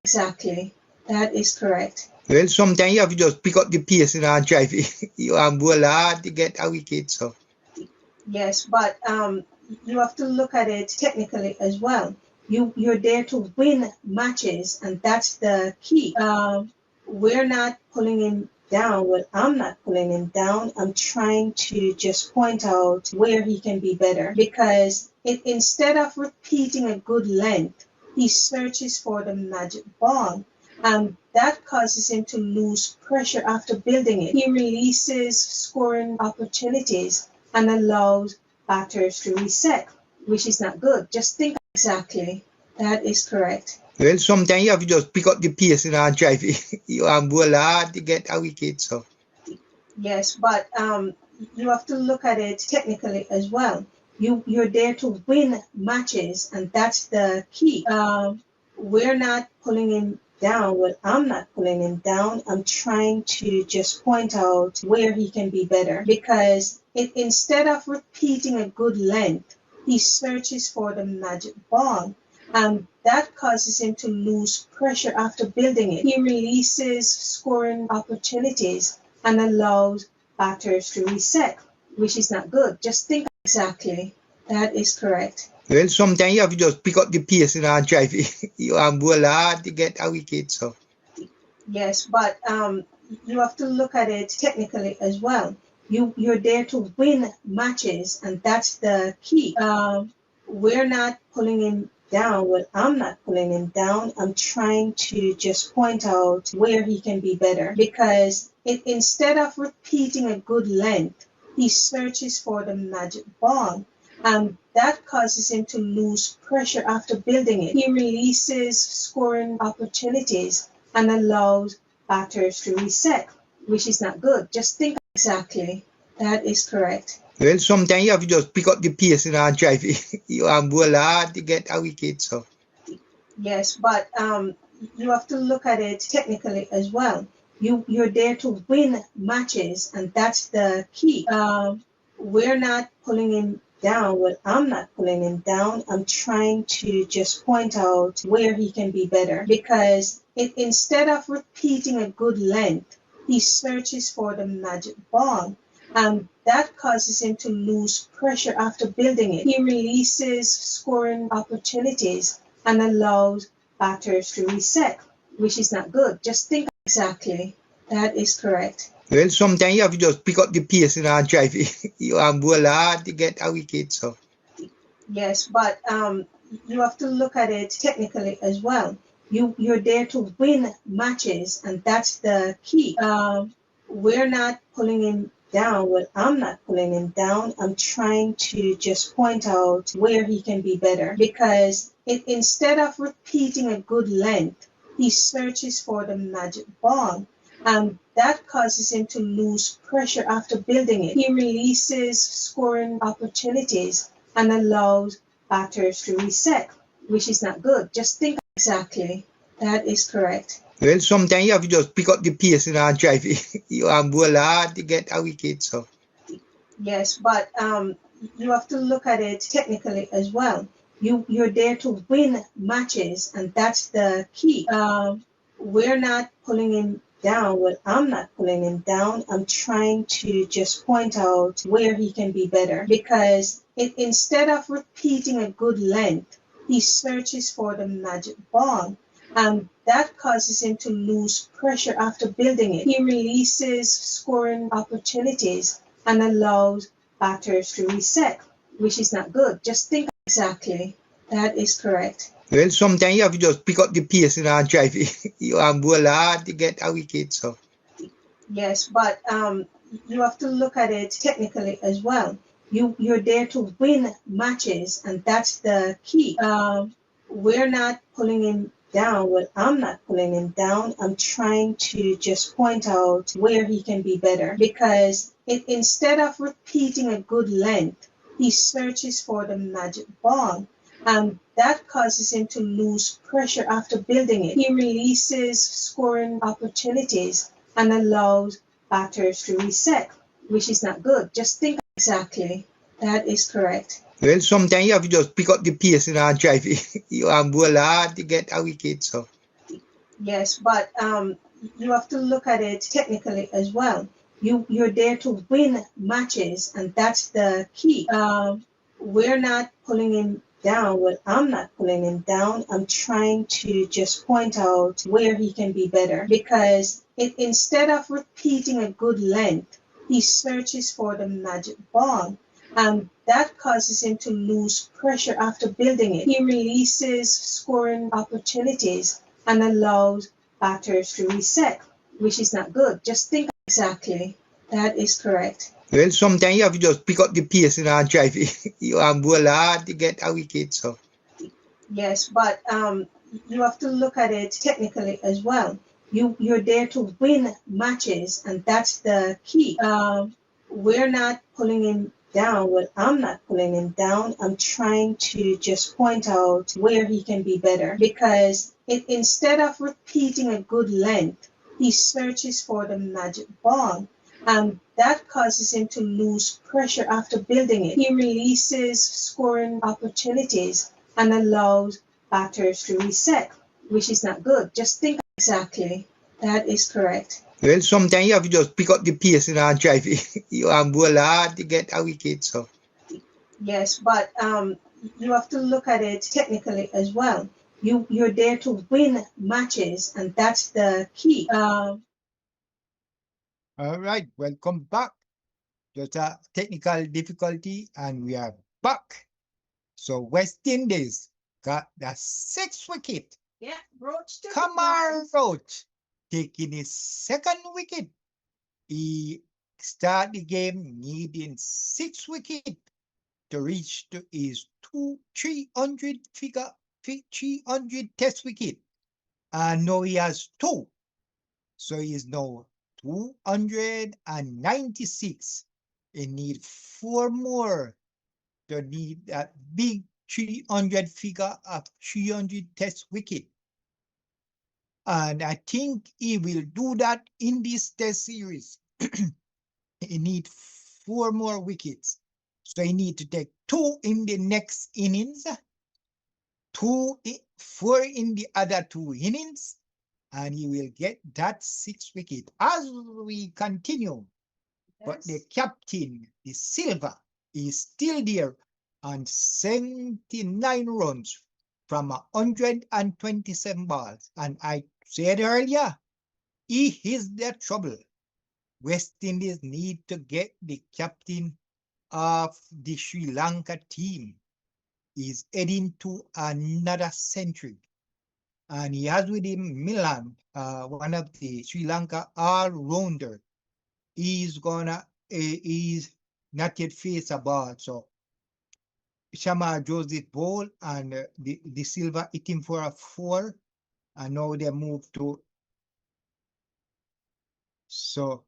Exactly. That is correct. Well, sometimes you have to just pick up the pace in our drive. You bowl hard to get a wicket. So Yes, but you have to look at it technically as well. You're there to win matches, and that's the key. We're not pulling him down. Well, I'm not pulling him down. I'm trying to just point out where he can be better, because instead of repeating a good length, he searches for the magic ball. That causes him to lose pressure after building it. He releases scoring opportunities and allows batters to reset, which is not good. Just think. Exactly. That is correct. well, sometimes you have to just pick up the pace in our drive. You bowl hard to get a wicket. So yes, but you have to look at it technically as well. You're there to win matches, and that's the key. We're not pulling him down. Well, I'm not pulling him down. I'm trying to just point out where he can be better, because instead of repeating a good length, he searches for the magic ball. That causes him to lose pressure after building it. He releases scoring opportunities and allows batters to reset, which is not good. Just think. Exactly. That is correct. well, sometimes you have to just pick up the pace in our drive. You bowl hard to get a wicket. So yes, but you have to look at it technically as well. You're there to win matches, and that's the key. We're not pulling him down. Well, I'm not pulling him down. I'm trying to just point out where he can be better, because instead of repeating a good length, he searches for the magic ball. That causes him to lose pressure after building it. He releases scoring opportunities and allows batters to reset, which is not good. Just think. Exactly. That is correct. well, sometimes you have to just pick up the pace in our drive. You bowl hard to get a wicket. So yes, but you have to look at it technically as well. You're there to win matches, and that's the key. We're not pulling him down. Well, I'm not pulling him down. I'm trying to just point out where he can be better, because instead of repeating a good length, he searches for the magic ball. That causes him to lose pressure after building it. He releases scoring opportunities and allows batters to reset, which is not good. Just think. Exactly. That is correct. well, sometimes you have to just pick up the pace in our drive. You bowl hard to get a wicket. So yes, but you have to look at it technically as well. You're there to win matches, and that's the key. We're not pulling him down. Well, I'm not pulling him down. I'm trying to just point out where he can be better, because instead of repeating a good length, he searches for the magic ball. That causes him to lose pressure after building it. He releases scoring opportunities and allows batters to reset, which is not good. Just think. Exactly. That is correct. well, sometimes you have to just pick up the pace in our drive. You bowl hard to get a wicket. So yes, but you have to look at it technically as well. You're there to win matches, and that's the key. We're not pulling him down. Well, I'm not pulling him down. I'm trying to just point out where he can be better, because instead of repeating a good length, he searches for the magic ball. That causes him to lose pressure after building it. He releases scoring opportunities and allows batters to reset, which is not good. Just think. Exactly. That is correct. well, sometimes you have to just pick up the pace in our drive. You bowl hard to get a wicket. So yes, but you have to look at it technically as well. You're there to win matches, and that's the key. We're not pulling him down. Well, I'm not pulling him down. I'm trying to just point out where he can be better, because instead of repeating a good length, he searches for the magic ball. That causes him to lose pressure after building it. He releases scoring opportunities and allows batters to reset, which is not good. Just think. Exactly. That is correct. well, sometimes you have to just pick up the pace in our drive. You bowl hard to get a wicket. So Yes, but you have to look at it technically as well. You're there to win matches, and that's the key. We're not pulling him down. Well, I'm not pulling him down. I'm trying to just point out where he can be better because instead of repeating a good length, he searches for the magic ball. That causes him to lose pressure after building it. He releases scoring opportunities and allows batters to reset, which is not good. Just think exactly. That is correct. Well, sometimes you have to just pick up the pace and drive it. You bowl hard to get a wicket. So Yes, but you have to look at it technically as well. You're there to win matches, and that's the key. We're not pulling him down. Well, I'm not pulling him down. I'm trying to just point out where he can be better because instead of repeating a good length, he searches for the magic ball. That causes him to lose pressure after building it. He releases scoring opportunities and allows batters to reset, which is not good. Just think exactly. That is correct. well, sometimes you have to just pick up the pace and drive it. You bowl hard to get a wicket. So Yes, but you have to look at it technically as well. You're there to win matches, and that's the key. all right, welcome back. Just a technical difficulty, and we are back. So West Indies got the 6th wicket. Yeah, Roach took Come on, Roach, taking his 2nd wicket. He start the game needing 6 wicket to reach to his 300 300 test wicket. And now he has 2. So he is now 296. He need 4 more to need that big 300 figure of 300 test wicket. And I think he will do that in this test series. He need 4 more wickets. So he need to take 2 in the next innings, 4 in the other 2 innings, and he will get that 6 wicket. As we continue, but the captain, the silver, is still there on 79 runs from 127 balls. And I said earlier, he is the trouble. West Indies need to get the captain of the Sri Lanka team. He's heading to another century. And he has with him Milan, one of the Sri Lanka all-rounder. He's not yet faced a ball. So Sharma draws it ball and the silver hit him for a 4. And now they move to, so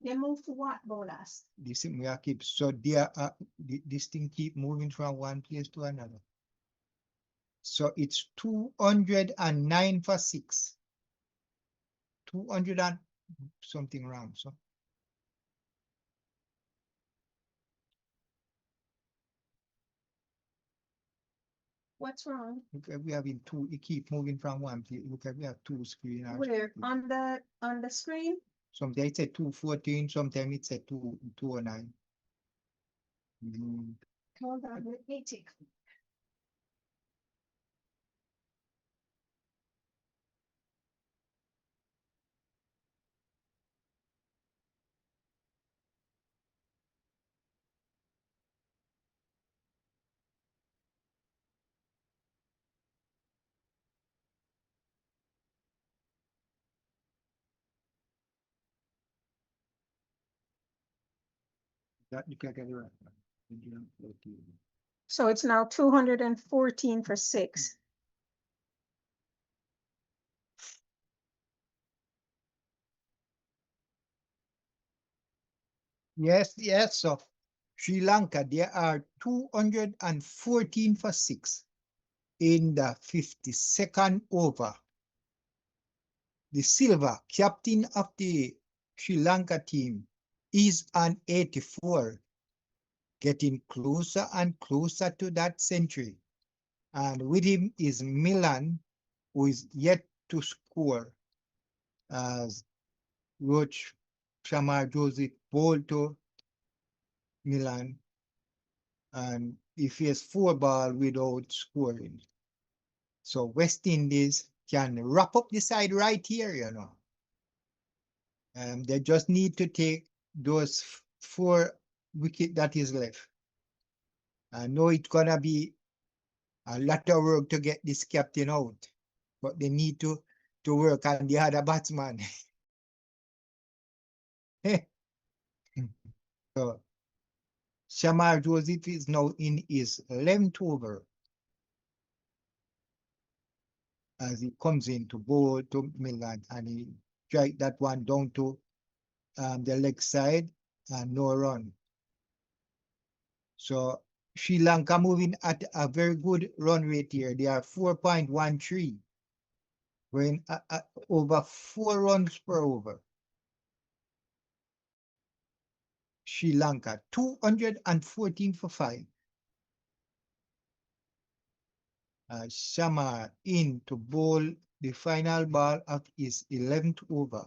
They move to what, Bolas? this thing we are keep, so they are, this thing keep moving from one place to another. So it's 209 for 6. 200 and something wrong. So What's wrong? look, we have in 2. It keep moving from one place. Look, we have 2 screen. Where on the screen? Sometimes it's a 214. Sometimes it's a 209. Hold on, let me take. That you can get it right. So it's now 214 for 6. Yes, yes. So Sri Lanka, there are 214 for 6 in the 52nd over. The silver captain of the Sri Lanka team is on 84, getting closer and closer to that century. And with him is Milan, who is yet to score as Roach Shamar Joseph bowled to Milan, and he faced 4 balls without scoring. So West Indies can wrap up the side right here, you know. They just need to take those 4 wickets that is left. I know it's gonna be a lot of work to get this captain out, but they need to work on the other batsman. So Shamar Joseph is now in his 11th over as he comes in to bowl to Milan, and he strike that one down to the leg side and no run. So Sri Lanka moving at a very good run rate here. They are 4.13, going over 4 runs per over. Sri Lanka 214 for 5. Shamar in to bowl the final ball of his 11th over.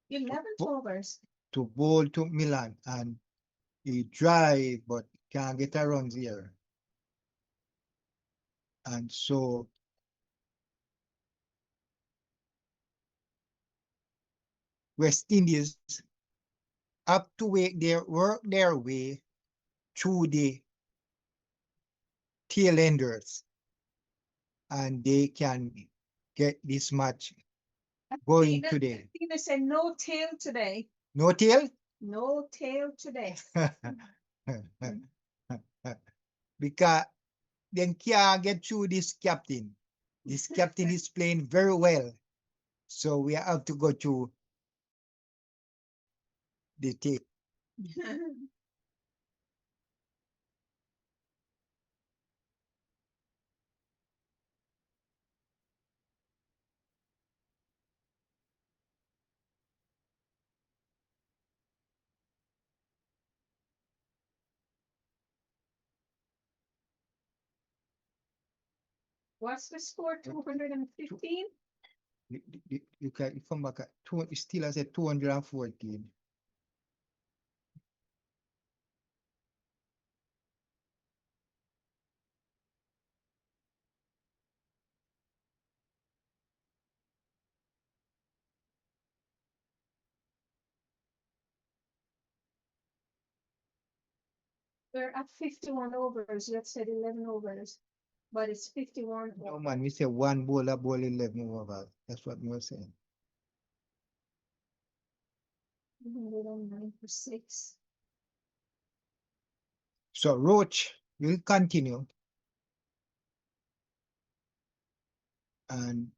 11th overs. To bowl to Milan, and he drive but can't get a runs here. And so West Indies have to work their way through the tail enders, and they can get this match going today. Tina said no tail today. No tail? No tail today. Because they can't get through this captain. This captain is playing very well. So we have to go through the tail. What's the score? 215? You can come back at still as a 214. We're at 51 overs. You have said 11 overs, but it's 51. No, man, we say one bowler bowl 11 overs. That's what we were saying. 209 for 6. So Roach will continue. And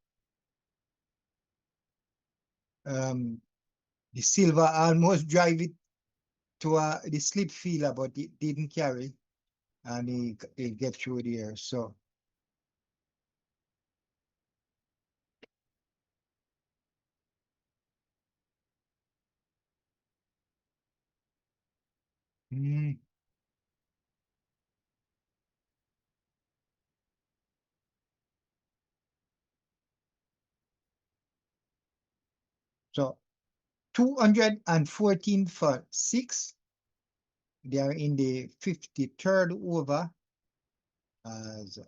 the Silver almost drive it to the slip fielder, but it didn't carry, and he get through there. So so 214 for 6. They are in the 53rd over. As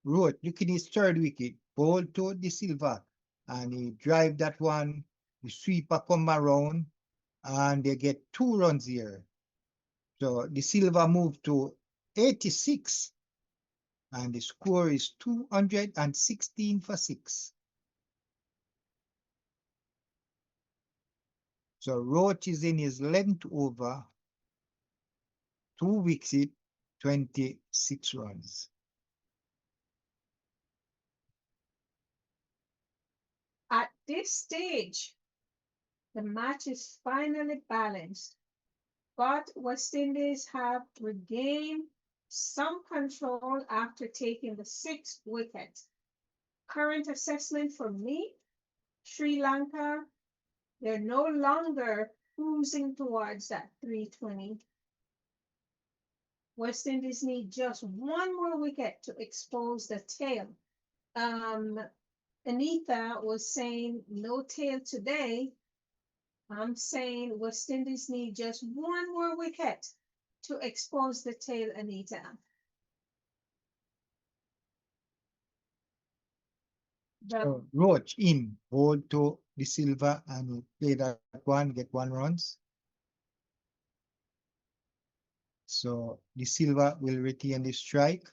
Roach, look at his 3rd wicket, ball to the Silver, and he drive that one. The sweeper come around, and they get 2 runs here. So the Silver moved to 86, and the score is 216 for 6. So Roach is in his 11th over, 2 wickets, 26 runs. At this stage, the match is finally balanced, but West Indies have regained some control after taking the 6th wicket. Current assessment for me, Sri Lanka, they're no longer cruising towards that 320. West Indies need just one more wicket to expose the tail. Anita was saying no tail today. I'm saying West Indies need just one more wicket to expose the tail, Anita. So Roach in, hold to the silver and play that one, get 1 runs. So the silver will retain the strike.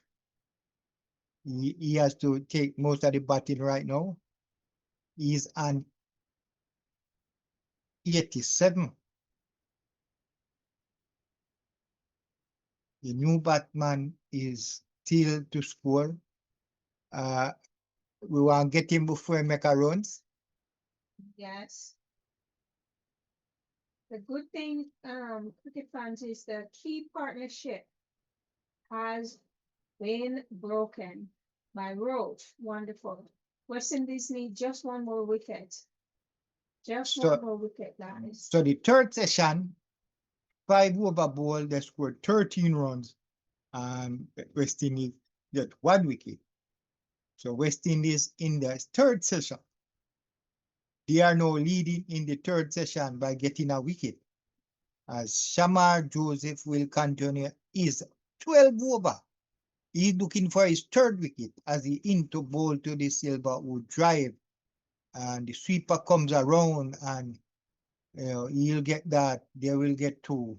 He has to take most of the batting right now. He's on 87. The new Batman is still to score. We want to get him before he make a runs. Yes. The good thing, cricket fans, is the key partnership has been broken by Roach. Wonderful. West Indies need just one more wicket. Just one more wicket, guys. So the third session, 5 over ball, they scored 13 runs, and West Indies get 1 wicket. So West Indies in the third session, they are now leading in the third session by getting a wicket. As Shamar Joseph will continue is 12 over. He's looking for his third wicket as he into ball to the silver who drive, and the sweeper comes around, and he'll get that. They will get 2.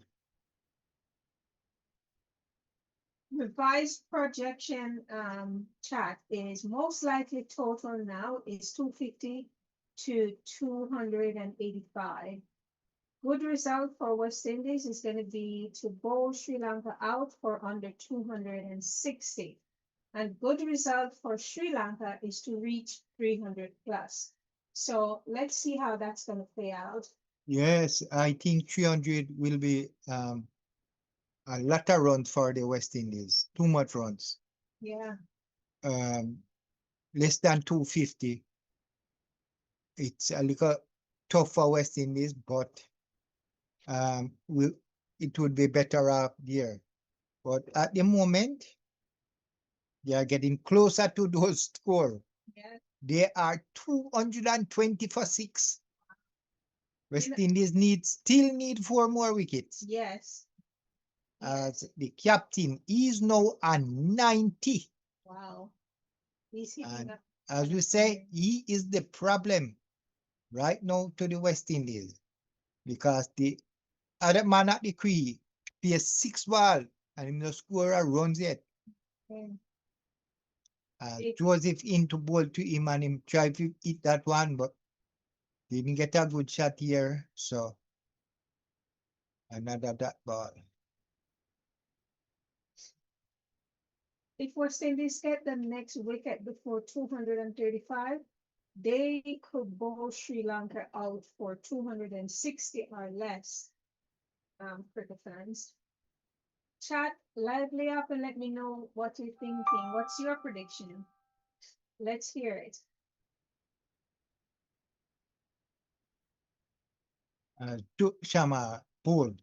Revised projection chart is most likely total now is 250 to 285. Good result for West Indies is going to be to bowl Sri Lanka out for under 260. And good result for Sri Lanka is to reach 300 plus. So let's see how that's going to play out. Yes, I think 300 will be a lot of runs for the West Indies. Too much runs. Yeah. Less than 250. It's a little tough for West Indies, but it would be better off there. But at the moment, they are getting closer to those scores. Yeah. They are 220 for 6. West Indies still need 4 more wickets. Yes. As the captain is now on 90. Wow. He's hitting up. As we say, he is the problem right now to the West Indies, because the other man at the crease plays 6 ball and him no score a runs yet. Joseph into ball to him and him try to hit that one, but didn't get a good shot here. So another that ball. If West Indies get the next wicket before 235, they could bowl Sri Lanka out for 260 or less. Cricket fans, chat lively up and let me know what you're thinking. What's your prediction? Let's hear it. Shama pulled.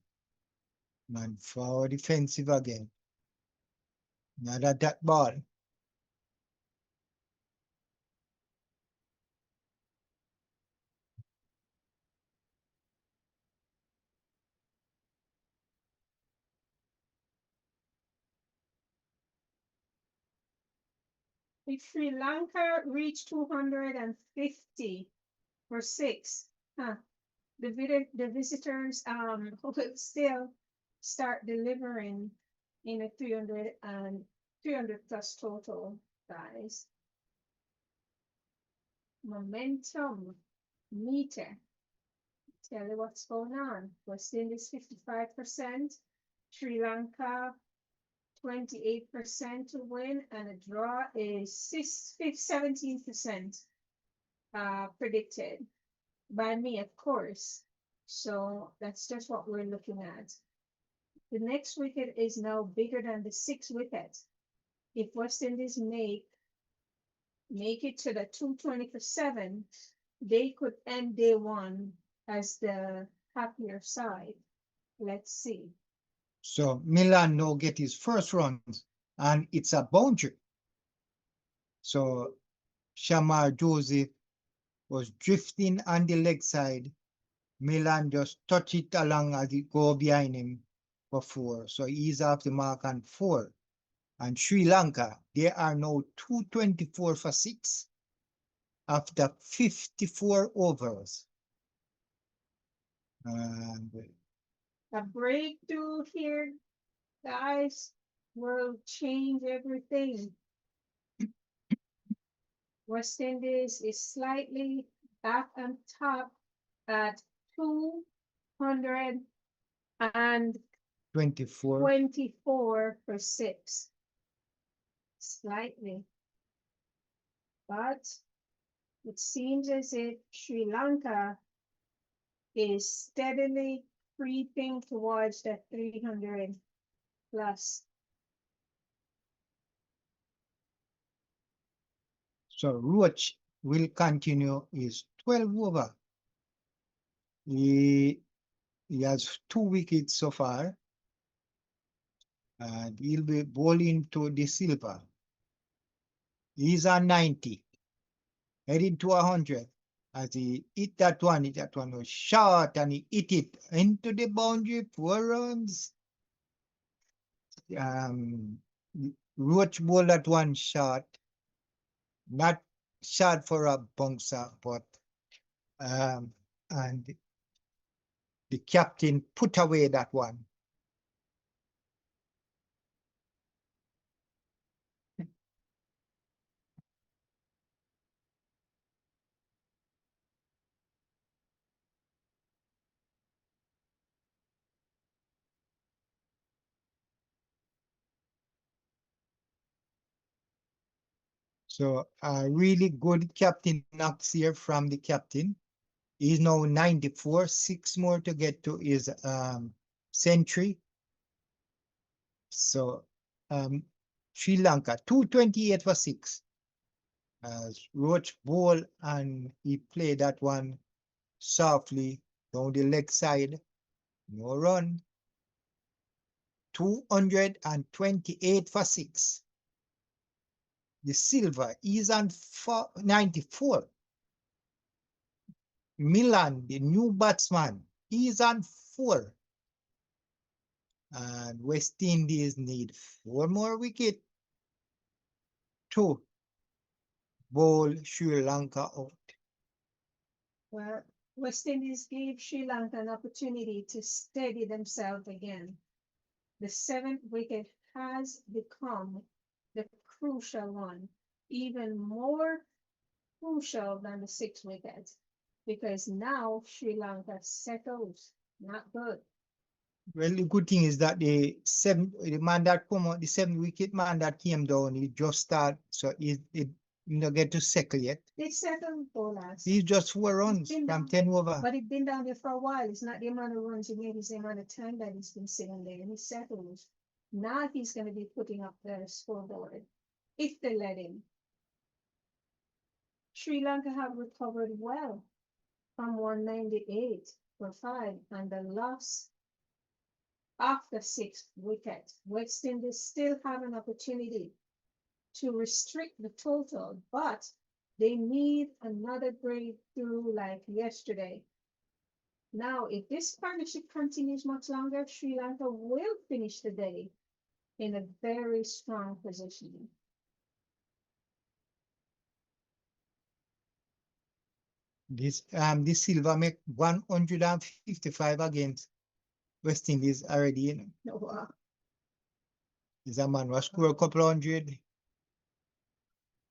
Man, for defensive again. Another that ball. If Sri Lanka reach 250 for 6, the visitors will still start delivering in a 300 plus total, guys. Momentum meter. Tell you what's going on. West Indies 55%, Sri Lanka 28% to win, and a draw is 17% predicted by me, of course. So that's just what we're looking at. The next wicket is now bigger than the 6 wicket. If West Indies make it to the 220 for 7, they could end day 1 as the happier side. Let's see. So Milan now get his first runs, and it's a boundary. So Shamar Joseph was drifting on the leg side. Milan just touched it along as it go behind him for 4. So he's off the mark on 4. And Sri Lanka, they are now 224 for 6 after 54 overs. And a breakthrough here, guys, will change everything. West Indies is slightly back on top at 224 for 6. Slightly. But it seems as if Sri Lanka is steadily creeping towards the 300 plus. So Roach will continue his 12 over. He has 2 wickets so far. And he'll be bowling to De Silva. He's on 90, heading to 100. As he hit that one was short and he hit it into the boundary, 4 runs. Roach bowled that one short, not short for a bouncer, but and the captain put away that one. So a really good captain knocks here from the captain. He's now 94, 6 more to get to his century. So Sri Lanka, 228 for 6. Roach ball and he played that one softly down the leg side. No run. 228 for 6. The Silva is on 94. Milan, the new batsman, is on 4. And West Indies need 4 more wickets to bowl Sri Lanka out. Well, West Indies gave Sri Lanka an opportunity to steady themselves again. The 7th wicket has become the crucial one, even more crucial than the 6th wicket, because now Sri Lanka settles. Not good. Well, the good thing is that the man that come out, the 7th wicket man that came down, he just start, so he not get to settle yet. They settled bowlers. He's just 4 runs from 10 over. But it's been down there for a while. It's not the amount of runs he made, it's the amount of time that he's been sitting there, and he settles. Now he's going to be putting up the scoreboard if they let him. Sri Lanka have recovered well from 198 for 5 and the loss after 6th wicket. West Indies still have an opportunity to restrict the total, but they need another breakthrough like yesterday. Now, if this partnership continues much longer, Sri Lanka will finish the day in a very strong position. This Silva make 155 against West Indies already, you know. Wow. Is a man who score a couple hundred.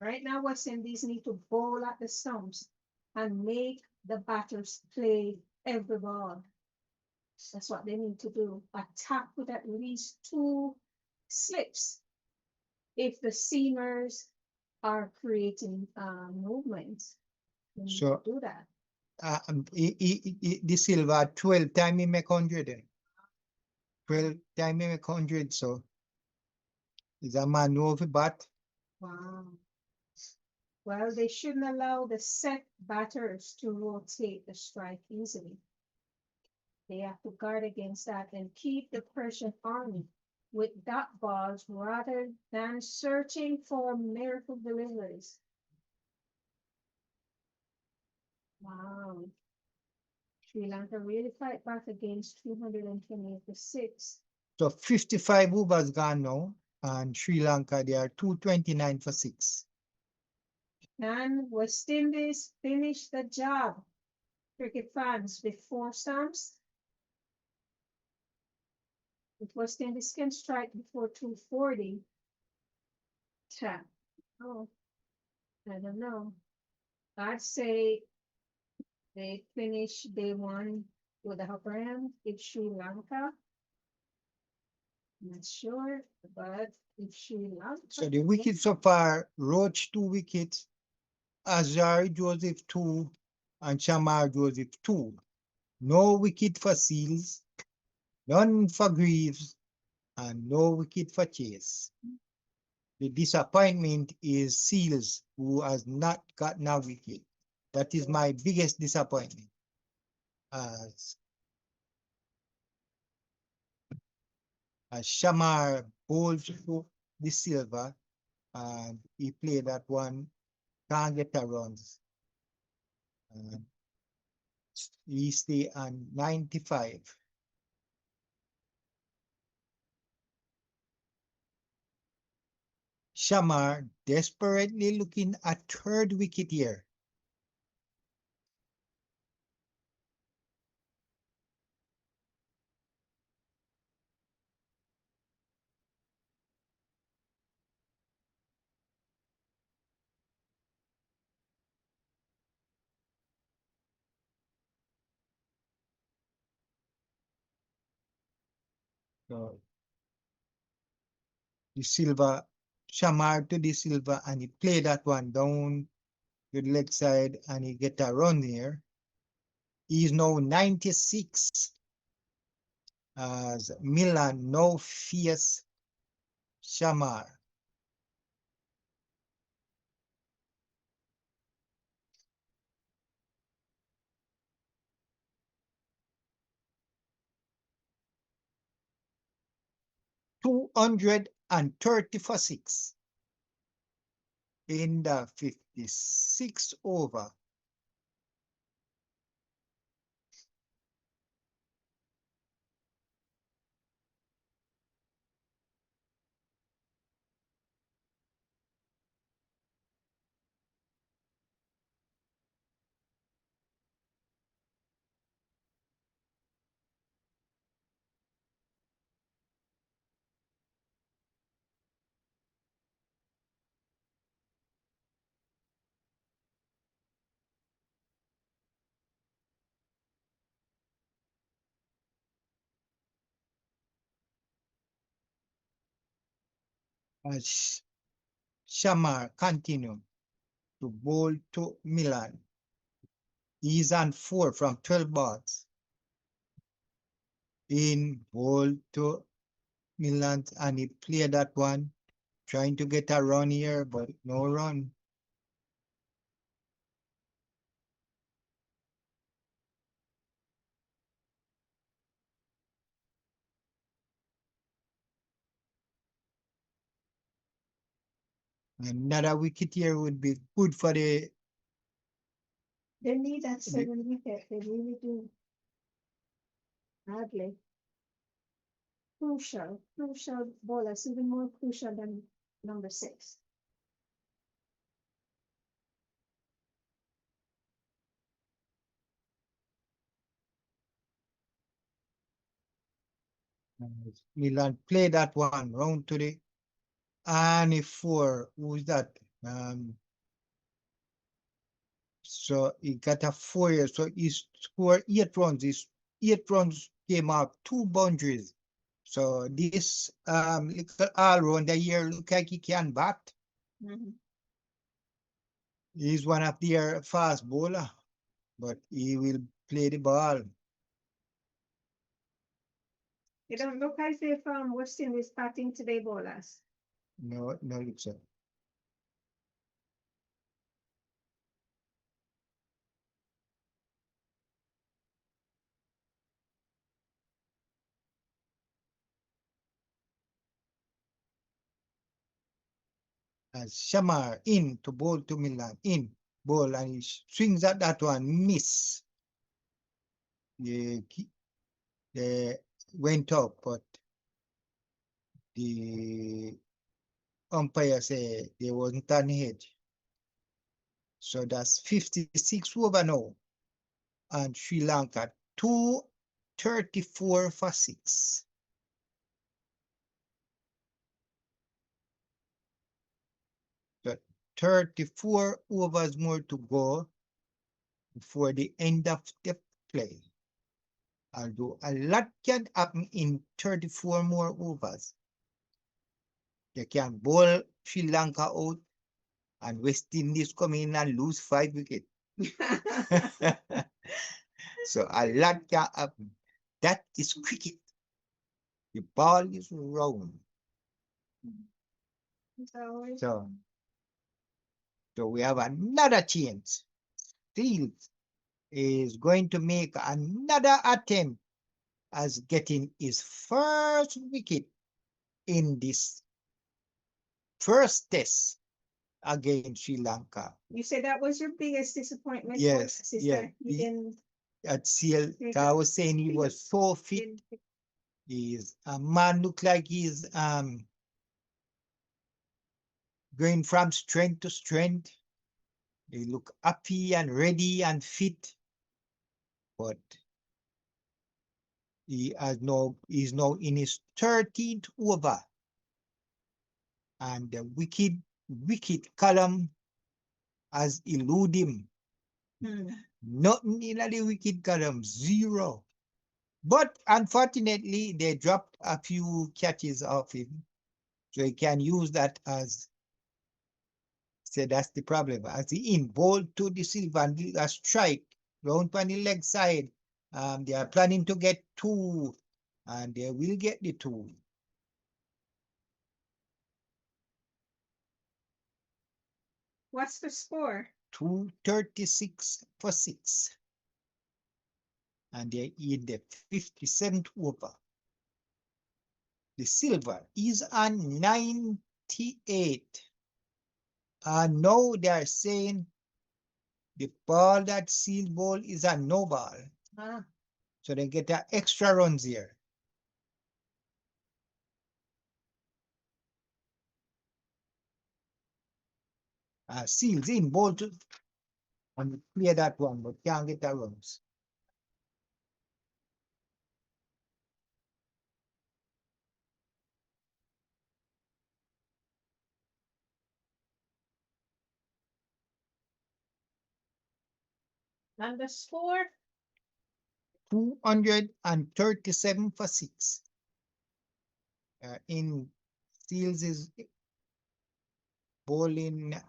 Right now, West Indies need to bowl at the stumps and make the batters play every ball. That's what they need to do. Attack with at least 2 slips. If the seamers are creating movements, So do that. The Silva 12 time he make 100. 12 time he make 100. So is a man who over bat. Wow. Well, they shouldn't allow the set batters to rotate the strike easily. They have to guard against that and keep the Persian army with dot balls rather than searching for miracle deliveries. Wow. Sri Lanka really fight back against 228 to 6. So 55 overs gone now, and Sri Lanka, they are 229 for 6. Can West Indies finish the job? Cricket fans with 4 stumps. If West Indies can strike before 240, tap. Oh, I don't know. I'd say they finish day one with the upper hand. It's Sri Lanka. Not sure, but if Sri Lanka. So the wickets so far, Roach 2 wickets, Azari Joseph 2, and Shamar Joseph 2. No wicket for Seals, none for Greaves, and no wicket for Chase. The disappointment is Seals, who has not gotten a wicket. That is my biggest disappointment. As Shamar bowls to the silver, and he played that one, can't get a runs. And he stay on 95. Shamar desperately looking at third wicket here. So the silver, Shamar to the silver, and he played that one down to the leg side, and he get a run here. He is now 96 as Milan now face Shamar. $230 for 6 in the 56 over. As Shamar continue to bowl to Milan. He's on 4 from 12 balls. In bowl to Milan, and he played that one, trying to get a run here, but no run. Another wicket here would be good for the. They need that 7 wicket. They really do. Badly. Crucial bowlers, even more crucial than number 6. Milan play that one round to the and 4. Who's that? So he got a 4 here. So he scored 8 runs. His 8 runs came out 2 boundaries. So this little all rounder here look like he can bat. He's one of their fast bowler, but he will play the ball. It don't look as if West Indies batting today, bowlers. No, no, looks like. As Shamar in to bowl to Milan in. ball and he swings at that one, miss. They went up, but the umpire said there wasn't an hit. So that's 56 over now. And Sri Lanka 234 for 6. So 34 overs more to go before the end of the play. Although a lot can happen in 34 more overs. They can bowl Sri Lanka out and West Indies come in and lose 5 wickets. So a lot can happen. That is cricket. The ball is round. So we have another chance. Steele is going to make another attempt as getting his first wicket in this first test against Sri Lanka. You said that was your biggest disappointment? Yes, sister. At Seal, I was saying he was so fit. He's a man look like he's going from strength to strength. He look happy and ready and fit, but he's now in his 13th over, and the wicket column has eluded him. Nothing in the wicket column, 0. But unfortunately, they dropped a few catches off him, so he can use that as. So that's the problem. As he in ball to the silver and a strike round on the leg side. They are planning to get 2, and they will get the 2. What's the score? 236 for 6. And they're in the 57th over. The silver is on 98. And now they are saying the ball that seal ball is a no ball. So they get an extra runs here. Seals in ball to and clear that one, but can't get the runs. And the score? 237 for 6. In Seals is bowling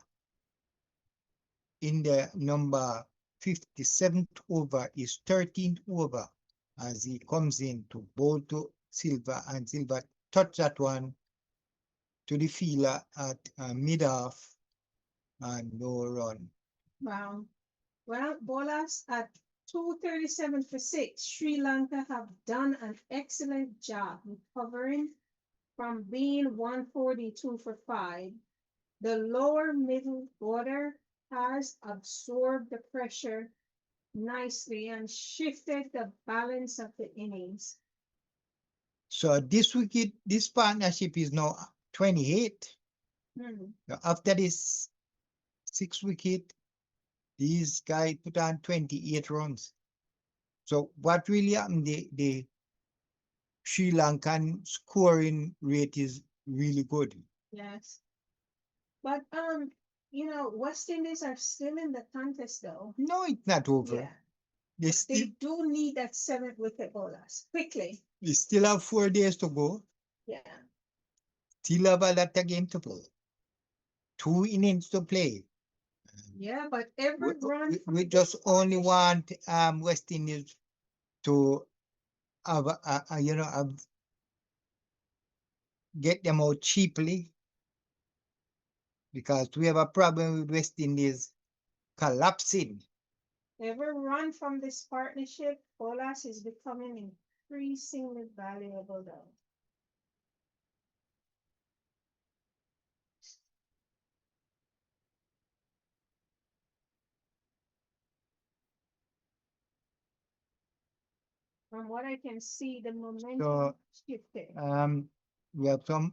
in the number 57th over, is 13th over, as he comes in to bowl to Silva, and Silva touch that one to the fielder at mid-off and no run. Wow. Well, bowlers at 237 for 6, Sri Lanka have done an excellent job recovering from being 142 for 5. The lower middle order has absorbed the pressure nicely and shifted the balance of the innings. So this wicket, this partnership is now 28. Now after this 6 wicket, these guys put on 28 runs. So what really happened, the Sri Lankan scoring rate is really good. Yes. But West Indies are still in the contest though. No, it's not over. Yeah. They do need that 7th wicket bowlers quickly. They still have 4 days to go. Yeah. Still have a lot of game to play. 2 innings to play. Yeah, but every run. We just only want West Indies to have get them out cheaply, because we have a problem with West Indies collapsing. Every run from this partnership, bowlers is becoming increasingly valuable though. From what I can see, the momentum So shifted. we have them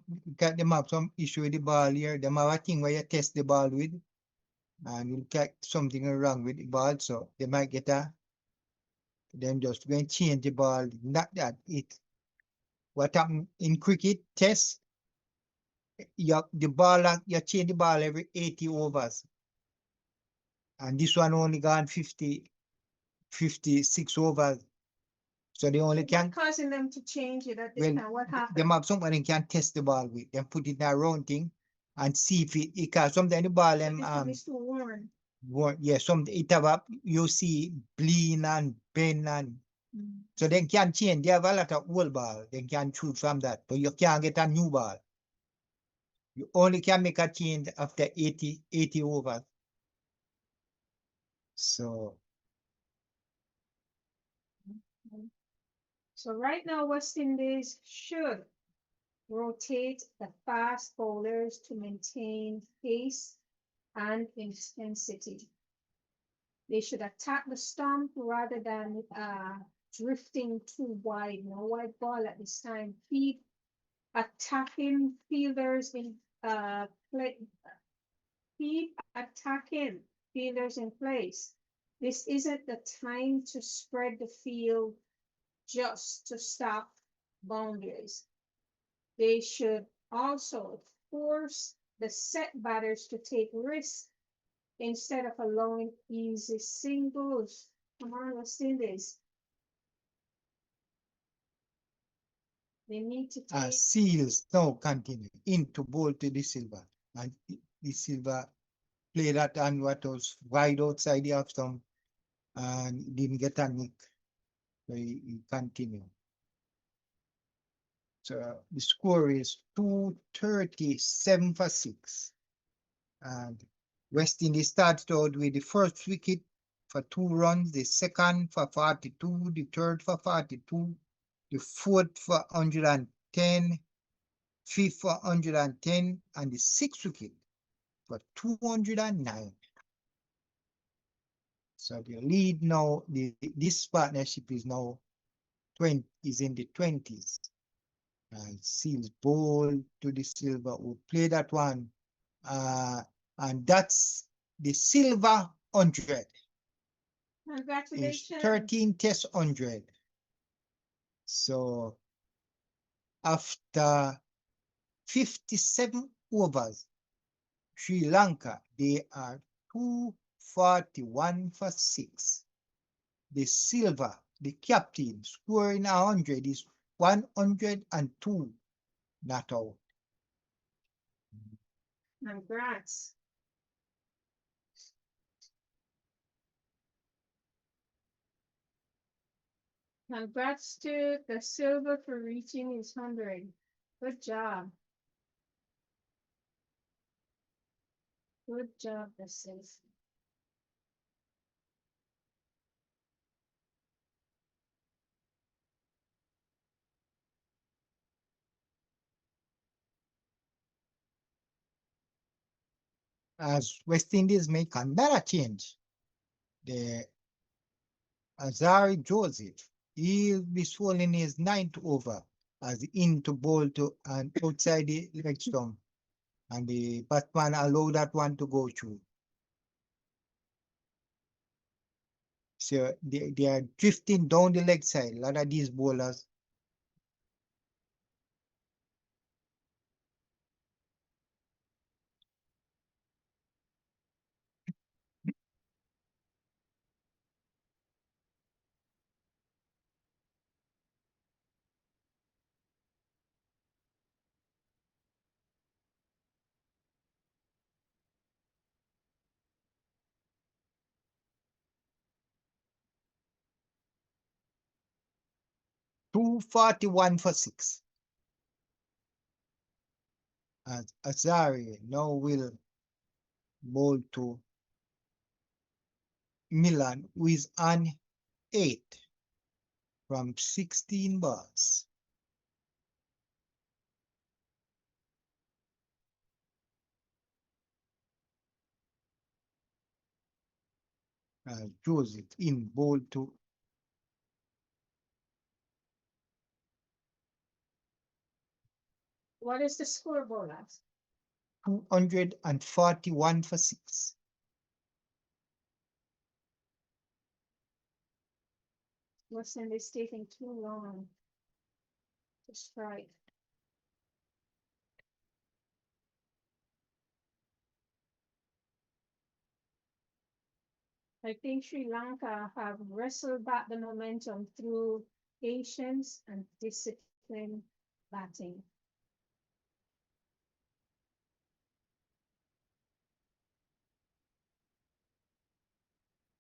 have some issue with the ball here. Them have a thing where you test the ball with, and you get something wrong with the ball, so they might get then just go and change the ball. Not that it. What happened in cricket test? You change the ball every 80 overs, and this one only gone 56 overs. So they only can causing them to change it at this well, time. What happened? them have somebody can test the ball with, then put it in a round thing and see if it can sometimes the ball them It's too worn. yeah, some it have a, you see bleed and bend and so they can change. They have a lot of old ball. They can choose from that, but you can't get a new ball. You only can make a change after 80 overs. So So right now, West Indies should rotate the fast bowlers to maintain pace and intensity. They should attack the stump rather than drifting too wide. No wide ball at this time. Keep attacking fielders in play. Keep attacking fielders in place. This isn't the time to spread the field just to stop boundaries. They should also force the set batters to take risks instead of allowing easy singles. Come on, West Indies. They need to take. Seals now continue into ball to the silver, and the silver play that and what was wide outside the off stump and didn't get a nick. So he continue. So the score is 237 for 6. And West Indies started out with the first wicket for 2 runs, the second for 42, the third for 42, the fourth for 110, fifth for 110, and the sixth wicket for 209. So the lead now, this partnership is now 20, is in the 20s. Seals ball to the silver, who play that one. And that's the silver 100. Congratulations. 13 test 100. So after 57 overs, Sri Lanka, they are 241 for 6. The silver, the captain, scoring 100 is 102 not out. Congrats. Congrats to the silver for reaching his 100. Good job. Good job, the silver. As West Indies make another change, the Azari Joseph, he'll be swollen his 9th over as into bowl to and outside the leg stump, and the batsman allowed that one to go through. So they are drifting down the leg side. A lot of these bowlers. $241 for 6. As Azari now will bowl to Milan, who is on 8 from 16 balls. Joseph in bowl to What is the scoreboard at? 241 for 6. West Indies taking too long to strike. I think Sri Lanka have wrestled back the momentum through patience and disciplined batting.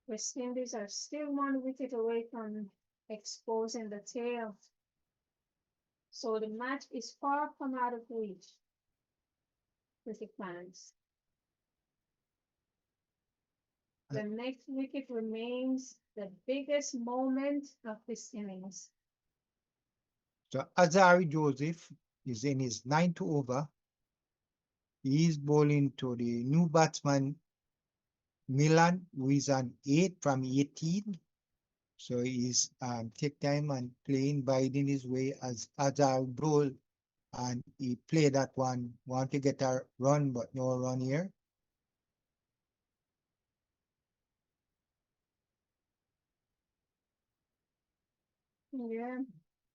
West Indies are still 1 wicket away from exposing the tail. So the match is far from out of reach with the fans. The next wicket remains the biggest moment of this innings. So Azari Joseph is in his 9th over. He is bowling to the new batsman Milan, who is an 8 from 18. So he's take time and playing, biding his way as Azari bowl, and he played that one. Want to get a run, but no run here. Yeah,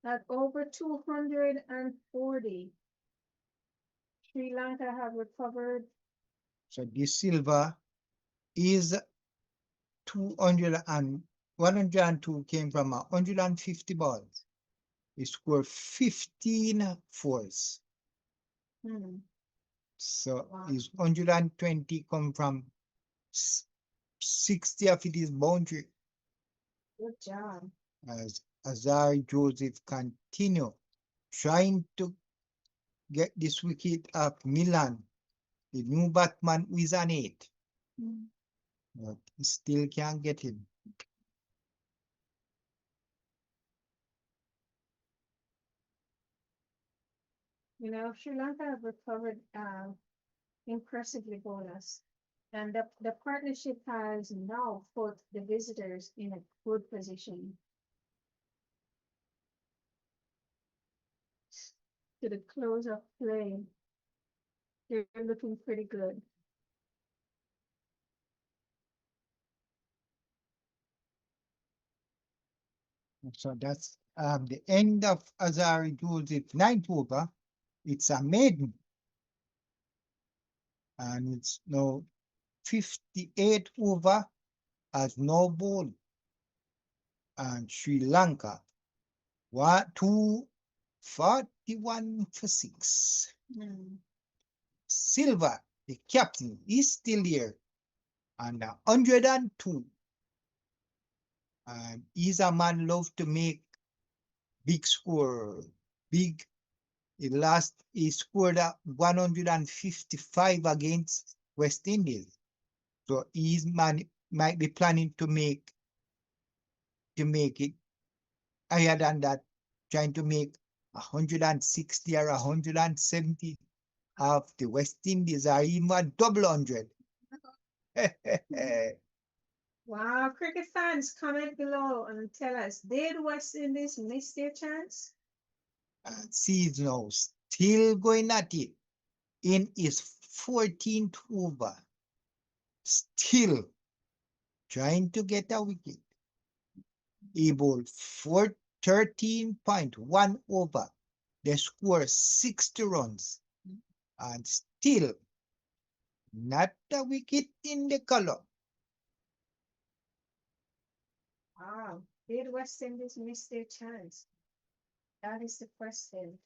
at over 240. Sri Lanka have recovered. So this silver is 200 and 102 came from 150 balls. He scored 15 fours. So Wow. his 120 come from 60 of it is boundary. Good job. As Azari Joseph continue trying to get this wicket of Milan, the new batsman is an 8. But he still can't get him. You know, Sri Lanka have recovered impressively, bonus. And the partnership has now put the visitors in a good position to the close of play. They're looking pretty good. So that's the end of Azari Joseph's 9th over. It's a maiden. And it's now 58 over as no ball. And Sri Lanka, 241 for 6. Silver, the captain, is still here and 102. And he's a man love to make big score. Big. He scored 155 against West Indies. So he's might be planning to make it higher than that, trying to make 160 or 170 of the West Indies, or even a double 100. Wow, cricket fans, comment below and tell us, did West Indies miss their chance? Sees now still going at it in his 14th over, still trying to get a wicket. He bowled for 13.1 over. They scored 60 runs and still not a wicket in the column. Wow, did West Indies miss their chance? That is the question.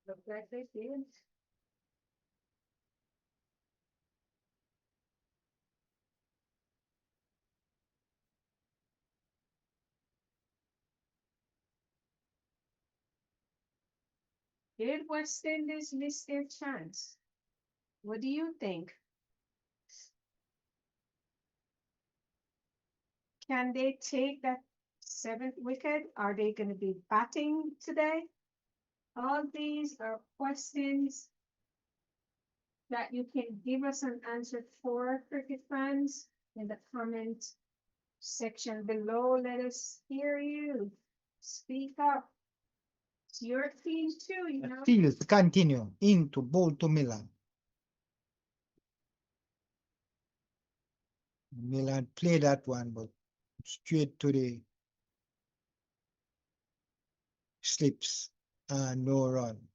Look like they did. Did West Indies miss their chance? What do you think? Can they take that 7th wicket? Are they going to be batting today? All these are questions that you can give us an answer for, cricket fans, in the comment section below. Let us hear you. Speak up. It's your team too, you know. Seals continue into ball to Milan. Milan play that one, but straight to the slips and no run.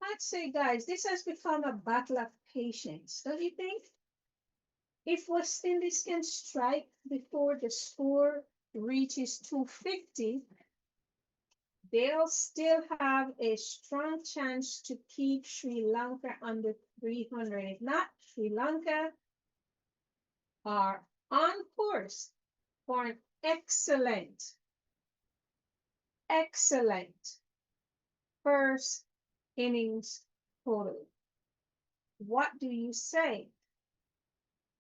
I'd say, guys, this has become a battle of patience, don't you think? If West Indies can strike before the score reaches 250, they'll still have a strong chance to keep Sri Lanka under 300. If not, Sri Lanka are on course for an excellent first innings total. What do you say?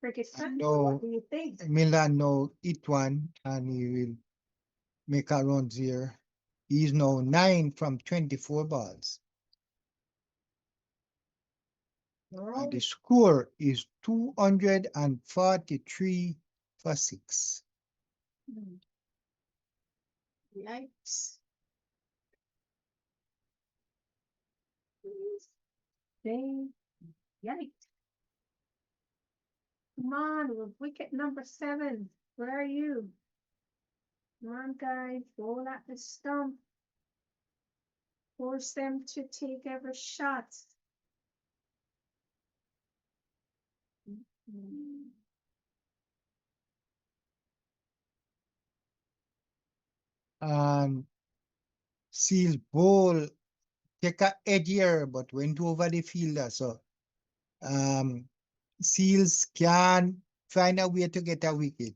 Cricket fan, what do you think? Milan know it one and he will make a run here. He's now 9 from 24 balls. And the score is 243 for 6. Yikes. Yikes. Come on, we're wicket number 7. Where are you? Come on, guys, roll at the stump. Force them to take every shot. Seals ball take a edge here, but went over the fielder. So Seals can find a way to get a wicket.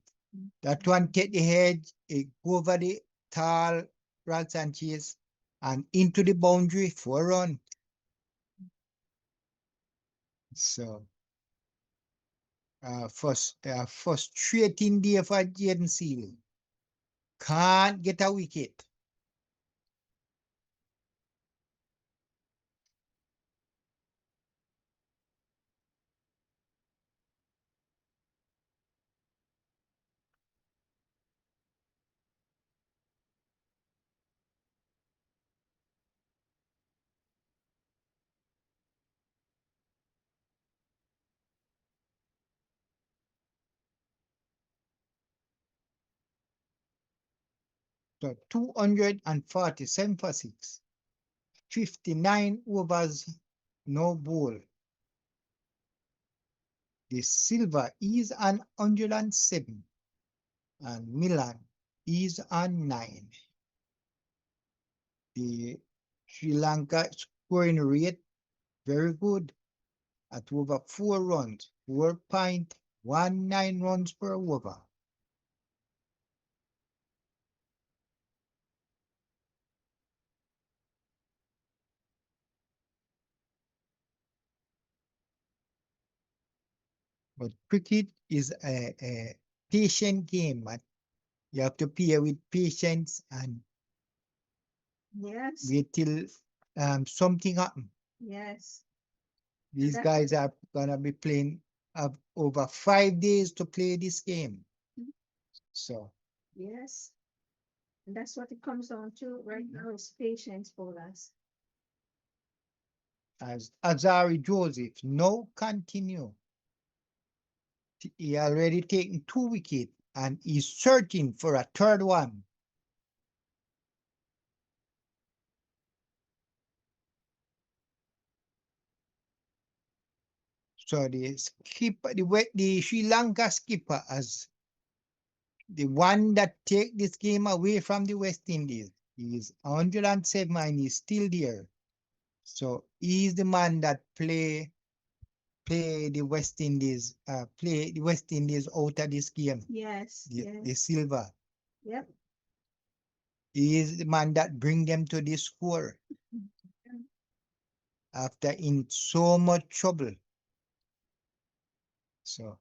That one take the hedge, it go over the tall Ralph Sanchez and into the boundary for a run. So frustrating day for Jaden Seals. Can't get a wicket. So 247 for 6. 59 overs, no ball. The silver is on 107 and Milan is on 9. The Sri Lanka scoring rate very good at over 4 runs, 4.19 runs per over. But cricket is a patient game, man. You have to play with patience and wait till something happens. Yes. These guys are gonna be playing over 5 days to play this game. So yes, and that's what it comes down to right now is patience for us. as Azari Joseph no continue. He already taken 2 wickets and is searching for a third one. So the skipper, the Sri Lanka skipper, as the one that take this game away from the West Indies, he is 107 and he's still there. So he's the man that play the West Indies, play the West Indies out of this game. Yes. The silver. Yep. He is the man that bring them to this score after in so much trouble. So,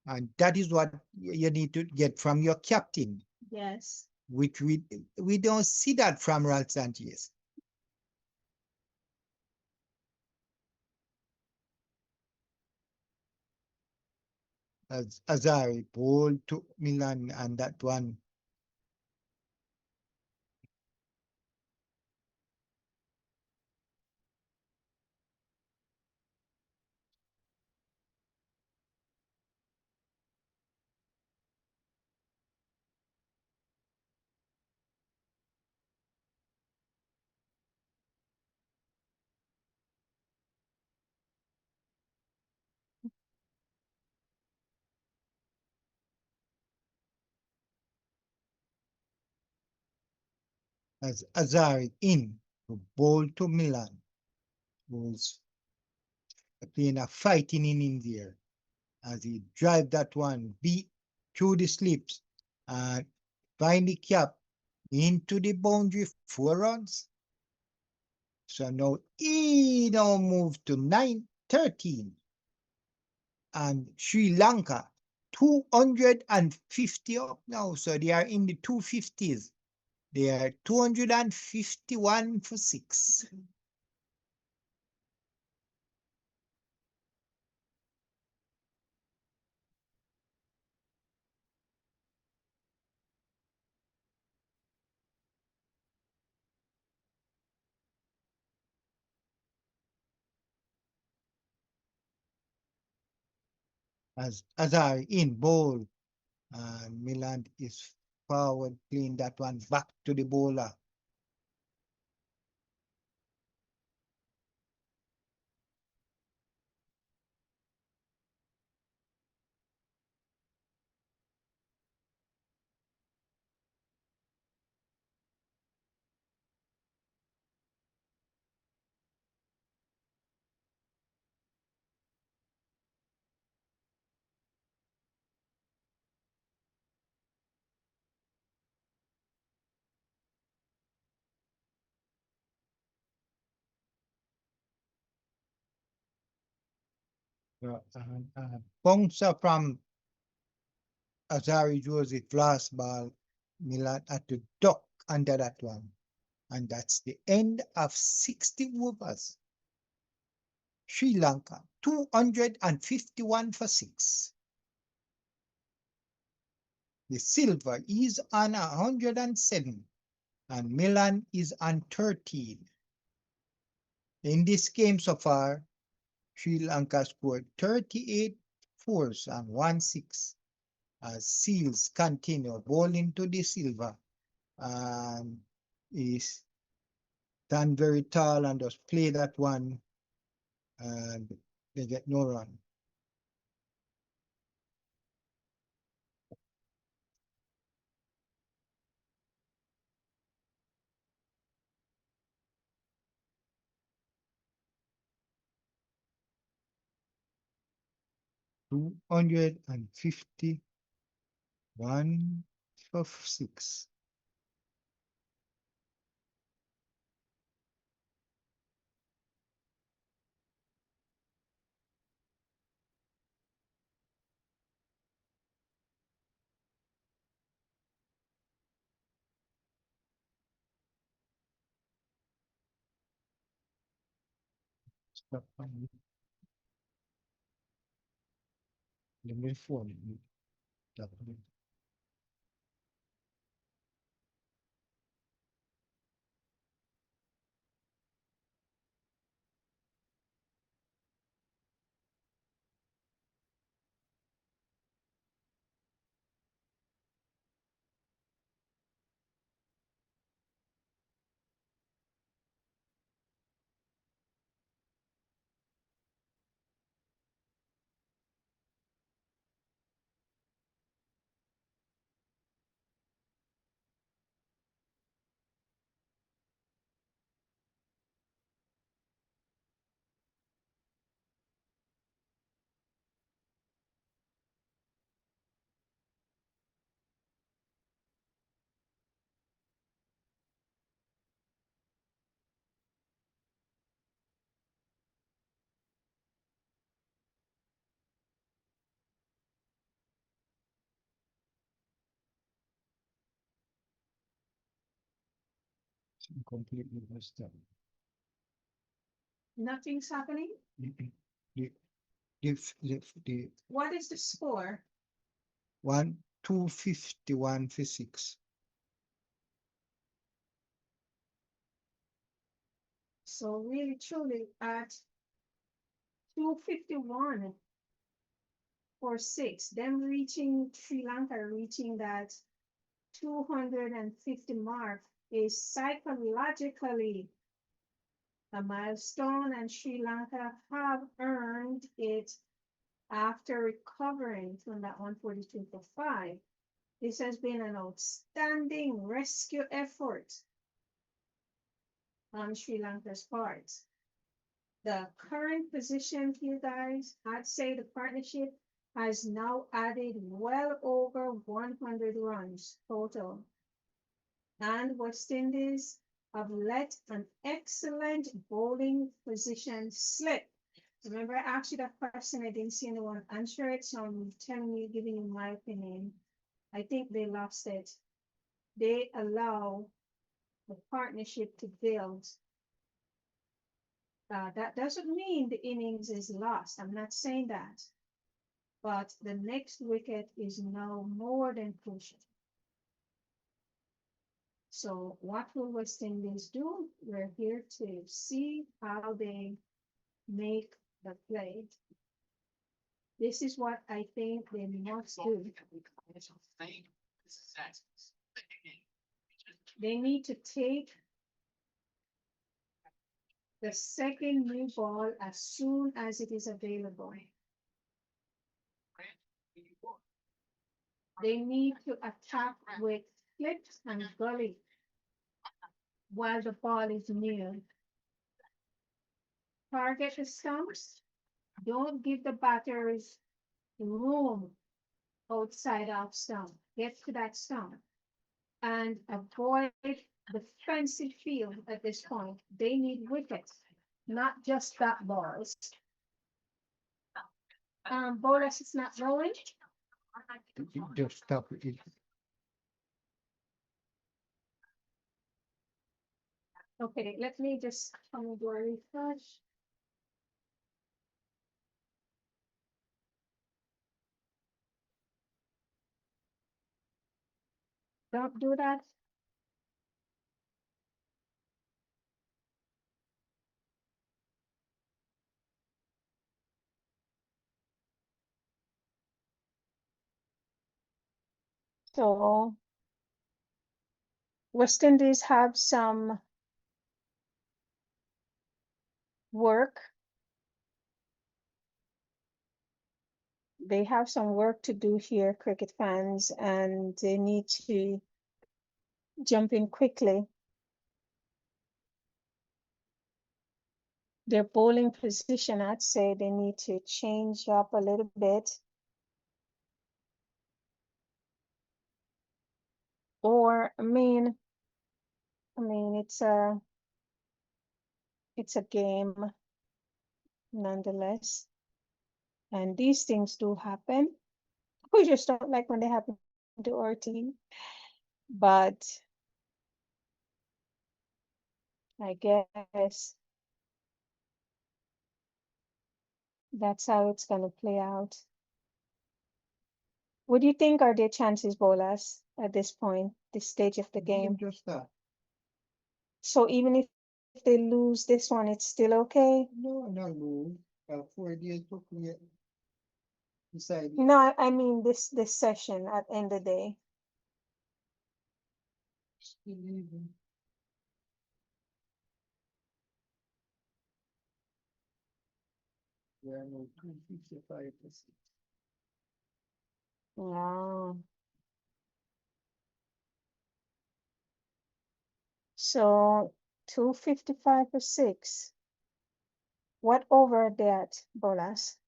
and that is what you need to get from your captain. Yes. Which we don't see that from Ralph Sanchez. as Azari bowled to Milan, and that one as Azari in to bowl to Milan, who's playing a fighting inning there as he drive that one beat through the slips and find the cap into the boundary 4 runs. So now he now moved to 9-13 and Sri Lanka 250 up now. So they are in the 250s. They are 251 for 6. As Azar in bowl and Milan is forward playing that one back to the bowler. Bouncer from Azari Joseph last ball. Milan had to duck under that one. And that's the end of 60 overs. Sri Lanka 251 for 6. The silver is on 107 and Milan is on 13. In this game so far, Sri Lanka scored 38 fours and 1 6 as Seals continue bowling to the silver and is stand very tall and just play that one and they get no run. 251 for 6. Number 4. Completely messed up. Nothing's happening? The, the What is the score? 251 for 6. So really truly at 251 for 6, them reaching Sri Lanka reaching that 250 mark is psychologically a milestone, and Sri Lanka have earned it after recovering from that 142 for 5. This has been an outstanding rescue effort on Sri Lanka's part. The current position here, guys, I'd say the partnership has now added well over 100 runs total. And West Indies have let an excellent bowling position slip. Remember, I asked you that question, I didn't see anyone answer it, so I'm telling you, giving you my opinion. I think they lost it. They allow the partnership to build. That doesn't mean the innings is lost. I'm not saying that. But the next wicket is now more than crucial. So what will West Indies do? We're here to see how they make the play. This is what I think they must do. They need to take the second new ball as soon as it is available. They need to attack with flips and gully while the ball is new. Target the stumps. Don't give the batters room outside of stump. Get to that stump and avoid the fancy field at this point. They need wickets, not just bat balls. Bolas is not rolling. Just stop it. Okay, let me just do a refresh. Don't do that. So West Indies have some work. They have some work to do here, cricket fans, and they need to jump in quickly. Their bowling position, I'd say they need to change up a little bit. Or, I mean, it's a game nonetheless. And these things do happen. We just don't like when they happen to our team. But I guess that's how it's going to play out. What do you think are their chances, Bolas, at this point, this stage of the game? Just that. So even if they lose this one, it's still okay? No, not lose. 4 days to clear. Decide. No, I mean this session at end of the day. Still even. There are no 255 for 6. Wow. So 255 for 6. What over that, Bolas?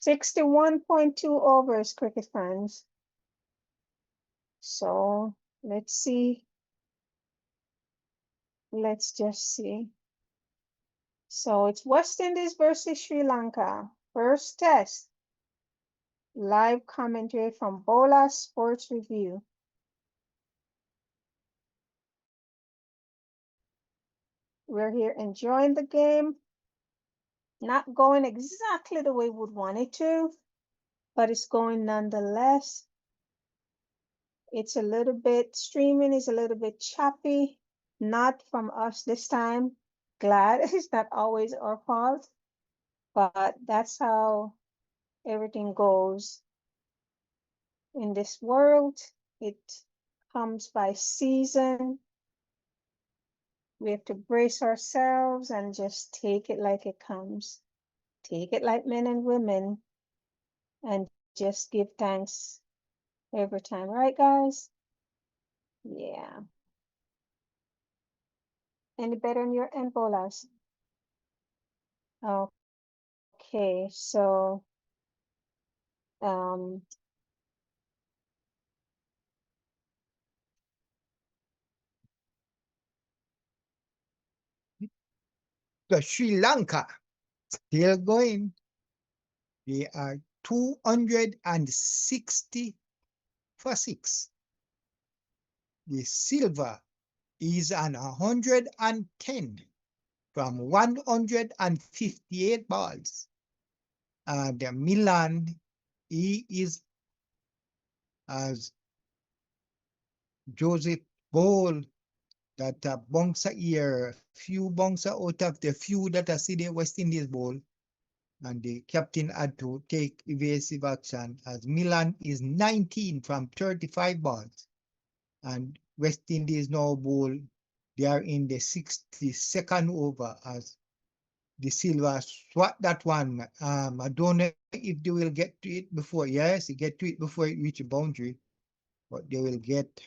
61.2 overs, cricket fans. So let's see. Let's just see. So it's West Indies versus Sri Lanka. First test. Live commentary from Bola Sports Review. We're here enjoying the game. Not going exactly the way we would want it to, but it's going nonetheless. It's a little bit, streaming is a little bit choppy. Not from us this time. Glad it's not always our fault, but that's how everything goes in this world. It comes by season. We have to brace ourselves and just take it like it comes. Take it like men and women and just give thanks every time. Right, guys? Yeah. Any better on your end, Bolas? Okay, so um, The Sri Lanka still going. They are 260 for 6. The silver is on 110 from 158 balls. The Milan, he is as Joseph Ball that bouncer here, few bouncer out of the few that are see the West Indies ball. And the captain had to take evasive action as Milan is 19 from 35 balls. And West Indies now bowl, they are in the 62nd over as the Silva swat that one. I don't know if they will get to it before. Yes, they get to it before it reaches boundary, but they will get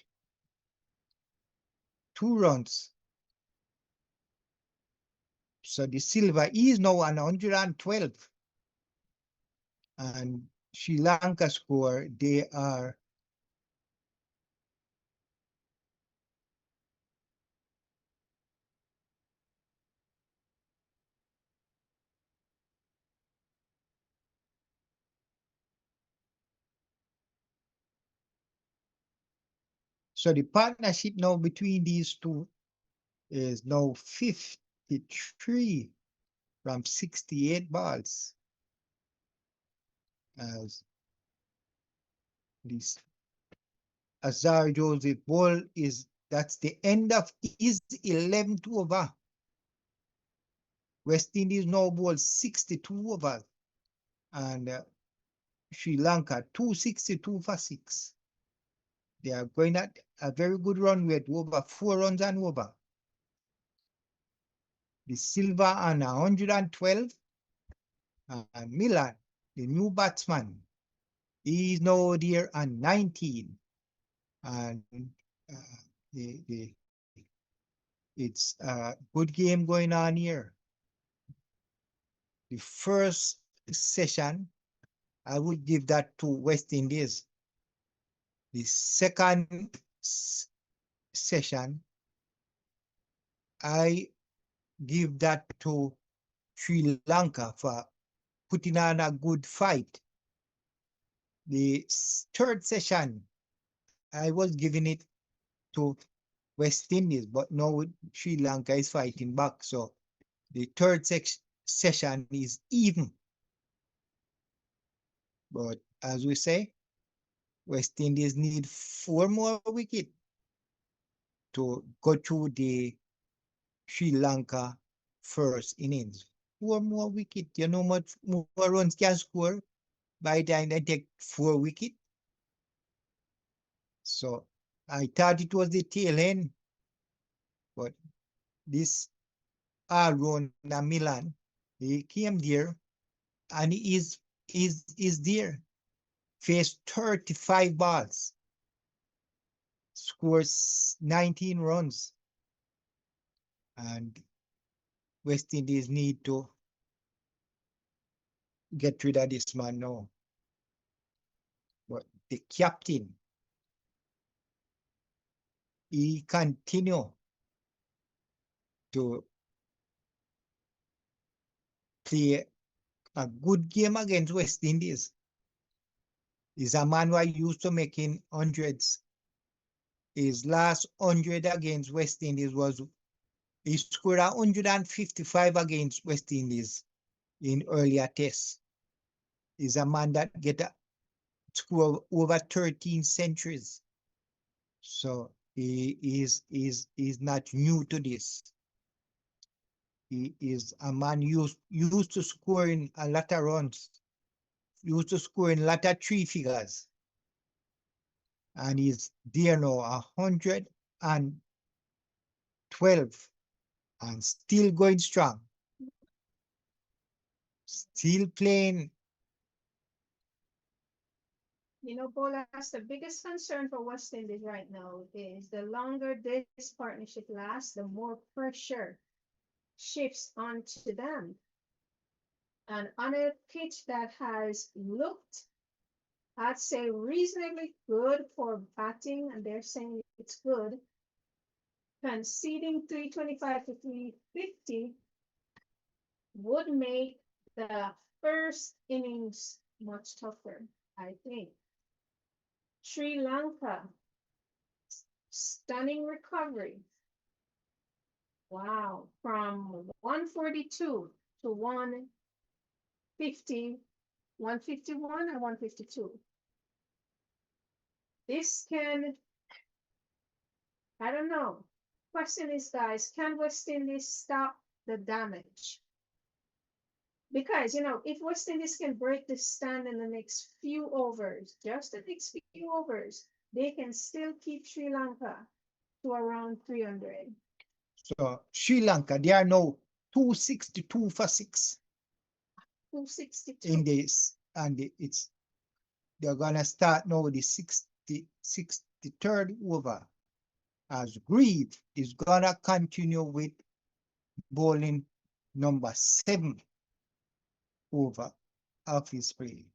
2 runs. So the Silva is now on 112. And Sri Lanka score, they are so the partnership now between these two is now 53 from 68 balls. As this Azar Joseph ball is, that's the end of his 11th over. West Indies now ball 62 overs. And Sri Lanka 262 for 6. They are going at a very good run with over 4 runs and over. The Silva on 112. And Milan, the new batsman, he is now there on 19. And it's a good game going on here. The first session, I would give that to West Indies. The second session, I give that to Sri Lanka for putting on a good fight. The third session, I was giving it to West Indies, but now Sri Lanka is fighting back. So the third session is even. But as we say, West Indies need 4 more wickets to go through the Sri Lanka first innings. 4 more wickets. You know much more runs can score by the time they take 4 wickets. So I thought it was the tail end, but this Aaron Milan, he came there and he is there. Faced 35 balls, scores 19 runs, and West Indies need to get rid of this man now. But the captain, he continue to play a good game against West Indies. He's a man who used to making hundreds. His last 100 against West Indies was he scored 155 against West Indies in earlier tests. He's a man that get a score over 13 centuries. So he is not new to this. He is a man used to scoring a lot of runs, used to scoring a lot of three figures. And he's there now 112 and still going strong. Still playing. You know, Bolas, the biggest concern for West Indies right now is the longer this partnership lasts, the more pressure shifts onto them. And on a pitch that has looked, I'd say, reasonably good for batting, and they're saying it's good, conceding 325 to 350 would make the first innings much tougher, I think. Sri Lanka, stunning recovery. Wow, from 142 to 150, 151 and 152. This can, I don't know. Question is, guys, can West Indies stop the damage? Because, you know, if West Indies can break the stand in the next few overs, just the next few overs, they can still keep Sri Lanka to around 300. So Sri Lanka, they are now 262 for 6 262. in this, and they're gonna start now the 63rd over, as Grieve is gonna continue with bowling number 7 over of his play.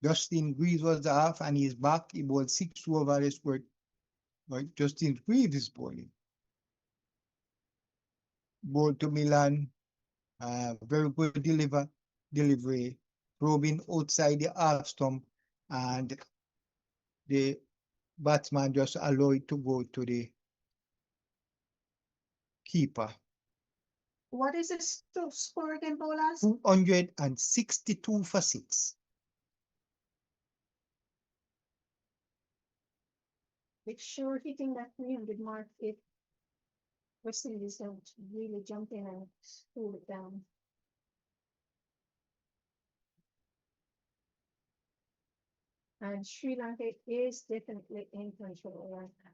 Justin Greaves was off and he's back. He bowled 6 over his scored. Right? Justin Greaves is bowling. Ball to Milan. Very good delivery. Probing outside the half stump, and the batsman just allowed it to go to the keeper. What is the score again, Bolas? 262 for 6. Make sure hitting that 300 mark if West Indies don't really jump in and cool it down. And Sri Lanka is definitely in control right now.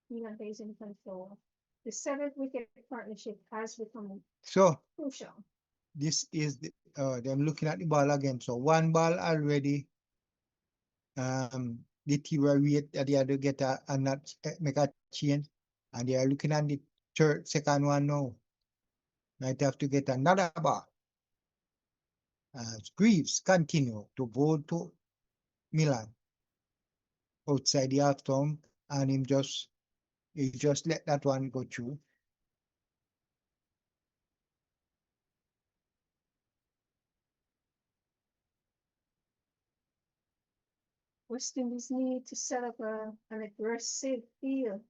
Sri Lanka is in control. The 7th wicket partnership has become So crucial. this is them looking at the ball again. So one ball already. The deteriorate that they had to get a not make a change, and they are looking at the second one now. Might have to get another ball. As Greaves continue to bowl to Milan outside the half stump, and he just let that one go through. West Indies need to set up an aggressive field,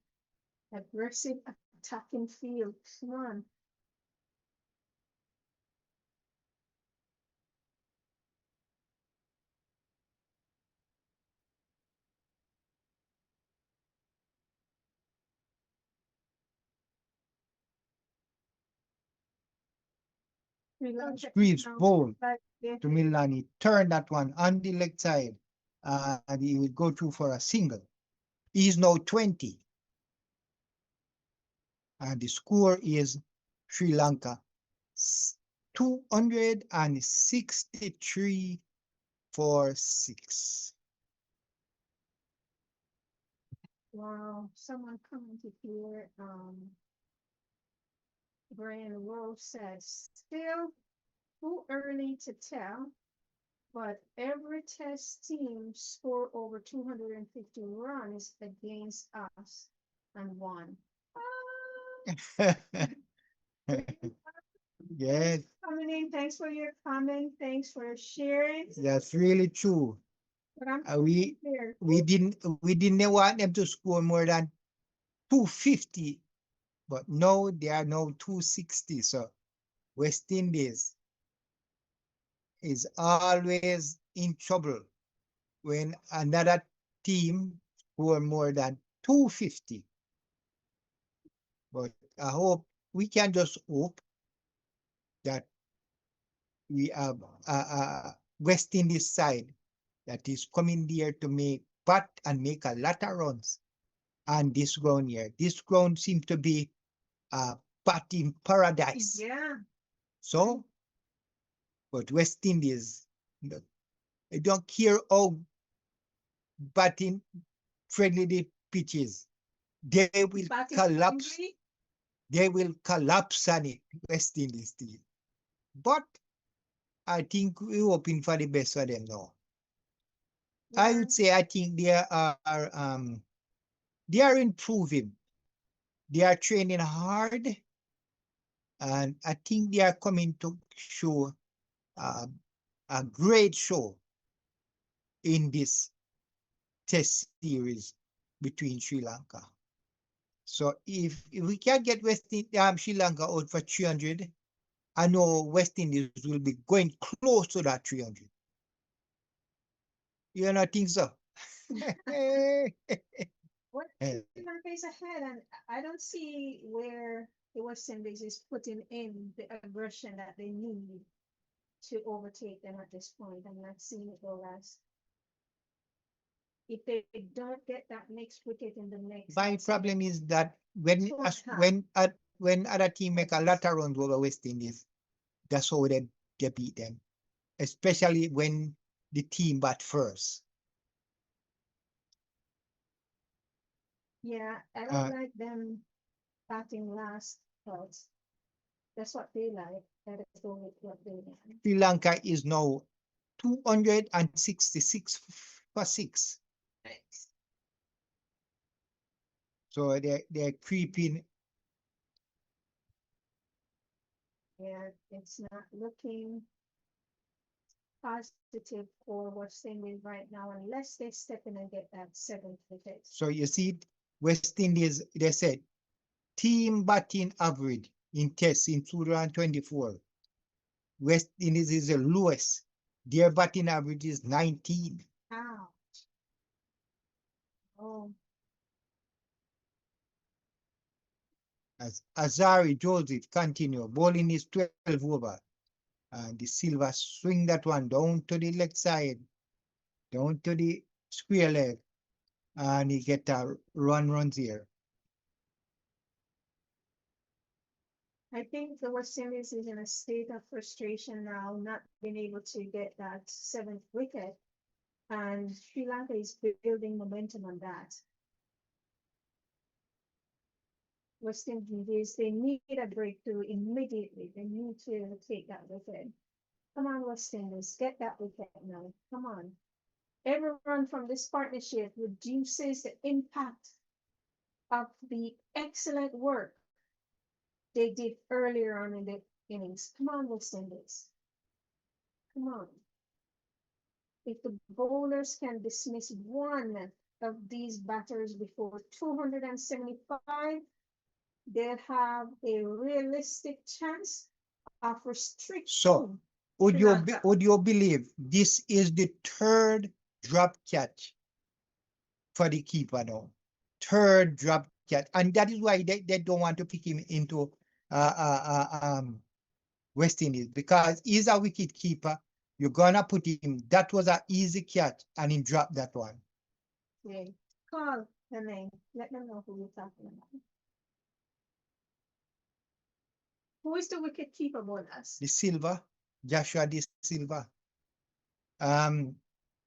aggressive attacking field. Come on. Greaves bowled to Milan. He turned that one on the leg side, and he will go through for a single. He is now 20. And the score is Sri Lanka 263 for 6. Wow, someone commented here. Brian Rose says, still too early to tell, but every test team scored over 250 runs against us and won. Yes, Coming in, thanks for your comment. Thanks for sharing. that's really true. But I'm We here. we didn't want them to score more than 250, but now they are now 260. So West Indies is always in trouble when another team score more than 250. But I hope we can just hope that we have a West Indies side that is coming there to make bat and make a lot of runs. And this ground here, this ground seems to be a batting paradise. Yeah. So, but West Indies, I don't care how batting friendly the pitches, they will Batting collapse. friendly? They will collapse on it, West Indies team. But I think we're hoping for the best for them now. I Yeah. would say I think they are improving. They are training hard, and I think they are coming to show uh, a great show in this test series between Sri Lanka. So if we can get Sri Lanka out for 300, I know West Indies will be going close to that 300. You don't think so? What Sri Lanka is ahead, and I don't see where the West Indies is putting in the aggression that they need to overtake them at this point. I'm not seeing it go as if they don't get that next wicket in the next. My problem is that when other team make a lot of runs over West Indies, that's how they beat them, especially when the team bat first. Yeah, I don't like them batting last, but that's what they like. That is go with what they like. Sri Lanka is now 266 for 6. Nice. So they're creeping. Yeah, it's not looking positive for West Indies right now unless they step in and get that 7th wicket. So you see, West Indies, they said team batting average in tests in 2024. West Indies is the lowest. Their batting average is 19. Ouch. Oh, As Azari Joseph continue, bowling is 12 over. And the Silva swing that one down to the leg side, down to the square leg, and he get a runs here. I think the West Indies is in a state of frustration now, not being able to get that 7th wicket. And Sri Lanka is building momentum on that. West Indies, they need a breakthrough immediately. They need to take that wicket. Come on, West Indies, get that wicket now. Come on. Every run from this partnership reduces the impact of the excellent work they did earlier on in the innings. Come on, West Indies. Come on. If the bowlers can dismiss one of these batters before 275, they'll have a realistic chance of restriction. So, would you believe this is the third drop catch for the keeper now? Third drop catch. And that is why they don't want to pick him into West Indies, because he's a wicket keeper. You're gonna put him. That was an easy catch, and he dropped that one. Okay. Call the name. Let them know who you're talking about. Who is the wicket keeper, Bolas? The Silva, Joshua De Silva.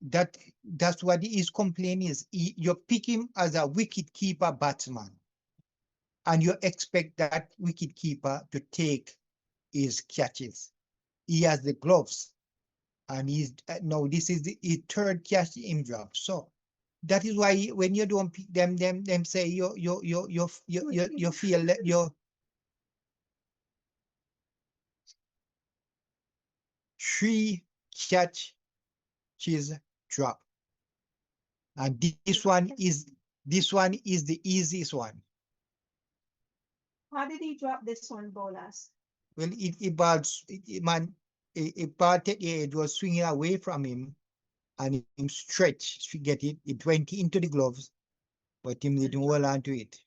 That's what his complaint is. You pick him as a wicket keeper batsman, and you expect that wicket keeper to take his catches. He has the gloves, and he's no. This is the third catch him drop. So that is why when you don't pick them say you feel that 3 catches drop. And this one is the easiest one. How did he drop this one, Bolas? Well, it ball it was swinging away from him, and him stretch to get it. It went into the gloves, but him didn't hold on to it.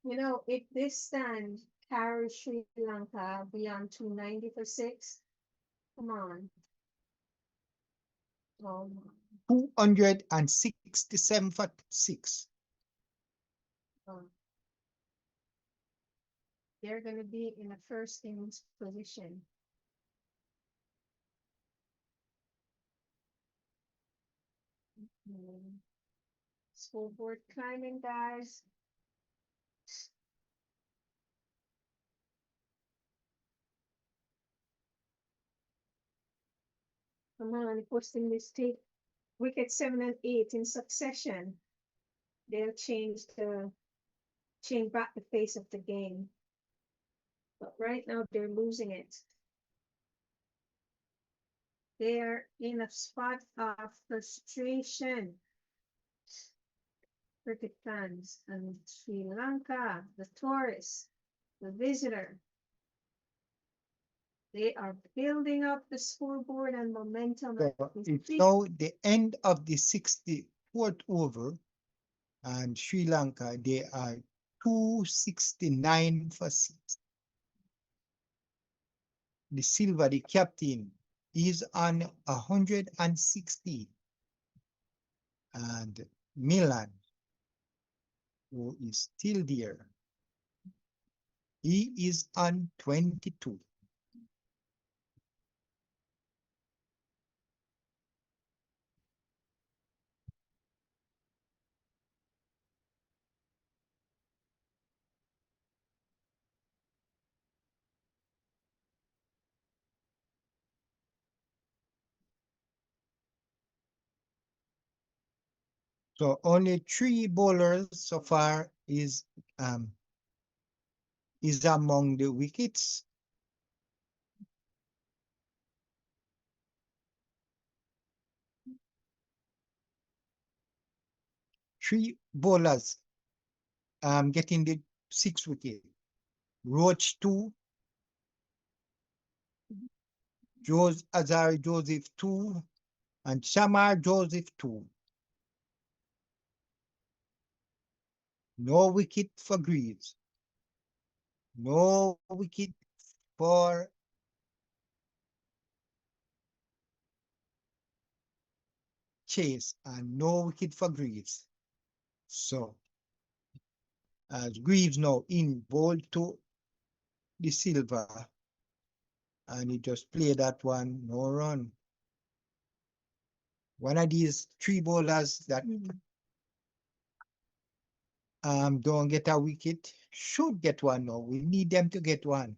You know, if this stand carries Sri Lanka beyond 290 for 6, come on. Oh, 267 for 6. oh. They're going to be in a first innings position. Scoreboard climbing, guys. Come on, posting this tape. Wicket 7 and 8 in succession. They'll change back the face of the game. But right now they're losing it. They're in a spot of frustration. Cricket fans and Sri Lanka, the tourists, the visitor. They are building up the scoreboard and momentum. So it's now the end of the 64th over, and Sri Lanka, they are 269 for 6. The Silva, the captain, is on 160. And Milan, who is still there, he is on 22. So only 3 bowlers so far is among the wickets. Three bowlers getting the 6 wicket. Roach 2, Azari Joseph 2, and Shamar Joseph 2. No wicket for Greaves. No wicket for Chase, and no wicket for Greaves. So, as Greaves now in ball to the Silva, and he just played that one, no run. One of these 3 bowlers that don't get a wicket should get one now. We need them to get one.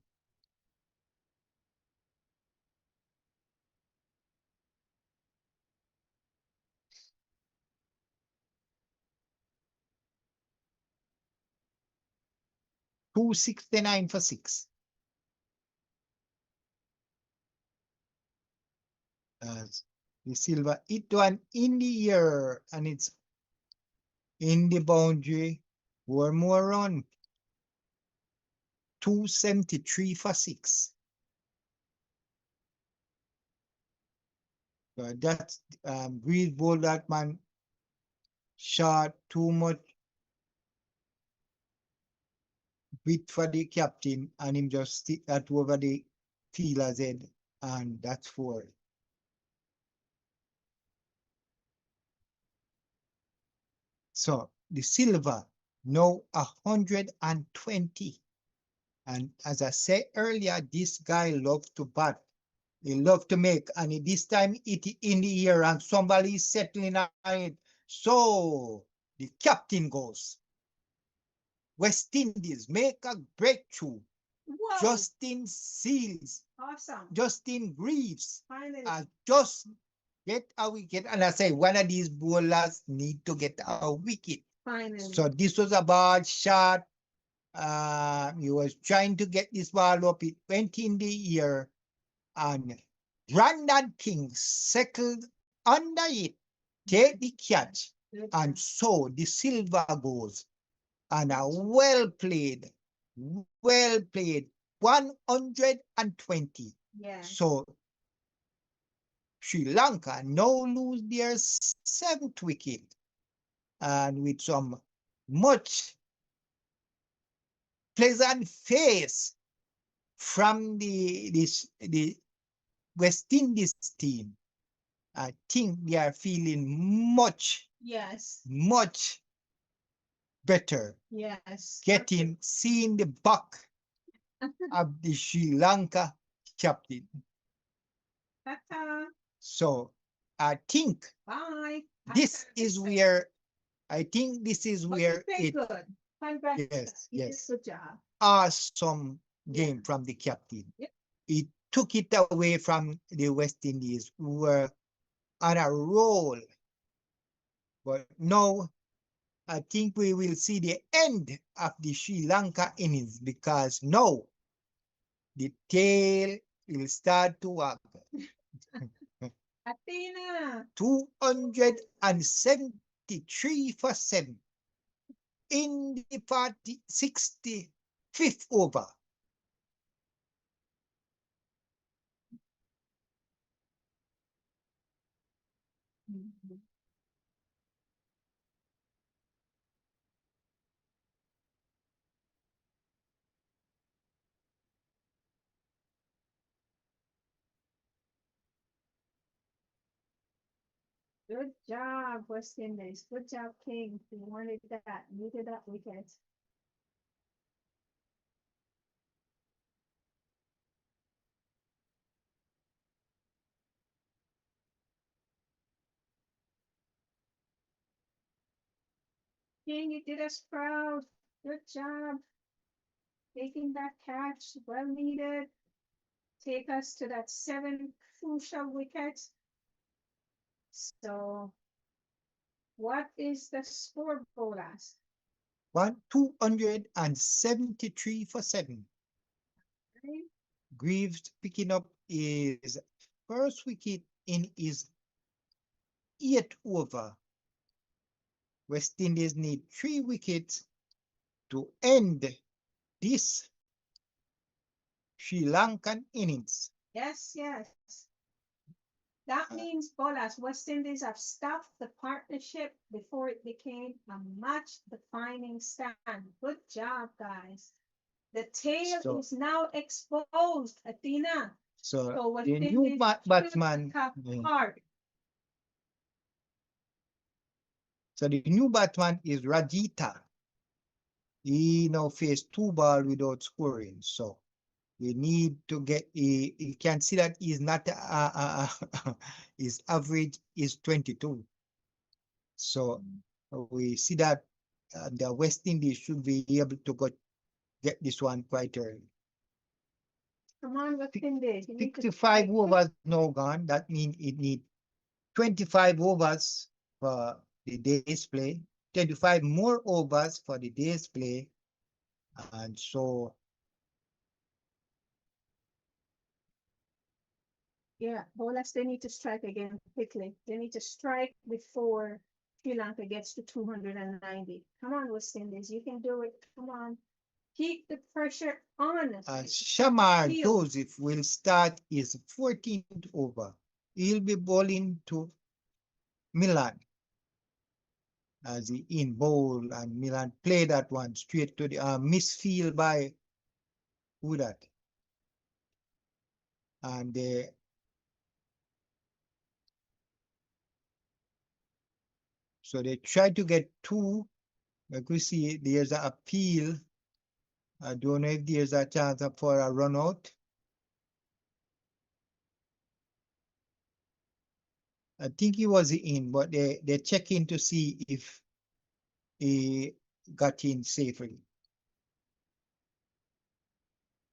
$269 for 6. As the Silva hit one in the air, and it's in the boundary. One more run. 273 for 6. That's Greaves bowled that man shot too much bit for the captain, and him just stick that over the fielder's head, and that's 4. So the Silva now 120. And as I said earlier, this guy loves to bat. He loves to make, and this time it in the air, and somebody is settling on it. So the captain goes. West Indies make a breakthrough. Whoa. Justin Seals. Awesome. Justin Greaves. Finally. Just get a wicket. And I say one of these bowlers need to get a wicket. Finally. So this was a bad shot. He was trying to get this ball up. It went in the air, and Brandon King settled under it, take the catch, and so the silver goes. And a well played, 120. Yes. So Sri Lanka now lose their 7th wicket, and with some much pleasant face from the West Indies team. I think they are feeling much much better. Yes. Seeing the back of the Sri Lanka captain. So I think this is where it good. yes Good job. awesome game from the captain. Yep. It took it away from the West Indies, who were on a roll. But now I think we will see the end of the Sri Lanka innings, because now the tail will start to wag. Athena. 273 for 7 in the 65th over. Good job, West Indies. Good job, King. You wanted that. Needed that wicket. King, you did us proud. Good job. Taking that catch. Well needed. Take us to that 7th crucial wicket. So, what is the score, Bolas? 273 for 7. Okay. Greaves picking up his first wicket in his 8th over. West Indies need 3 wickets to end this Sri Lankan innings. Yes. That means, Bolas, West Indies have stopped the partnership before it became a match-defining stand. Good job, guys. The tail is now exposed, Athena. So West the new Indies batsman. hard. So the new batsman is Rajita. He now faced 2 balls without scoring. So we need to get you can see that he's not his average is 22. So we see that the West Indies should be able to get this one quite early. Come on, West Indies. 65 overs now gone. That means it needs 25 overs for the day's play, 25 more overs for the day's play, and so. Yeah, Bolas, they need to strike again quickly. They need to strike before Sri Lanka gets to 290. Come on, West Indies, you can do it. Come on. Keep the pressure on. Shamar Joseph will start his 14th over. He'll be bowling to Milan as he in bowl, and Milan play that one straight to the misfield by Udat. And so they try to get 2. Like we see, there's an appeal. I don't know if there's a chance for a run out. I think he was in, but they check in to see if he got in safely.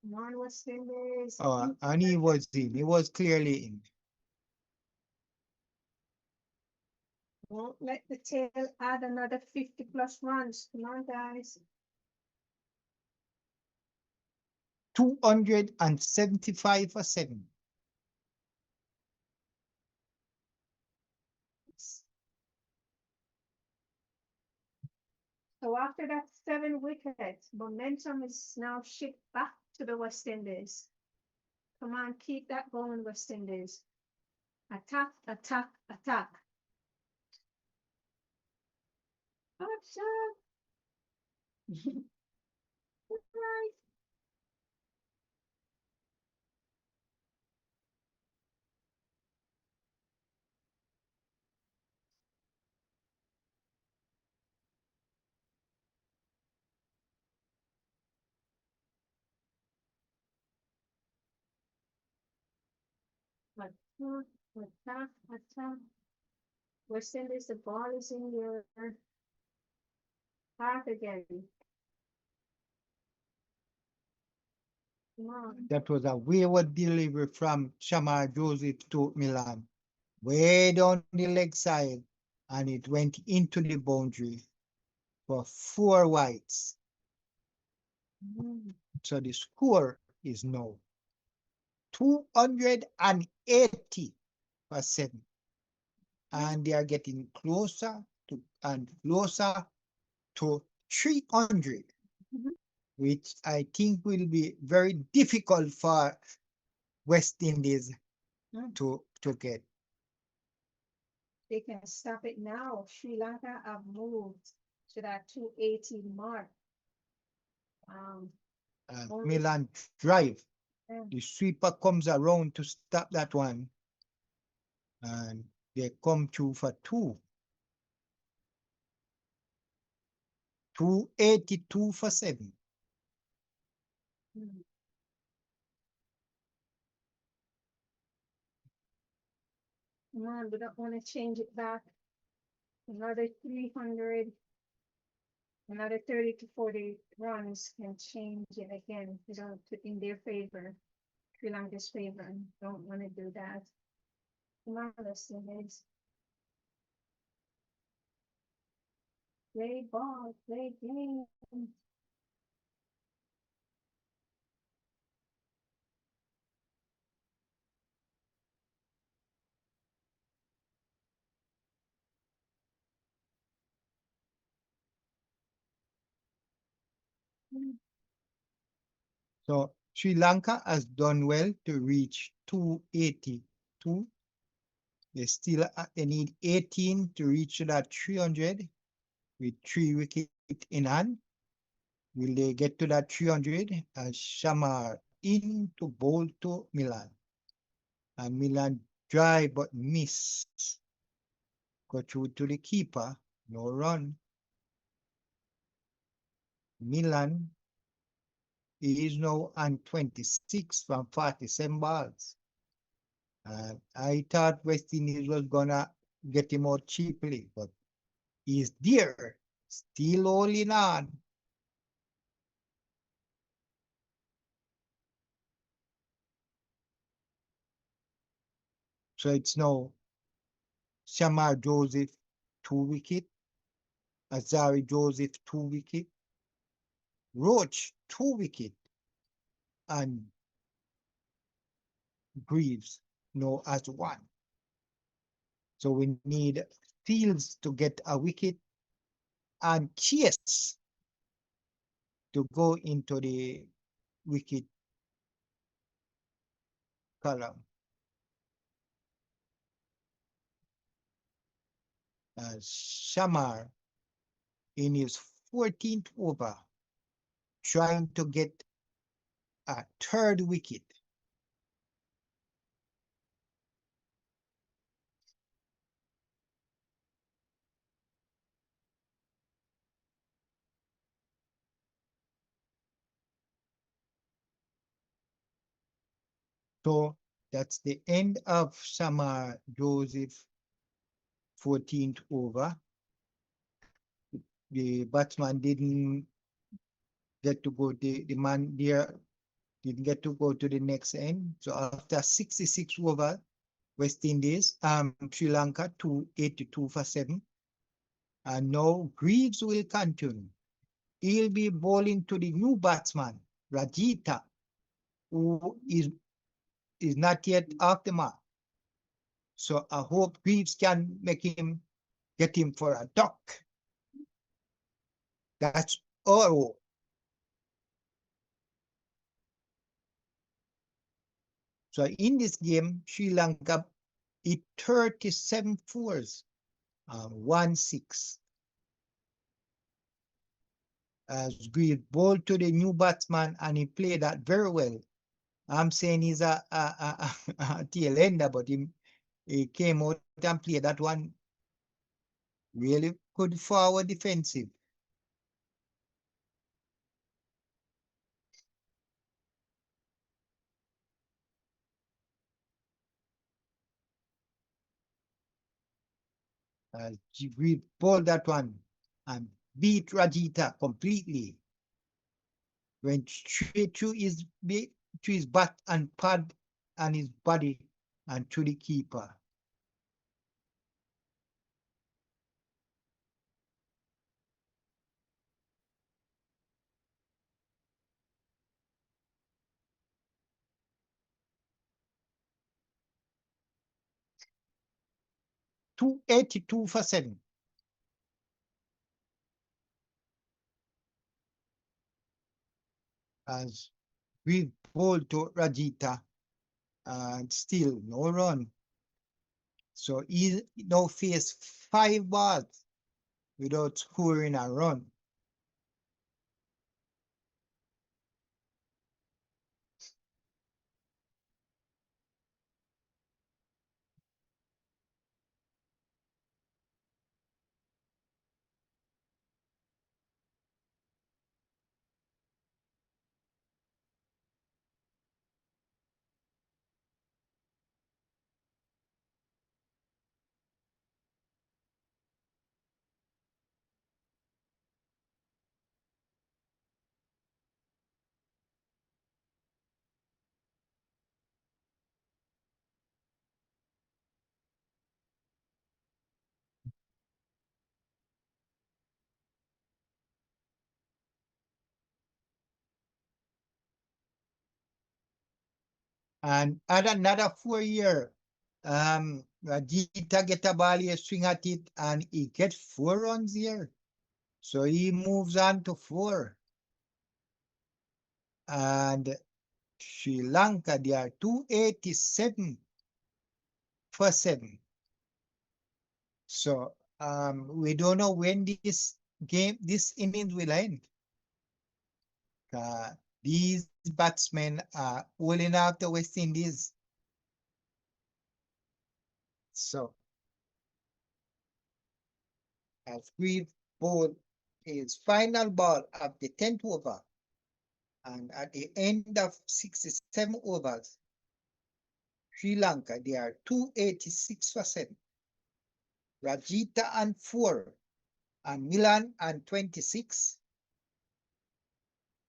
West Indies. And he was in. He was clearly in. Don't let the tail add another 50 plus runs. Come on, guys. 275 for 7. So after that 7 wickets, momentum is now shifted back to the West Indies. Come on, keep that going, West Indies. Attack, attack, attack. Action! Right. Attack, attack, attack. West Indies, the ball is in your heart again. Come on. That was a wayward delivery from Shamar Joseph to Milan. Way down the leg side, and it went into the boundary for 4 wides. So the score is now 280 for 7. And they are getting closer to and closer to 300, which I think will be very difficult for West Indies to get. They can stop it now. Sri Lanka have moved to that 280 mark. Milan drive. Yeah. The sweeper comes around to stop that one. And they come through for 282 for 7. Come on, we don't want to change it back. Another 300, another 30 to 40 runs can change it again. You don't put in their favor, Sri Lanka's favor. Don't want to do that. Come on, listeners. Play ball, play game. So Sri Lanka has done well to reach 282. They need 18 to reach that 300 with 3 wickets in hand. Will they get to that 300? As Shamar in to bowl to Milan. And Milan drive but miss. Go through to the keeper. No run. Milan is now on 26 from 47 balls. And I thought West Indies was gonna get him out cheaply, but he's there, still holding on. So it's now Shamar Joseph 2 wicket, Azari Joseph 2 wicket, Roach 2 wicket, and Greaves no as 1. So we need Fields to get a wicket and Chase to go into the wicket column. Shamar in his 14th over trying to get a 3rd wicket. So that's the end of Shamar Joseph 14th over. The batsman didn't get to go, the man there didn't get to go to the next end. So after 66 over, West Indies, Sri Lanka 282 for 7. And now Greaves will continue. He'll be bowling to the new batsman, Rajita, who is not yet off the mark. So I hope Greaves can get him for a duck. That's our hope. So in this game, Sri Lanka hit 37 fours and 1-6. As Greaves bowled to the new batsman, and he played that very well. I'm saying he's a tail ender, but he came out and played that one really good forward defensive. We bowled that one and beat Rajita completely. Went straight to his bat and pad and his body and to the keeper. .282 for 7. As we bowled to Rajita and still no run. So he now faced 5 balls without scoring a run. And add another 4 year. Rajita get a ball here, swing at it, and he gets 4 runs here. So he moves on to 4. And Sri Lanka, they are 287 for 7. So we don't know when this innings will end. These batsmen are holding out the West Indies. So as we bowl his final ball of the 10th over, and at the end of 67 overs, Sri Lanka, they are 286 for 7. Rajita and 4, and Milan and 26.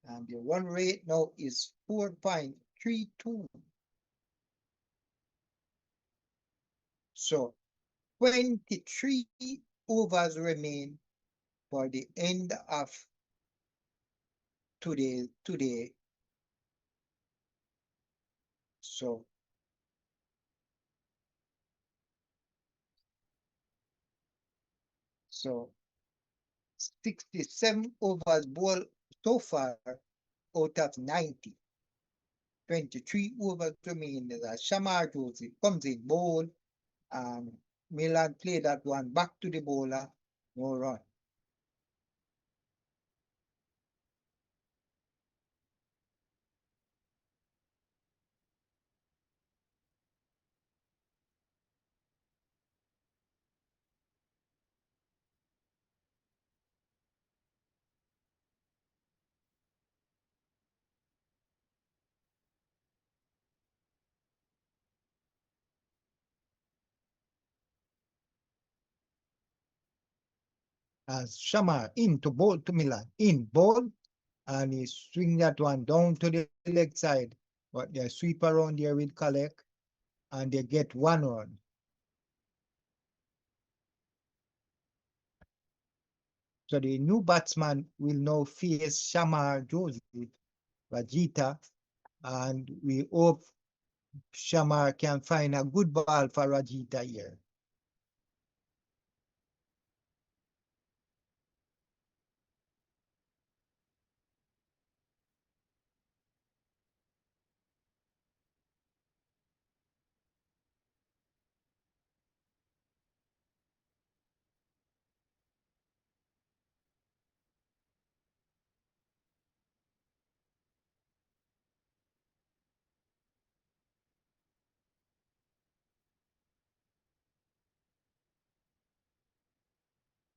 And the run rate now is 4.32. So 23 overs remain for the end of today. So so 67 overs ball so far out of 90. 23 overs remain. Shamar Josie comes in bowl, and Milan play that one back to the bowler, no run. As Shamar into bowl to Milan, in bowl, and he swing that one down to the leg side. But they sweep around there with collect, and they get 1 run. So the new batsman will now face Shamar Joseph Rajita, and we hope Shamar can find a good ball for Rajita here.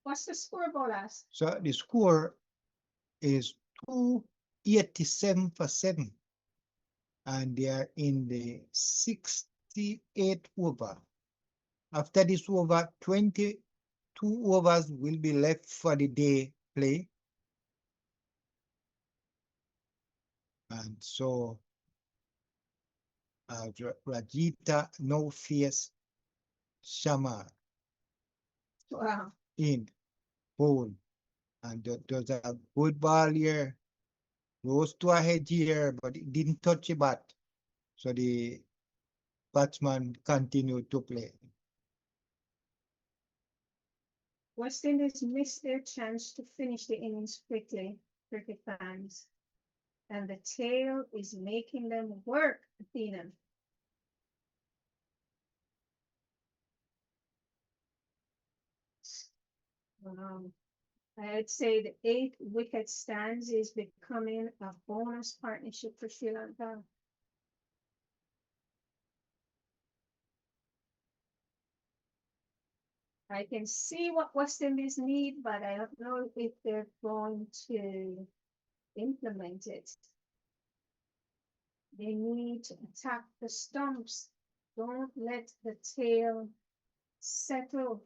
What's the score, Bolas? So the score is 287 for 7, and they are in the 68th over. After this over, 22 overs will be left for the day play. And so Rajita now face Shamar. Wow. In bowl, and there's a good ball here, rose to a head here, but it didn't touch the bat, so the batsman continued to play. West Indies missed their chance to finish the innings quickly, cricket fans, and the tail is making them work, Athena. I'd say the 8 wicket stands is becoming a bonus partnership for Sri Lanka. I can see what West Indies need, but I don't know if they're going to implement it. They need to attack the stumps. Don't let the tail settle.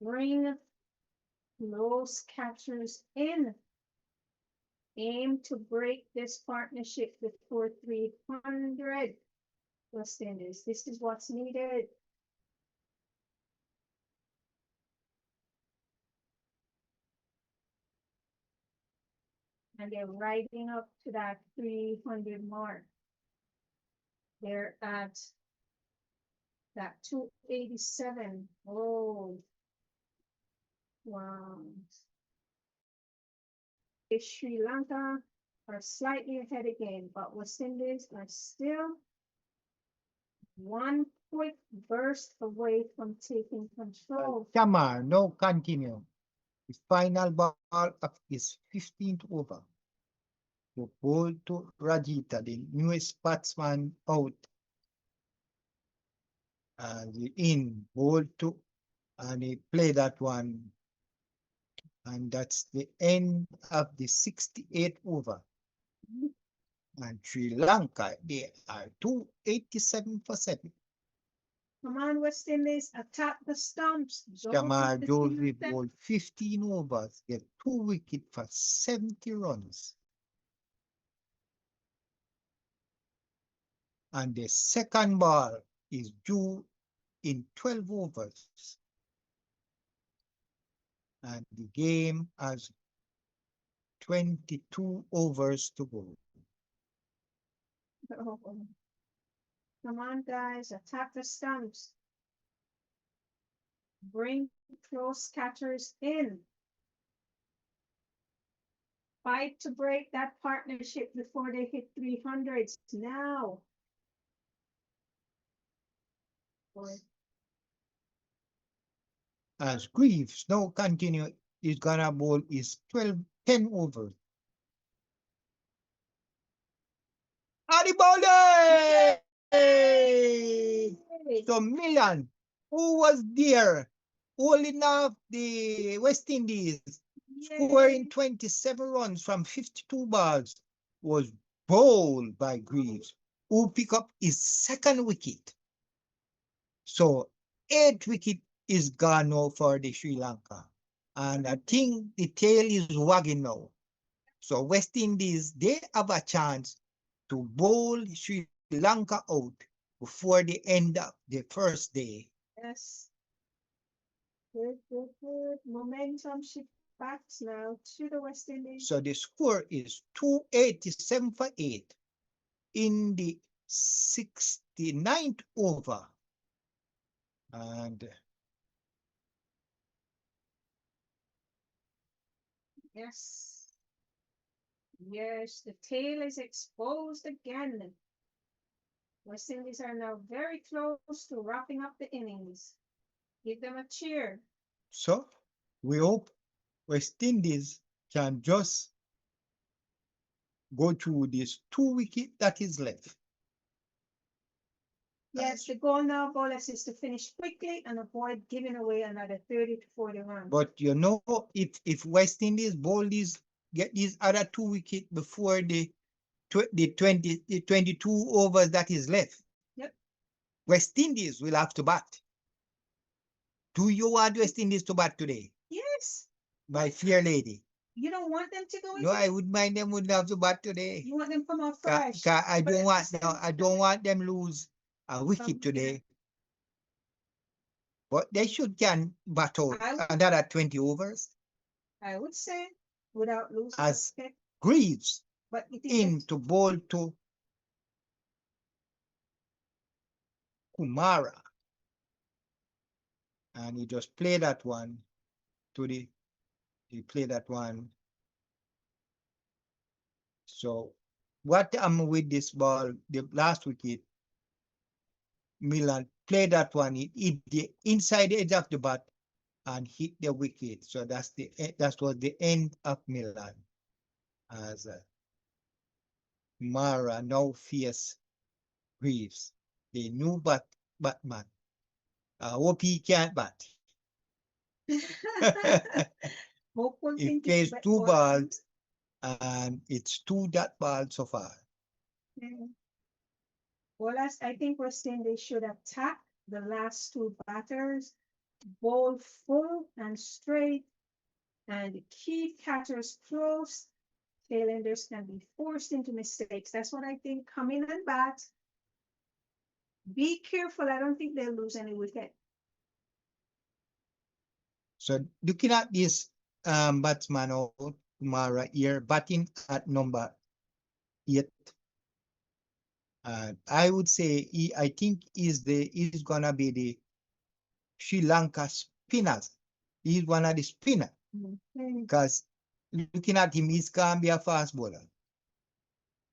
Bring close catchers in. Aim to break this partnership before 300. West Indies, this is what's needed. And they're riding up to that 300 mark. They're at that 287. Oh, wow. Sri Lanka are slightly ahead again, but West Indies are still one quick burst away from taking control. Shamar now continue. The final ball of his 15th over. To bowl to Rajita, the newest batsman out. And he in, bowl to, and he played that one. And that's the end of the 68th over. And Sri Lanka, they are 287 for 7. Come on, West Indies, attack the stumps. Shamar Joseph bowled 15 overs, get 2 wickets for 70 runs. And the second ball is due in 12 overs. And the game has 22 overs to go. Oh. Come on, guys, attack the stumps. Bring close catchers in. Fight to break that partnership before they hit 300s now. As Greaves now continue, is gonna bowl is 10 overs. Adibole! So Milan, who was there holding up the West Indies, scoring 27 runs from 52 balls, was bowled by Greaves, who picked up his second wicket. So 8 wickets is gone now for the Sri Lanka. And I think the tail is wagging now. So West Indies, they have a chance to bowl Sri Lanka out before the end of the first day. Yes. Good, good, good. Momentum shift back now to the West Indies. So the score is 287 for 8 in the 69th over. And yes. Yes, the tail is exposed again. West Indies are now very close to wrapping up the innings. Give them a cheer. so we hope West Indies can just go through this 2 wicket that is left. Yes, the goal now, Bolas, is to finish quickly and avoid giving away another 30 to 40 runs. But if West Indies bowl these, get these other 2 wickets before the 22 overs that is left, yep, West Indies will have to bat. Do you want West Indies to bat today? Yes. My fair lady. You don't want them to go into No, I wouldn't mind them wouldn't have to bat today. You want them to come out fresh. I don't want them lose a wicket today. But they can bat out another 20 overs. I would say without losing as Greaves but to bowl to Kumara. And he just played that one to he played that one. So what with this ball, the last wicket, Milan played that one, it hit the inside edge of the bat and hit the wicket. So that was the end of Milan. As Mara now face Greaves, the new Batman. I hope he can't bat. He plays 2 balls and it's 2 dot balls so far. Well, I think West Indies should attack the last 2 batters, bowl full and straight, and keep catchers close. Tailenders can be forced into mistakes. That's what I think. Come in and bat. Be careful. I don't think they'll lose any wicket. So looking at this batsman out, Mara here, batting at number 8. I would say I think he's gonna be the Sri Lanka spinners. He's one of the spinners. Because looking at him, he's gonna be a fast bowler.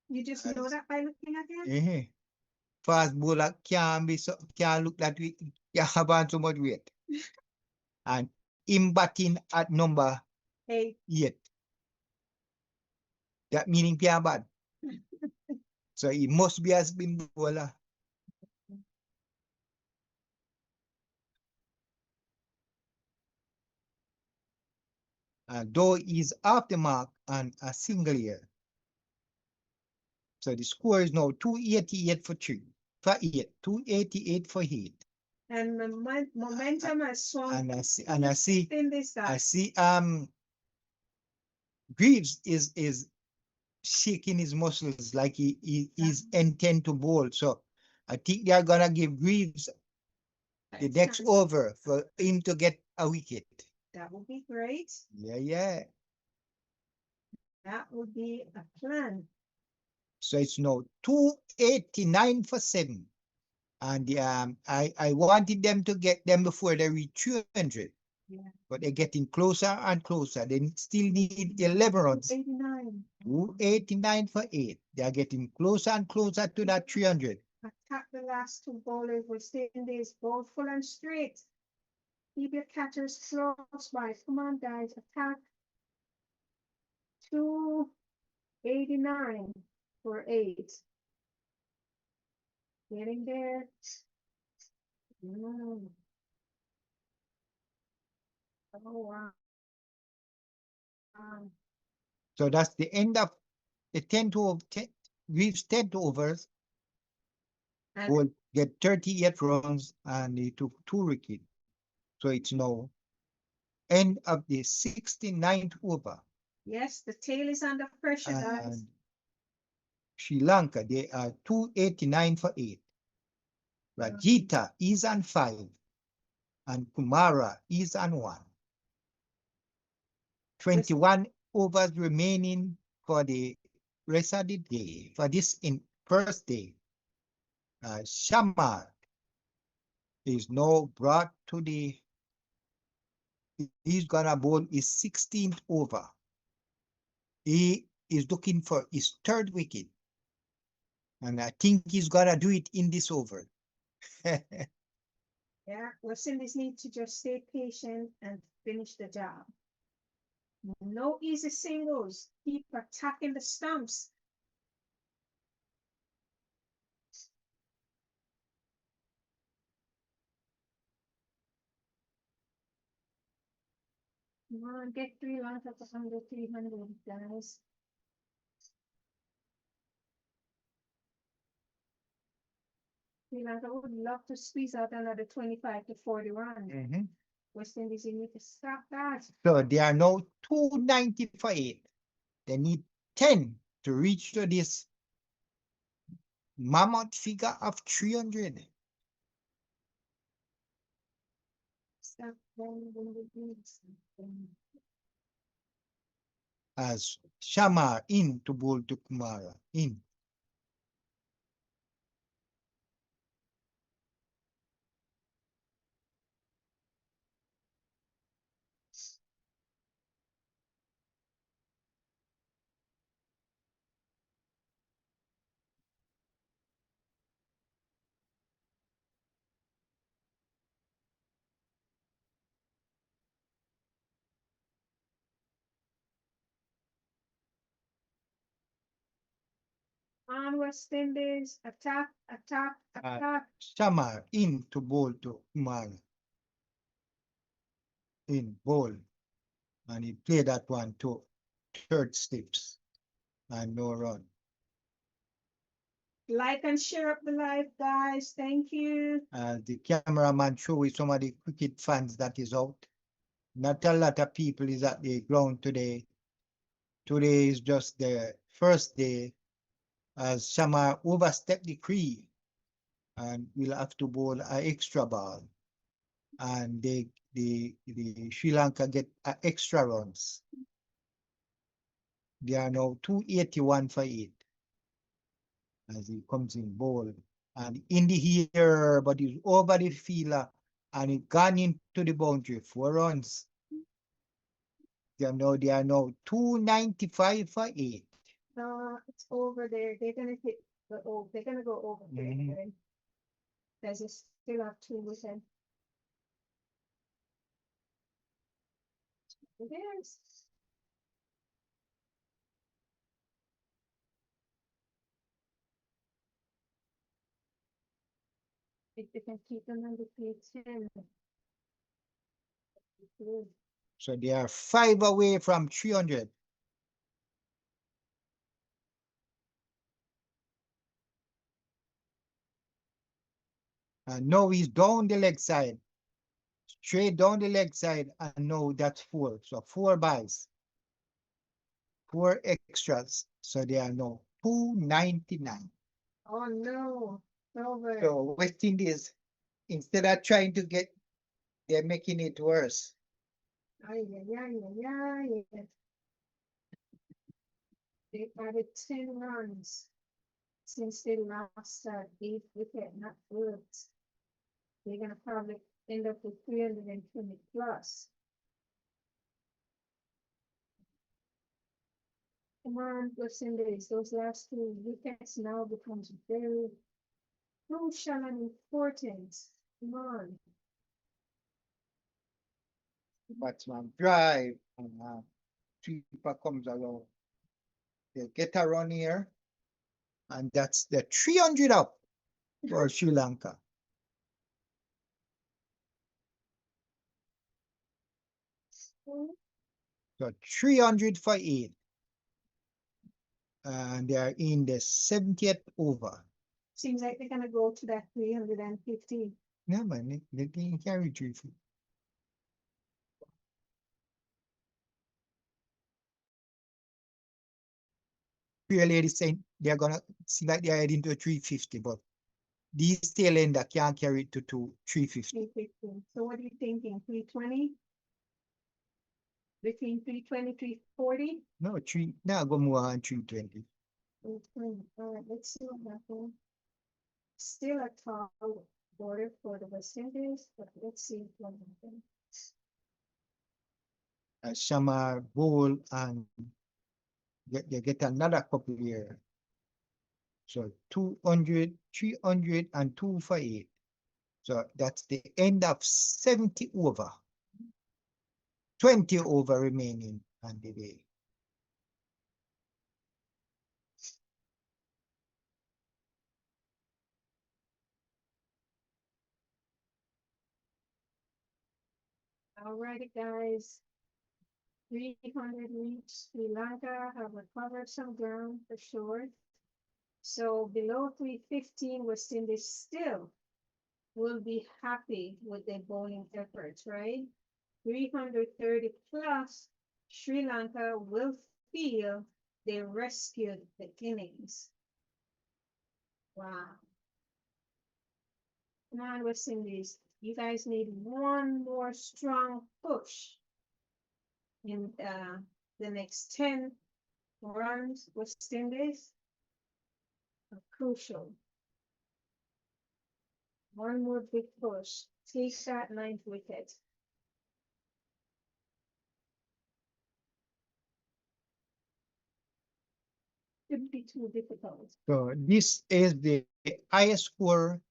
You just know that by looking at him? Fast bowler can't look that way, can't have on so much weight. And him batting at number 8. That meaning can't bat. So he must be a spin bowler. Though he's off the mark on a single year. So the score is now 288 for 3. For 8. 288 for 8. And the momentum has swung. And I see Greaves is shaking his muscles like he's intent to bowl. So I think they are gonna give Greaves the next over for him to get a wicket. That would be great. Yeah. That would be a plan. So it's now 289 for 7. And I wanted them to get them before they reach 300. Yeah. But they're getting closer and closer. They still need 11 runs. 289 for 8. They are getting closer and closer to that 300. Attack the last 2 bowlers. West Indies, bowl full and straight. Keep your catchers close by. Come on, guys, attack. 289 for 8. Getting there. Oh, wow. So that's the end of the 10 Greaves 10 overs. Will get 38 runs and he took 2 wickets. So it's now end of the 69th over. Yes, the tail is under pressure, guys. And Sri Lanka, they are 289 for 8. Rajita is on 5, and Kumara is on 1. 21 overs remaining for the rest of the day, for this first day. Shamar is now brought to he's gonna bowl his 16th over. He is looking for his 3rd wicket. And I think he's gonna do it in this over. Yeah, West Indies need to just stay patient and finish the job. No easy singles. Keep attacking the stumps. Come on, get 3 Lanka for under 300, guys. Sri Lanka would love to squeeze out another 25 to 41. West Indies, you need to stop that. So they are now 295. They need 10 to reach to this mammoth figure of 300. Stop them when they need something. As Shamar in to bowl to Kumara. In. On West Indies, attack, attack, attack. Shamar in to bowl to Kumara. In bowl. And he played that one to 3rd steps. And no run. Like and share up the live, guys. Thank you. The cameraman show with some of the cricket fans that is out. Not a lot of people is at the ground today. Today is just the first day as Shamar overstepped the crease and will have to bowl an extra ball. And the Sri Lanka get extra runs. They are now 281 for 8 as he comes in bowl. And in the air, but he's over the fielder and it gone into the boundary. 4 runs. They are now 295 for 8. No, it's over there. They're gonna hit the they're gonna go over there. Right? There's a still have 2 with him. It is. If they can keep them under 10. So they are 5 away from 300. And now he's down the leg side. Straight down the leg side, and now that's 4. So 4 buys. 4 extras. So they are now 299. Oh no. Over. So West Indies, instead of trying to get, they're making it worse. Ay, ay, ay, ay, ay. They added 10 runs since they lost that 8th wicket, not good. They're gonna probably end up with 320 plus. Come on, West Indies, those last 2 wickets now becomes very crucial and important. Come on. Batsman drive, and sweeper comes along. They get a run here, and that's the 300 up for Sri Lanka. So 300 for 8. And they are in the 70th over. Seems like they're gonna go to that 350. Yeah, man, they can carry 350. Really saying they're gonna see like they're heading to 350, but these tail ender can't carry it to 350. 350. So what are you thinking? 320? Between 320, 340? No, go more than 320. 320. All right, let's see what happens. Still a tall border for the West Indies, but let's see what happens. Shamar bowl and you get another couple here. So 200, 300, and 2 for 8. So that's the end of 70 over. 20 over remaining on the day. All righty, guys. 300 reached. Sri Lanka have recovered some ground for sure. So below 315, West Indies still will be happy with their bowling efforts, right? 330 plus, Sri Lanka will feel they rescued the innings. Wow. Come on, West Indies. You guys need one more strong push in the next 10 runs. West Indies are crucial. One more big push. Take that 9th wicket. Shouldn't be too difficult. So this is the highest score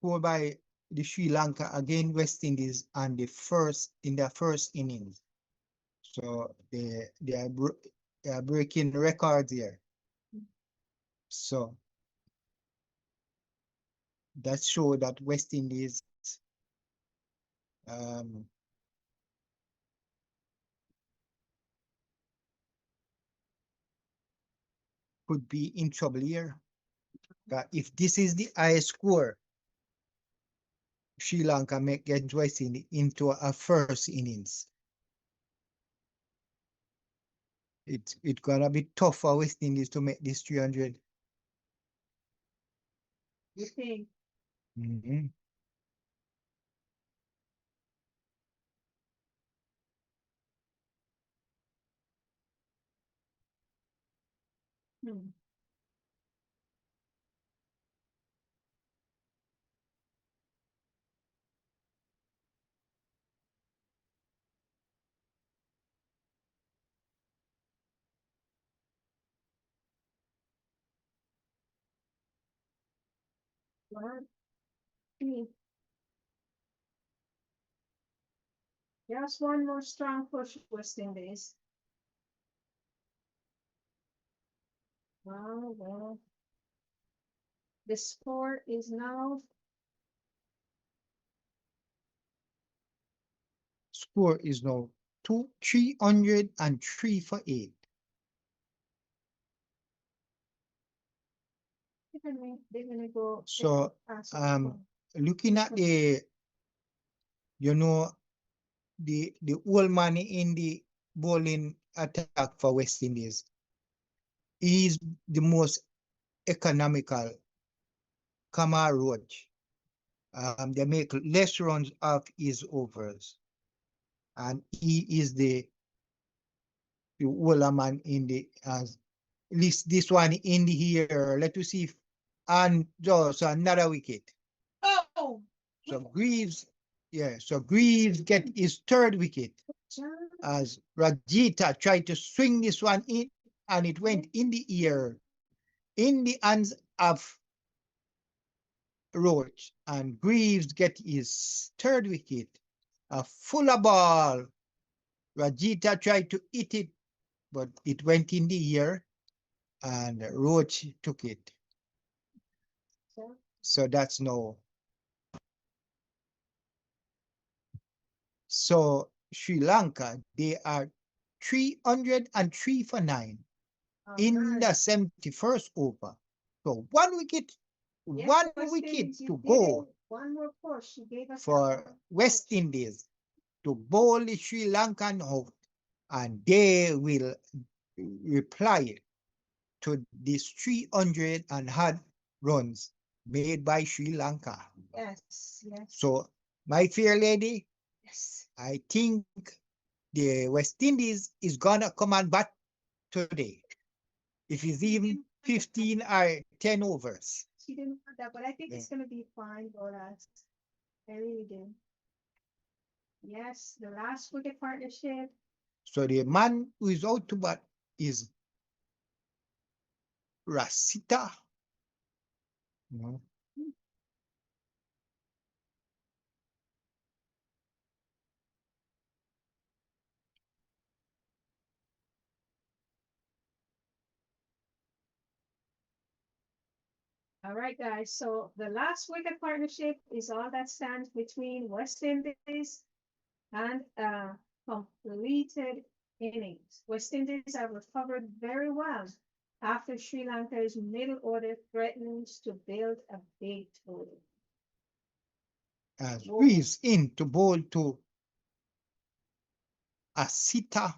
by the Sri Lanka against West Indies on the first in their first innings. So they are breaking records here. So that show that West Indies could be in trouble here. If this is the highest score, Sri Lanka may get West Indies into a first innings. It's gonna be tough for West Indies to make this 300. You think? Mm-hmm. Hmm. One, two. Just one more strong push, West Indies. Well, the score is now Score is now 303 for 8. they're gonna go. So looking at the the old money in the bowling attack for West Indies is the most economical. Kamar Roach. They make less runs off his overs, and he is the older man in the list. This one in the here. Let us see if and just another wicket. Oh, so Greaves, so Greaves get his third wicket as Rajita tried to swing this one in, and it went in the ear, in the hands of Roach, and Greaves get his third wicket. A fuller ball. Rajita tried to hit it, but it went in the ear, and Roach took it. So that's no. So Sri Lanka, they are 303 for 9 in the 71st over. So one wicket to go one more push. for West Indies to bowl the Sri Lankan out, and they will reply to these 300 and hard runs made by Sri Lanka. Yes, yes, So, my fair lady, yes. I think the West Indies is gonna come on back today. If it's even 15 or 10 overs. She didn't want that, but I think Yeah. it's gonna be fine for us. I really do. Yes, the last wicket partnership. So the man who is out to bat is Rasita. No. All right, guys. So the last wicket partnership is all that stands between West Indies and completed innings. West Indies have recovered very well after Sri Lanka's middle order threatens to build a big total. As Whoa. Reeves in to bowl to Asita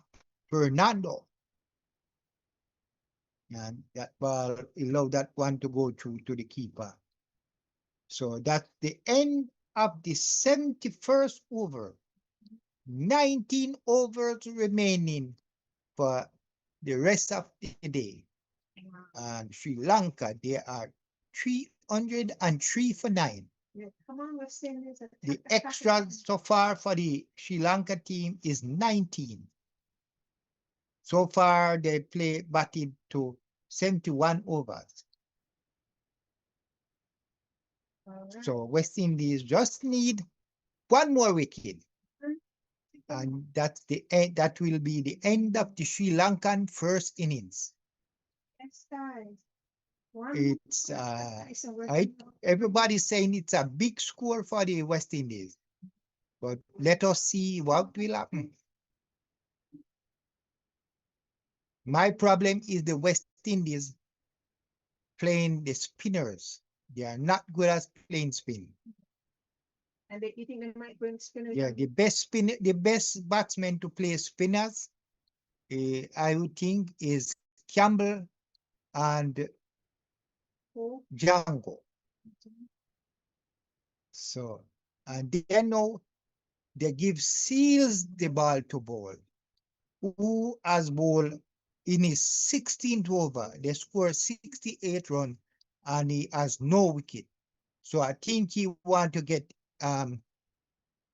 Fernando. And that ball allowed that one to go through to the keeper. So that's the end of the 71st over. 19 overs remaining for the rest of the day. And Sri Lanka, they are 303 for 9. Yeah, come on, West Indies. The extra so far for the Sri Lanka team is 19. So far, they play batted to 71 overs. Right. So West Indies just need one more wicket. And that's the end. That will be the end of the Sri Lankan first innings. Yes, guys. It's everybody's saying it's a big score for the West Indies. But let us see what will happen. My problem is the West Indies playing the spinners. They are not good at playing spin. And you think they might bring spinners? Yeah, the best batsman to play spinners, I would think, is Campbell and Django. So, and then now they give Seals the ball to bowl, who has bowled in his 16th over. They score 68 runs and he has no wicket. So I think he want to get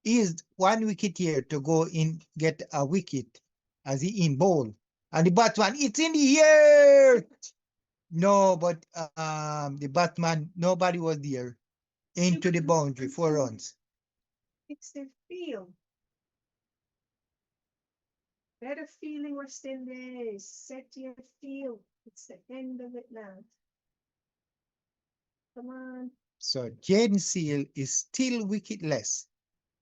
is 1 wicket here to go in get a wicket as he in bowl. And the batsman, it's in the air. No, but the batsman, nobody was there. Into the boundary, 4 runs. It's the field. Better feeling West Indies. Set your field. It's the end of it now. Come on. So Jaden Seal is still wicketless.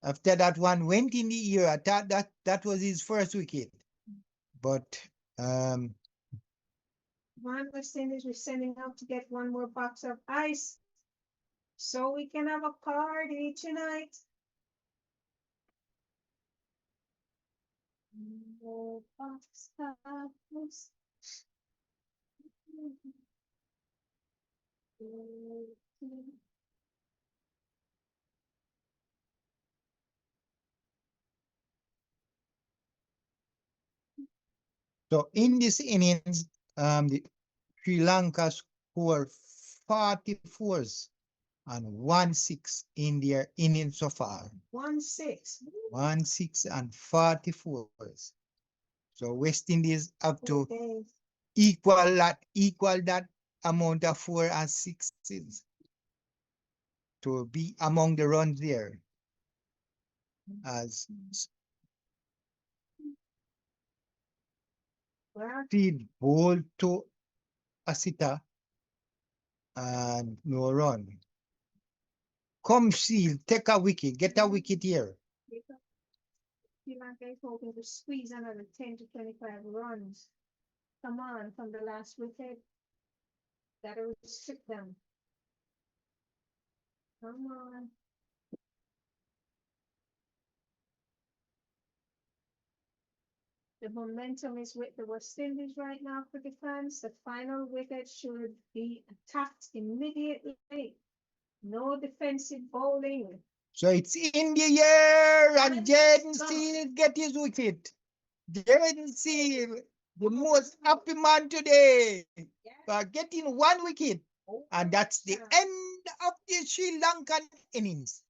After that one went in the air, I thought that was his first wicket. But One West Indies, we're sending out to get one more box of ice so we can have a party tonight. More box of ice. so in this innings, the Sri Lanka scored 44s and 1-6 in their innings so far. 1-6. 1-6 and 44s. So West Indies have to Okay. equal that amount of 4 and 6s to be among the runs there. As feed ball to Asita and no run. Come Seal, take a wicket, get a wicket here. Sri Lanka is hoping to squeeze another 10 to 25 runs. Come on, from the last wicket. That'll restrict them. Come on. The momentum is with the West Indies right now for the fans. The final wicket should be attacked immediately. No defensive bowling. So it's in the air, and And Jaden it's gone. Seal get his wicket. Jaden Seal, the most happy man today, for getting one wicket. And that's the end of the Sri Lankan innings.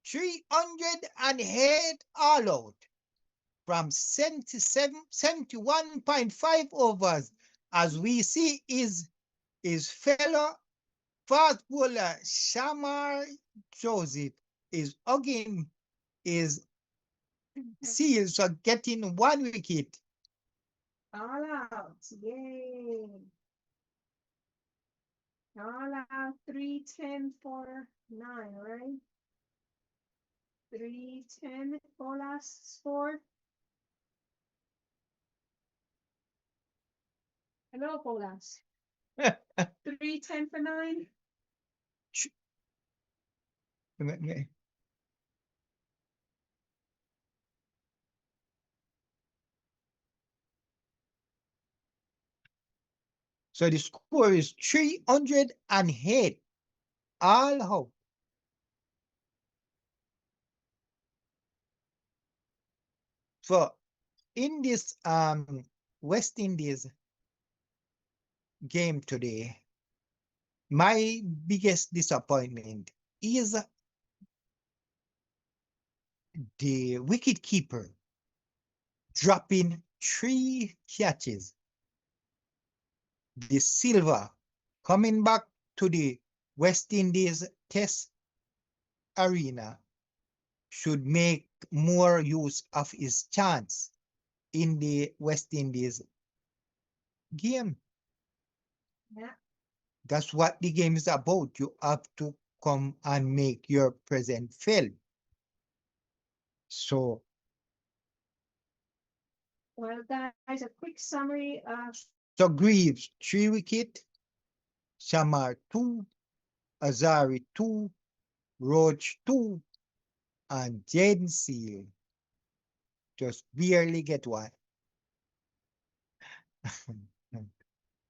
308 all out from 71.5 overs. As we see his fellow fast bowler Shamar Joseph is hugging his Seals are getting one wicket. All out. Yay. All out. 310 for 9, right? 310 for last score. Hello, Bolas. 310 for 9. So the score is 308 all out. So in this West Indies game today, my biggest disappointment is the wicket keeper dropping 3 catches. The Silver coming back to the West Indies Test arena should make more use of his chance in the West Indies game. Yeah. That's what the game is about. You have to come and make your presence felt. So, Well, guys, a quick summary of. so Greaves 3 wicket, Shamar 2, Azari 2, Roach 2, and Jaden Seal just barely get one.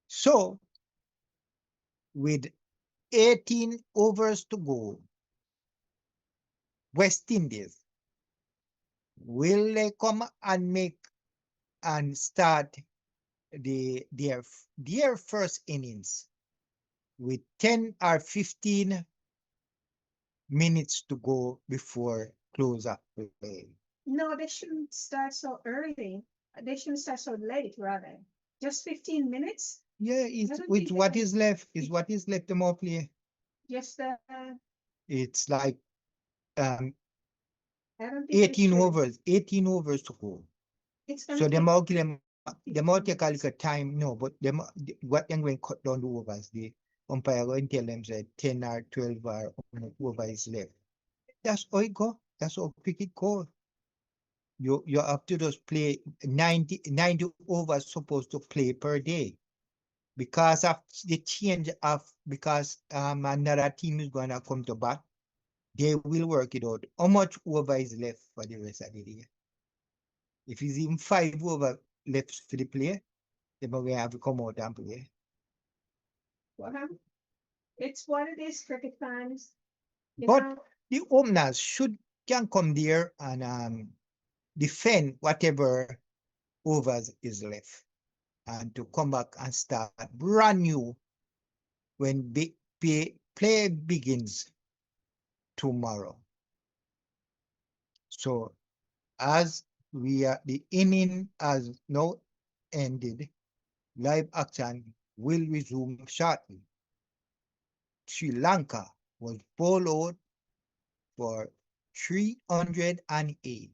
So, with 18 overs to go, West Indies, will they come and make and start their first innings with 10 or 15 minutes to go before close up play? No, they shouldn't start so early. They shouldn't start so late, rather. Just 15 minutes? Yeah, it's what is left. Is what is left the more play. Just It's like I don't think 18 overs, 18 overs to go. It's gonna So take they might take a little time, no, but what they're going to cut down the overs, the umpire going to tell them say 10 or 12 or over is left. That's how it go. That's how cricket go. You have to just play 90 overs supposed to play per day. Because of the change of, because another team is going to come to bat, they will work it out. How much over is left for the rest of the day? If it's even 5 over left for the play, then we have to come out and play. Well, it's what it is, cricket fans. But the openers can come there and defend whatever overs is left, and to come back and start brand new when play begins tomorrow. So as the inning has now ended, live action will resume shortly. Sri Lanka was bowled out for 308.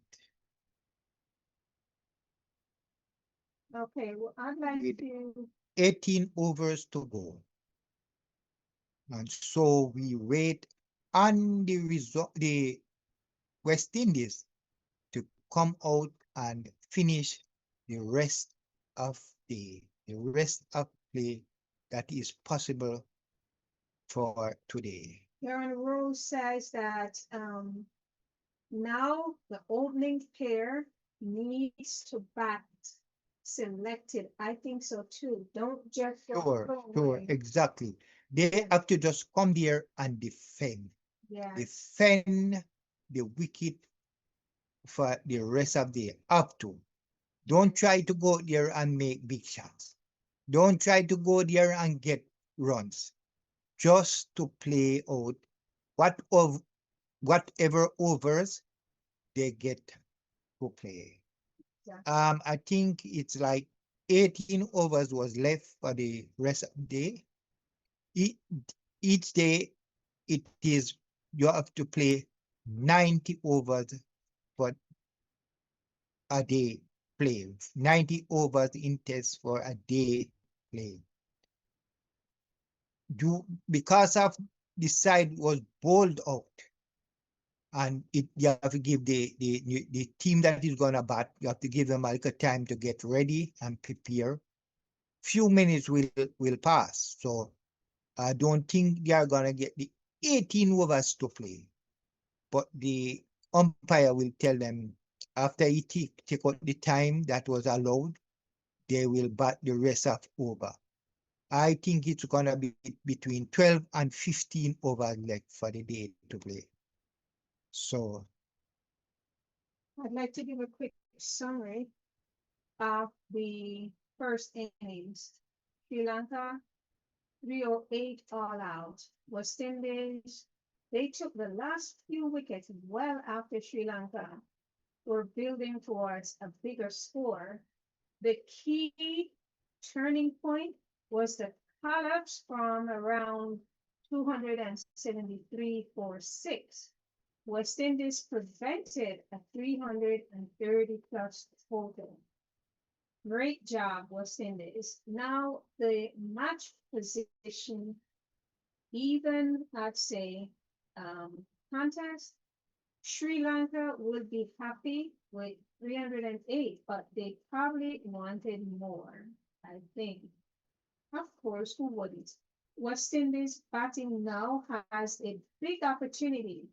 Okay, well, I'd like with to 18 overs to go. And so we wait on the result, the West Indies to come out and finish the rest of the play that is possible for today. Your rule says that now the opening pair needs to bat selected. I think so too. Don't just Sure, exactly. They have to just come there and defend. Yes. Defend the wicket for the rest of the day. Up to. Don't try to go there and make big shots. Don't try to go there and get runs. Just to play out what of whatever overs they get to play. I think it's like 18 overs was left for the rest of the day. Each day it is you have to play 90 overs for a day play. 90 overs in test for a day play. Because of the side was bowled out, and you have to give the team that is gonna bat, you have to give them like a time to get ready and prepare. Few minutes will pass, so I don't think they are gonna get the 18 overs to play. But the umpire will tell them after he take out the time that was allowed, they will bat the rest of over. I think it's gonna be between 12 and 15 overs left for the day to play. So I'd like to give a quick summary of the first innings. Sri Lanka 308 all out. West Indies, they took the last few wickets well after Sri Lanka were building towards a bigger score. The key turning point was the collapse from around 273 for 6. West Indies prevented a 330 plus total. Great job, West Indies. Now the match position, even at say contest, Sri Lanka would be happy with 308, but they probably wanted more, I think. Of course, who wouldn't? West Indies batting now has a big opportunity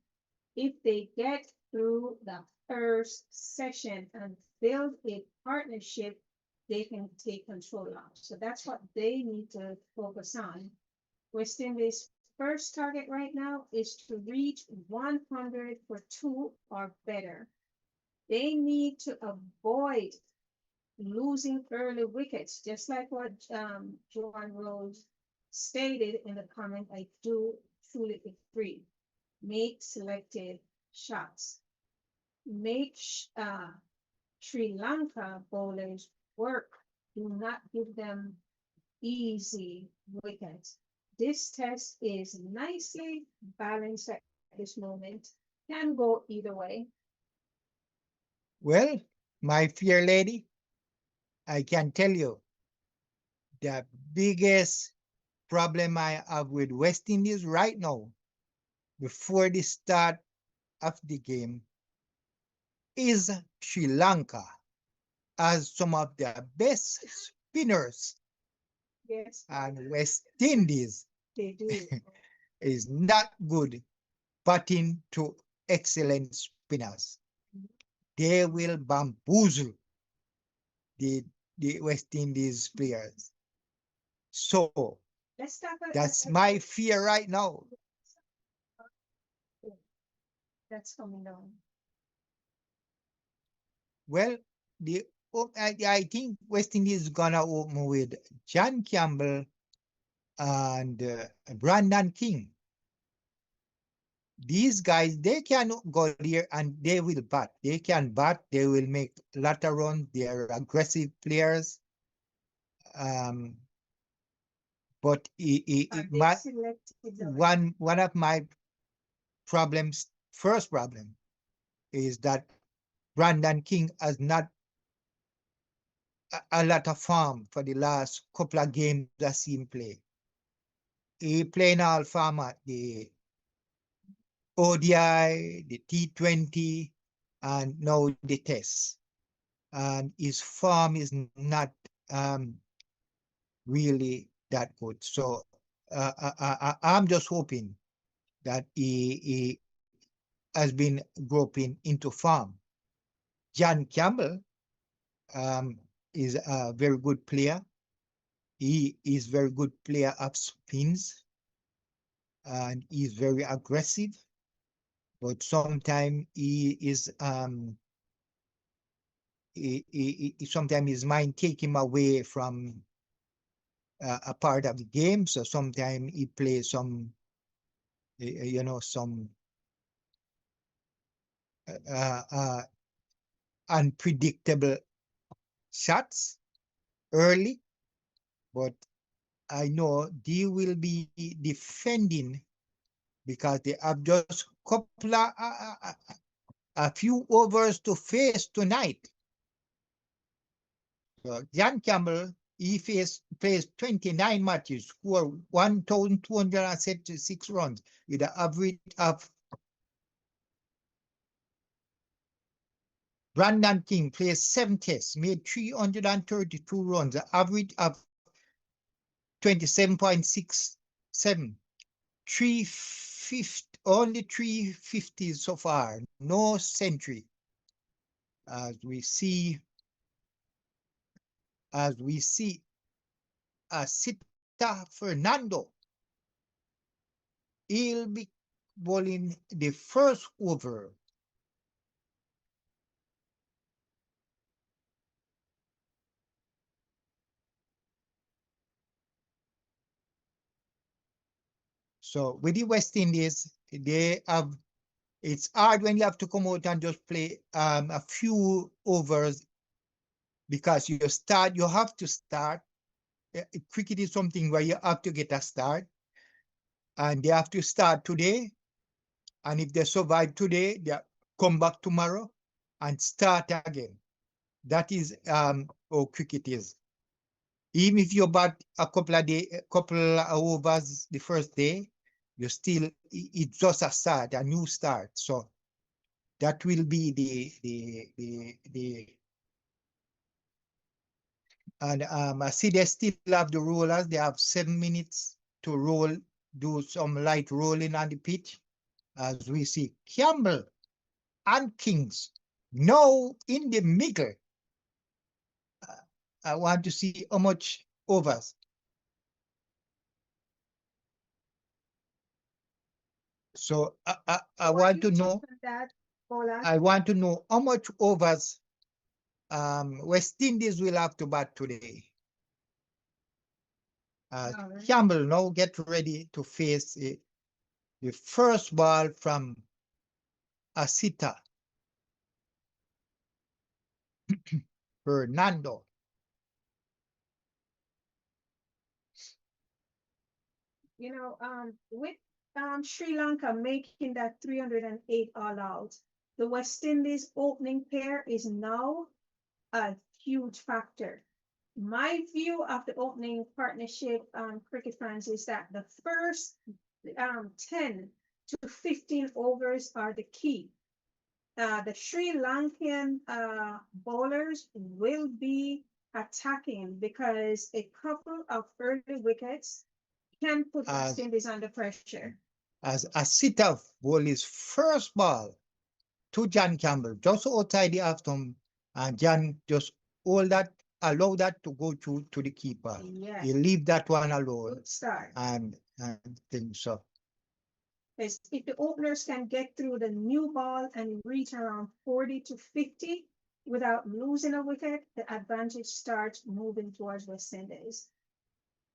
if they get through the first session and build a partnership they can take control of. So that's what they need to focus on. West Indies' first target right now is to reach 100 for 2 or better. They need to avoid losing early wickets, just like what Joan Rose stated in the comment. I do truly agree. Make selective shots. Make Sri Lanka bowlers work. Do not give them easy wickets. This test is nicely balanced at this moment. Can go either way. well, my fair lady, I can tell you the biggest problem I have with West Indies right now, before the start of the game, is Sri Lanka as some of the best spinners, Yes, and West Indies they do. is not good batting to excellent spinners. They will bamboozle the, the West Indies players. So Let's talk that's my fear right now. that's coming down. Well, I think West Indies is gonna open with John Campbell and Brandon King. These guys, they can go there and they will bat. They can bat. They will make a lot of runs. They are aggressive players. But one of my problems, first problem, is that Brandon King has not a lot of form for the last couple of games I've seen him play. He playing all format, the ODI, the T20, and now the test. And his form is not really that good. So I'm just hoping that he has been groping into form. John Campbell is a very good player. He is very good player of spins. and he's very aggressive, but sometimes sometimes his mind take him away from a part of the game. So sometimes he plays some, some uh, uh, unpredictable shots early. But I know they will be defending because they have just couple a few overs to face tonight. So Jan Campbell, he plays 29 matches, scored 1,276 runs with an average of. Brandon King plays 7 tests, made 332 runs, an average of 27.67. 350, only 350 so far, no century. As we see, Sita Fernando, he'll be bowling the first over. So with the West Indies, it's hard when you have to come out and just play a few overs because you have to start. Cricket is something where you have to get a start, and they have to start today. And if they survive today, they come back tomorrow and start again. That is how cricket is. Even if you bat a couple of overs the first day, it's just a start, a new start. So that will be the and I see they still have the rollers. They have 7 minutes to roll, do some light rolling on the pitch. As we see Campbell and Kings now in the middle. I want to see how much overs. So I want to know. I want to know how much overs West Indies will have to bat today. Campbell now get ready to face the first ball from Asita Fernando. With Sri Lanka making that 308 all out, the West Indies opening pair is now a huge factor. My view of the opening partnership, cricket fans, is that the first 10 to 15 overs are the key. The Sri Lankan bowlers will be attacking because a couple of early wickets can put West Indies under pressure. As Asita bowled his first ball to John Campbell, just outside the half stump, and John just allow that to go to the keeper. Yes. He leave that one alone. Good start. And think so. If the openers can get through the new ball and reach around 40 to 50 without losing a wicket, the advantage starts moving towards West Indies.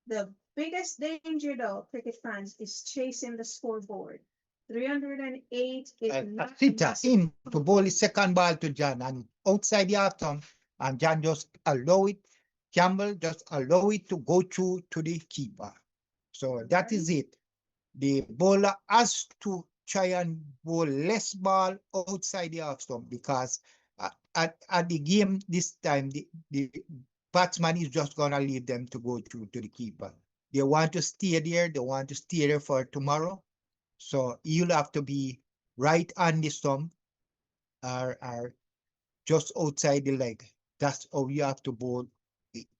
The biggest danger, though, cricket fans, is chasing the scoreboard. 308 is not Sita in to bowl his second ball to John, and outside the half stump, and John just allow it. Campbell just allow it to go through to the keeper. So that is it. The bowler has to try and bowl less ball outside the half stump because at the game this time, the batsman is just going to leave them to go through to the keeper. They want to stay there. They want to stay there for tomorrow. So you'll have to be right on the stump or just outside the leg. That's how you have to bowl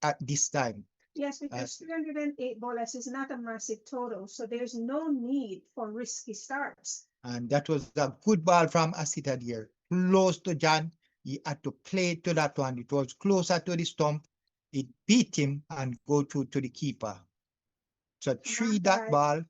at this time. Yes, because 308 bowlers is not a massive total, so there's no need for risky starts. And that was a good ball from Asita there. Close to John. He had to play to that one. It was closer to the stump. It beat him and go through to the keeper. So three that ball.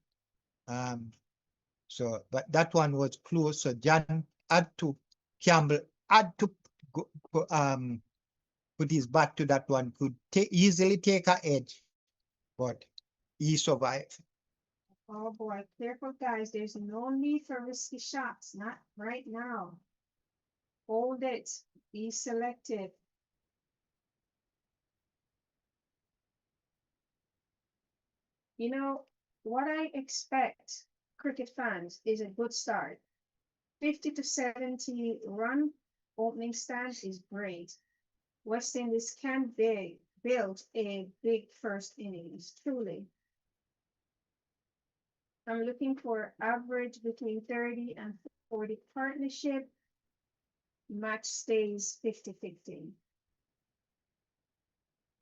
So, but that one was close. So John had to Campbell had to put his back to that one. Could easily take a edge, but he survived. Oh boy, careful guys. There's no need for risky shots. Not right now. Hold it. Be selective. You know, what I expect cricket fans is a good start. 50 to 70 run opening stand is great. West Indies can build a big first innings, truly. I'm looking for average between 30 and 40 partnership. Match stays 50-50.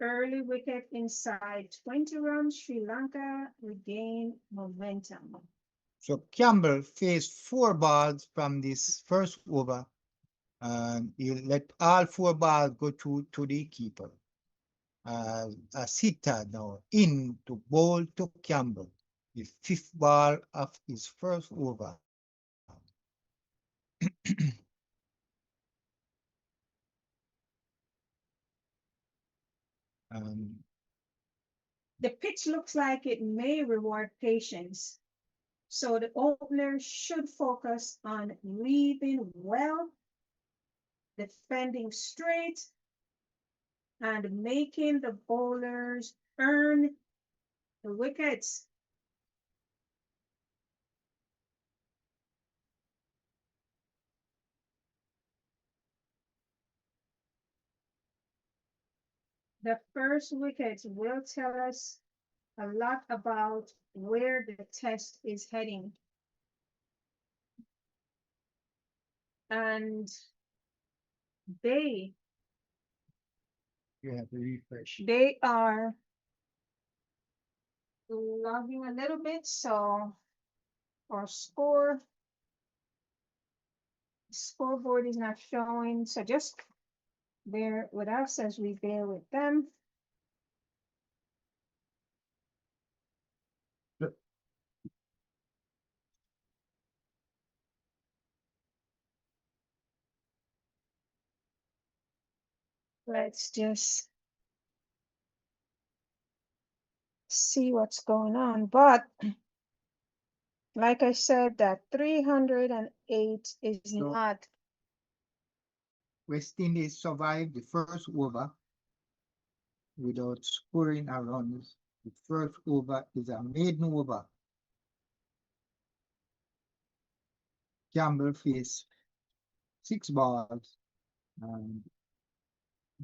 Early wicket inside 20 runs, Sri Lanka regain momentum. So Campbell faced 4 balls from this first over, and he let all 4 balls go to the keeper. A sitter now in to bowl to Campbell, the 5th ball of his first over. um, The pitch looks like it may reward patience. So the opener should focus on leading well, defending straight, and making the bowlers earn the wickets. The first wicket will tell us a lot about where the test is heading. And they you have to refresh. they are logging a little bit, so our scoreboard is not showing, so just bear with us as we bear with them. Let's just see what's going on. But like I said, that 308 is So not. West Indies survived the first over without scoring a run. The first over is a maiden over. Campbell faced 6 balls and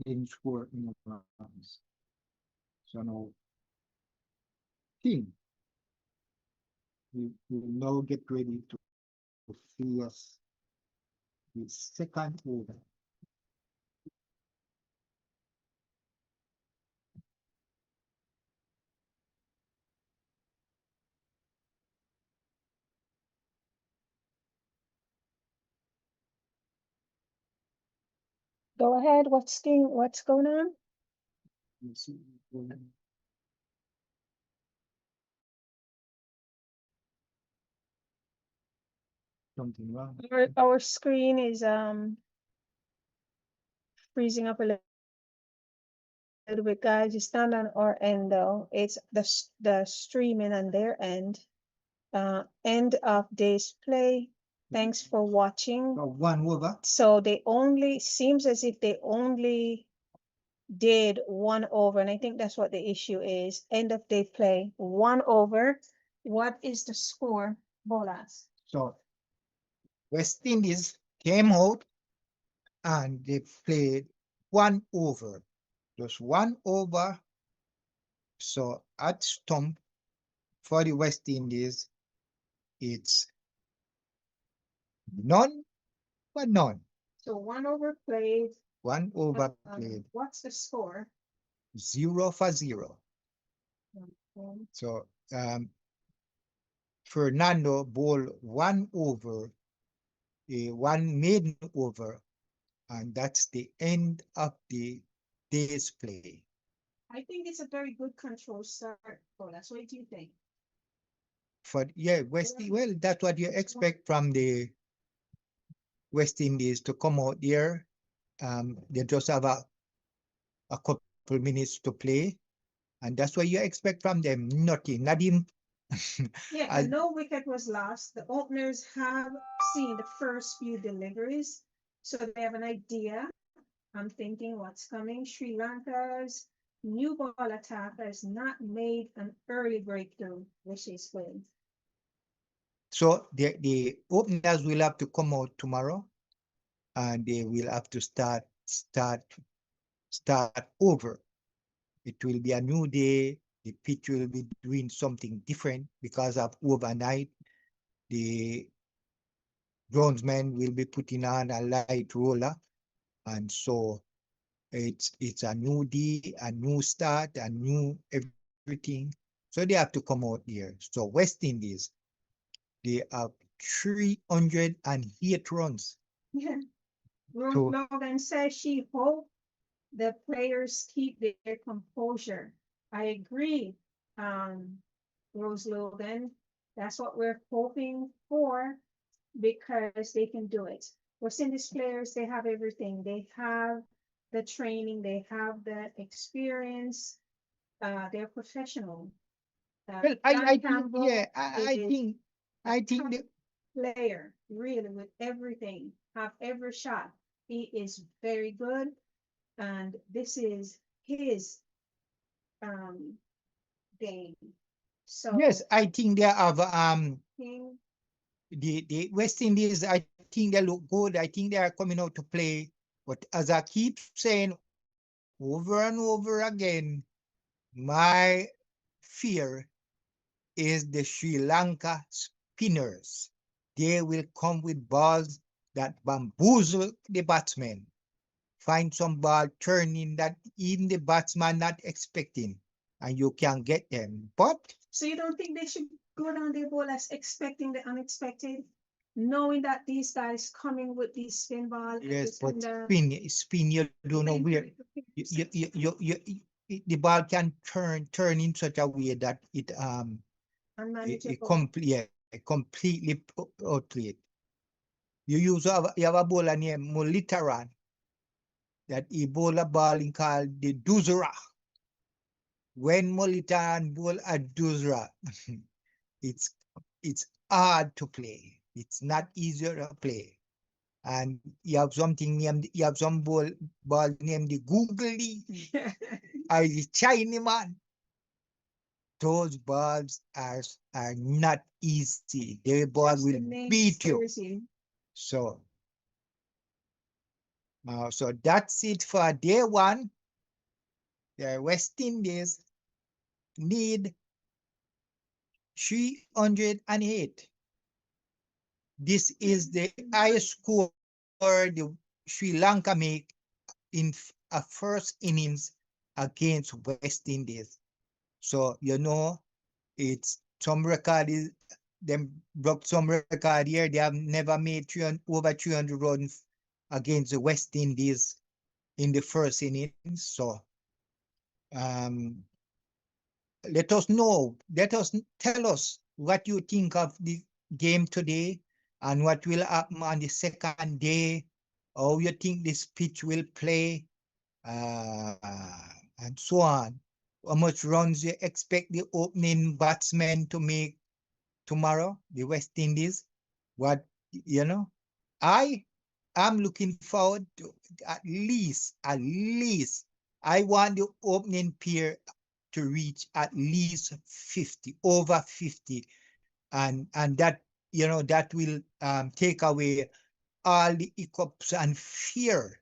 didn't score any runs. So now, team, we will now get ready to face the second over. Go ahead. What's going on? Something wrong. Our screen is freezing up a little bit, guys. It's not on our end though. It's the streaming on their end. End of day's play. Thanks for watching. 1 over. So they only seems as if they only did 1 over, and I think that's what the issue is. End of day play, 1 over. What is the score, Bolas? So West Indies came out and they played 1 over. Just 1 over. So at stump for the West Indies, it's none but none. So 1 over played. 1 over played. What's the score? 0 for 0. Okay. So Fernando bowled 1 over, 1 maiden over, and that's the end of the day's play. I think it's a very good control start, Bolas. What do you think? for yeah, well, that's what you expect from the West Indies to come out there. They just have a couple minutes to play, and that's what you expect from them. Nothing, not even. Yeah, I, and no wicket was lost. The openers have seen the first few deliveries, so they have an idea. I'm thinking what's coming. Sri Lanka's new ball attack has not made an early breakthrough, which is good. so the openers will have to come out tomorrow, and they will have to start over. It will be a new day. The pitch will be doing something different because of overnight. The groundsman will be putting on a light roller, and so it's a new day, a new start, a new everything. So they have to come out here. So West Indies, they have 308 runs. Yeah. So Logan says she hopes the players keep their composure. I agree, um, Rose Logan. That's what we're hoping for because they can do it. West Indies players, they have everything. They have the training, they have the experience, they're professional. well, John I think yeah, Campbell is a I think top the player, really, with everything, have every shot. He is very good, and this is his um, game. yes, So I think they have King, the West Indies. I think they look good. I think they are coming out to play. But as I keep saying over and over again, my fear is the Sri Lanka spinners. They will come with balls that bamboozle the batsmen. Find some ball turning that even the batsman not expecting, and you can get them. But so you don't think they should go down their ball as expecting the unexpected, knowing that these guys coming with these spin ball and yes, this but and the spin, you don't know where the ball can turn in such a way that it unmanageable. completely outplay it. You have a bowler named Mulitaran that he bowl a ball in called the Duzera. When Mulitaran bowl a Duzera, it's it's hard to play. It's not easier to play. And you have something named you have some ball named the Googly or the China man. Those balls are not easy. Their ball Just will the name beat you. scares you. So so that's it for day one. The West Indies need 308. This is the highest score the Sri Lanka make in a first innings against West Indies. So it's some record is them broke some record here. They have never made over 300 runs against the West Indies in the first innings. So um, let us tell us what you think of the game today and what will happen on the second day, how you think this pitch will play, uh, and so on. How much runs you expect the opening batsman to make tomorrow, the West Indies? What, you know, I am looking forward to at least, I want the opening pair to reach at least 50, over 50. And that, that will take away all the hiccups and fear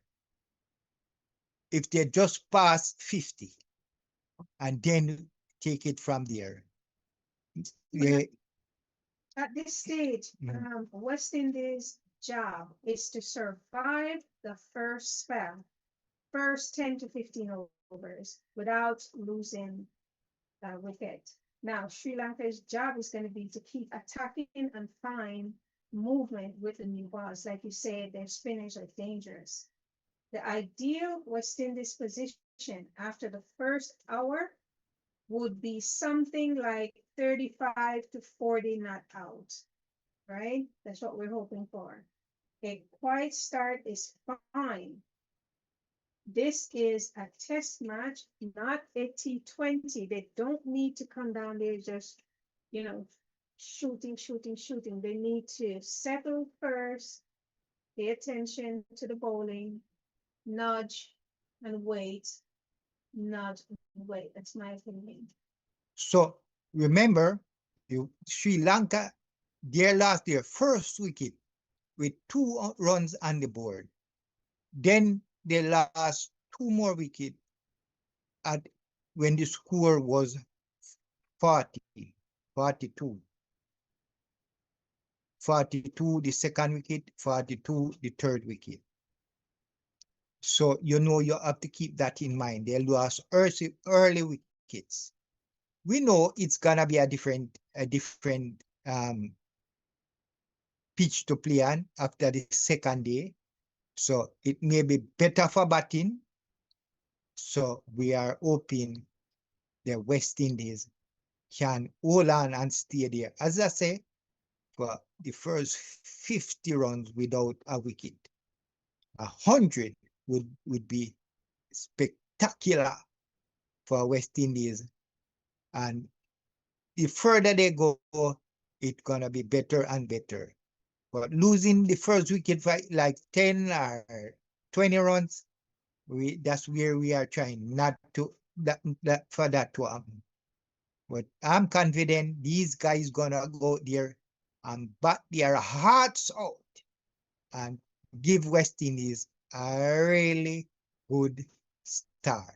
if they just pass 50 and then take it from there. But Yeah. at this stage, Mm. West Indies' job is to survive the first spell, first 10 to 15 overs without losing a wicket. Now, Sri Lanka's job is going to be to keep attacking and find movement with the new balls. Like you said, their spinners are dangerous. The ideal West Indies position after the first hour would be something like 35 to 40 not out, right? That's what we're hoping for. A quiet start is fine. This is a test match, not a T20. They don't need to come down there just, you know, shooting, shooting, shooting. They need to settle first, pay attention to the bowling, nudge and wait, nudge and wait. That's my opinion. So remember, Sri Lanka, they lost their first wicket with 2 runs on the board. Then they lost 2 more wickets at when the score was 40, 42. 42 the second wicket, 42 the third wicket. So you have to keep that in mind. They lost early wickets. We know it's gonna be a different pitch to play on after the second day. So it may be better for batting. So we are hoping the West Indies can hold on and stay there. As I say, for the first 50 runs without a wicket. 100 would be spectacular for West Indies. And the further they go, it's gonna be better and better. But losing the first wicket for like 10 or 20 runs, that's where we are trying not to for that to happen. But I'm confident these guys gonna go there and bat their hearts out and give West Indies a really good start.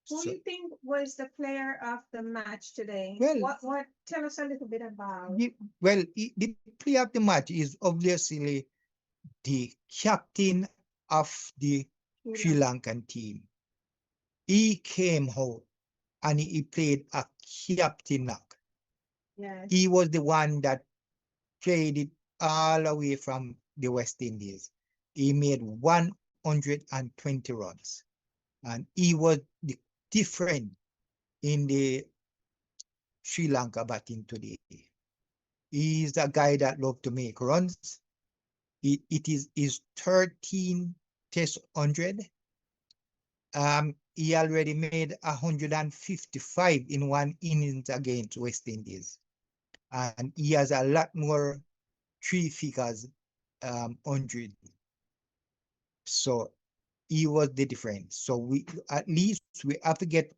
Who do So, you think was the player of the match today? well, What tell us a little bit about the player of the match is obviously the captain of the Sri Sri Lankan team. He came out and he played a captain knock. Yes. He was the one that played it all away from the West Indies. He made 120 runs. And he was the different in the Sri Lanka batting today. He's a guy that loves to make runs. It is his 13 test 100. He already made 155 in one innings against West Indies. And he has a lot more three figures 100. So he was the difference. So we at least we have to get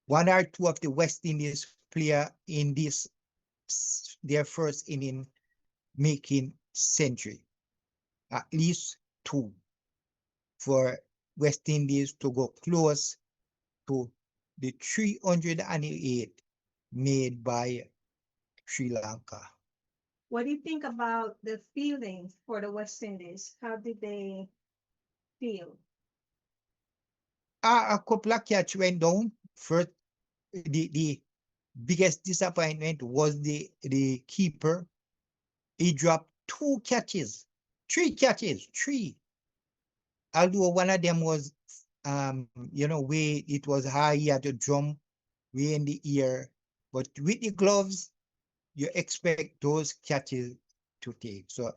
one or two of the West Indies player in this their first inning making century. At least two for West Indies to go close to the 308 made by Sri Lanka. What do you think about the feeling for the West Indies? How did they feel? A couple of catch went down. First, the biggest disappointment was the keeper. He dropped three catches. Although one of them was, way it was high, he had to jump way in the air. But with the gloves, you expect those catches to take. So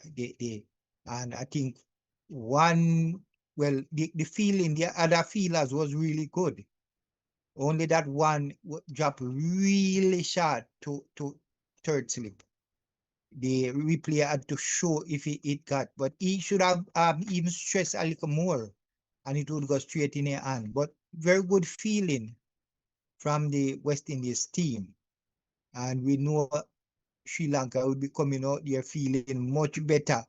and I think the feeling, the other feelers was really good. Only that one dropped really short to third slip. The replay had to show if it got, but he should have even stressed a little more and it would go straight in your hand. But very good feeling from the West Indies team. And we know Sri Lanka will be coming out there feeling much better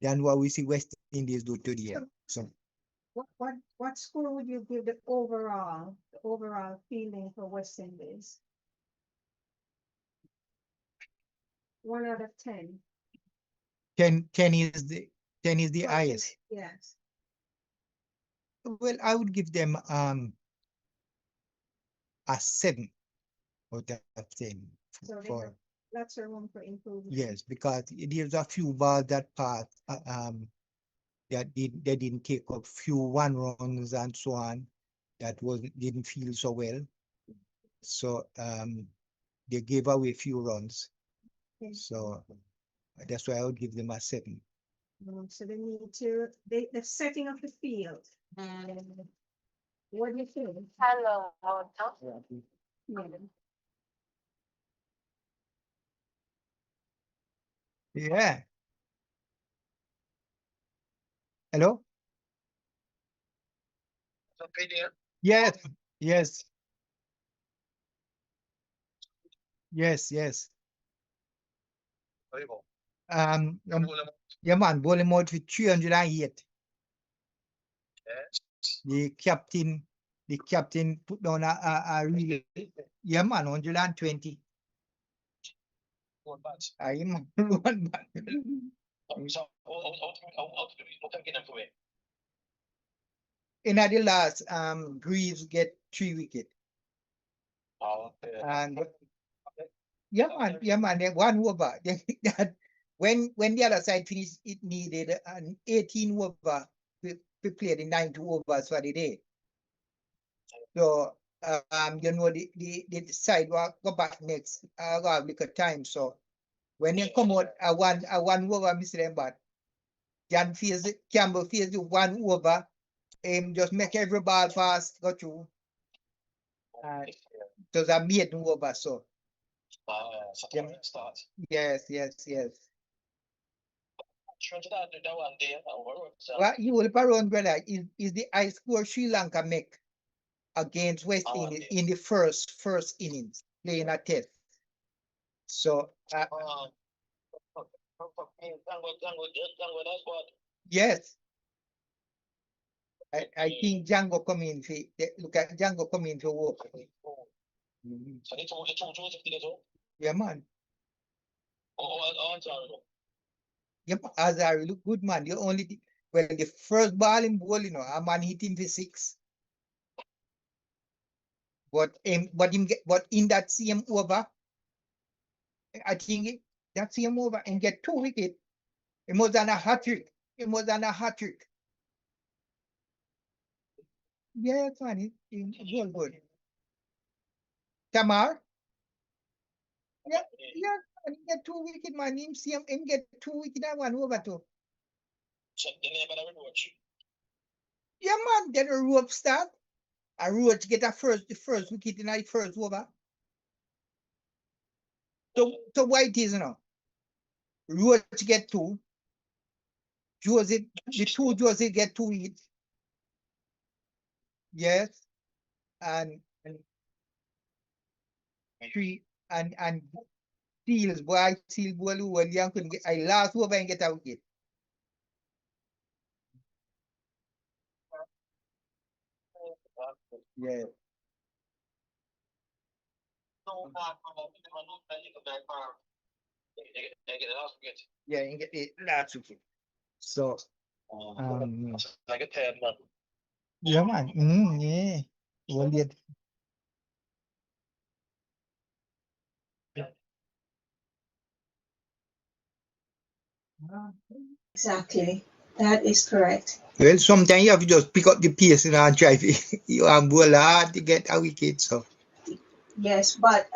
than what we see West Indies do today. So What score would you give the overall feeling for West Indies? 1 out of 10. 10 is the highest. Yes. Well, I would give them a 7 out of 10 So for lots of room for improvement. yes, because there's a few balls that passed that they didn't take up few one runs and so on that didn't feel so well. So they gave away a few runs. Okay. So that's why I would give them a 7. So they need to the setting of the field. What do you think? Hello. Yeah. Hello? Yes, yes, yes. Yeah, man, bowling mode for 308. The captain put down a really, yeah, man, 120. Man, one bat. In the last, Greaves get 3 wickets. And yeah, man, they 1 over. That when the other side finished, it needed an 18 over to play the 90 overs for the day. So you know, the side will go back next. I'll have a little time. So when you come out a one over, Mr. Embat, Jan Campbell feels the 1 over, just make every ball pass go through. Does a made over, so yes. Well, you will run, brother, is the high score Sri Lanka make against West Indies in the first innings, playing a test. So yes, I think Django come in for look at Django come in for work. Yeah, man. Yep, Azari look good, man. You only well the first ball in ball, you know, a man hit him for 6. But in that same over, I think that same over and get 2 wickets. It was on a hat trick. Yes, man, it was good. Tamar, yeah, and he get 2 wickets, man. Him get 2 wickets and 1 over too. Yeah, man, then a rope start. A roach get the first wicket in the first over. So why it is now? Roach get 2. Josie, the 2 Josie get 2 wickets. Yes, and 3 and Seals, boy, I seal ball over young couldn't get. I last over and get a wicket. Yeah. Yeah, and get the last wicket. So yeah, man. Yeah. Well, yeah. Exactly. That is correct. Well, sometimes you have to just pick up the pace and drive it. You have bowl hard to get a wicket. So Yes, but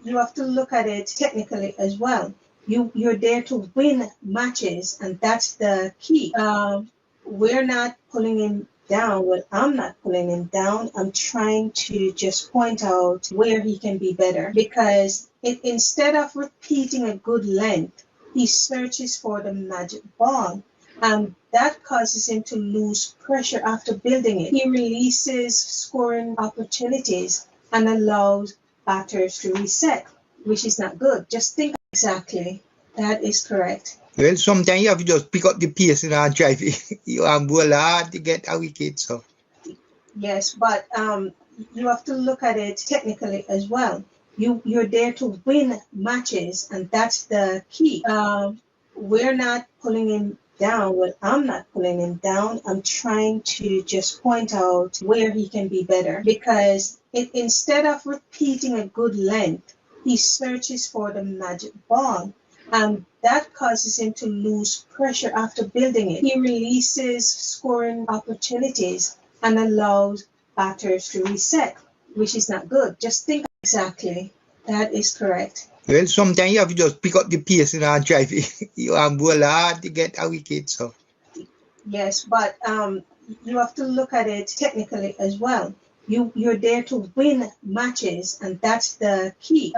you have to look at it technically as well. You're there to win matches, and that's the key. We're not pulling him down. Well, I'm not pulling him down. I'm trying to just point out where he can be better because instead of repeating a good length, he searches for the magic ball. That causes him to lose pressure after building it. He releases scoring opportunities and allows batters to reset, which is not good. Just think exactly. That is correct. well, sometimes you have to just pick up the pace and drive it. You have bowl hard to get a wicket. So yes, but you have to look at it technically as well. You're there to win matches, and that's the key. We're not pulling him down. Well, I'm not pulling him down. I'm trying to just point out where he can be better because instead of repeating a good length, he searches for the magic ball. That causes him to lose pressure after building it. He releases scoring opportunities and allows batters to reset, which is not good. Just think exactly. That is correct. Well, sometimes you have to just pick up the pace and drive it. You have bowl hard to get a wicket. So Yes, but you have to look at it technically as well. You're there to win matches, and that's the key.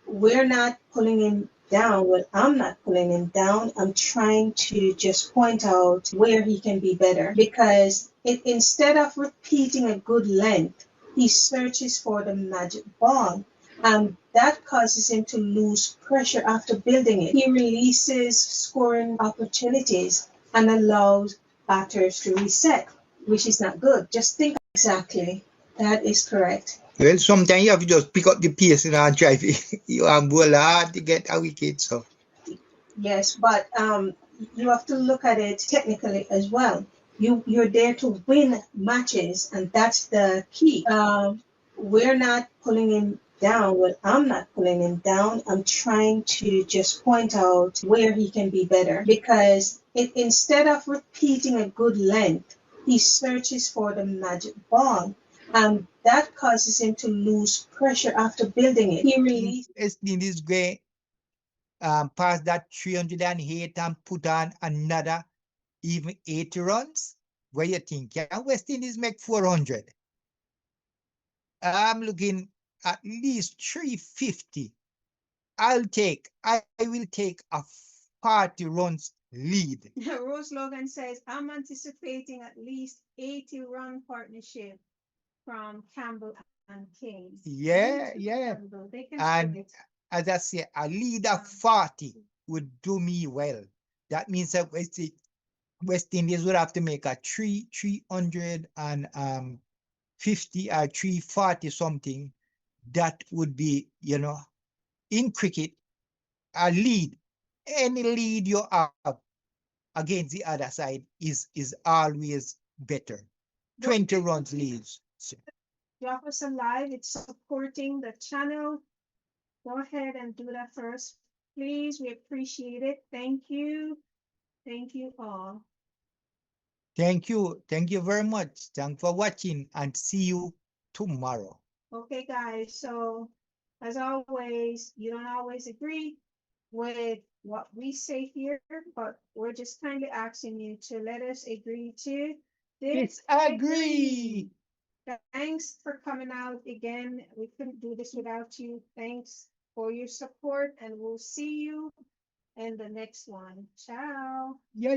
We're not pulling him down. Well, I'm not pulling him down. I'm trying to just point out where he can be better because instead of repeating a good length, he searches for the magic ball. And that causes him to lose pressure after building it. He releases scoring opportunities and allows batters to reset, which is not good. Just think exactly. That is correct. well, sometimes you have to just pick up the pace and drive it. You have bowl hard to get a wicket. So Yes, but you have to look at it technically as well. You're there to win matches, and that's the key. We're not pulling him down. Well, I'm not pulling him down. I'm trying to just point out where he can be better because instead of repeating a good length, he searches for the magic ball. And that causes him to lose pressure after building it. He releases in this way, pass that 308 and put on another even 80 runs. What do you think? Can West Indies make 400? I'm looking at least 350. I will take a 40 runs lead. Rose Logan says, I'm anticipating at least 80-run partnership from Campbell and Keynes. Yeah. They can And as I say, a lead of 40 would do me well. That means that West Indies would have to make a 350 or 340 something. That would be, in cricket, a lead. Any lead you have against the other side is always better. 20 runs leads. So, drop us a like. It's supporting the channel. Go ahead and do that first, please. We appreciate it. Thank you. Thank you all. thank you. Thank you very much. Thanks for watching and see you tomorrow. Okay, guys. So, as always, you don't always agree with what we say here, but we're just kindly asking you to let us agree to Disagree. Thanks for coming out again. We couldn't do this without you. Thanks for your support, and we'll see you in the next one. Ciao. Yeah.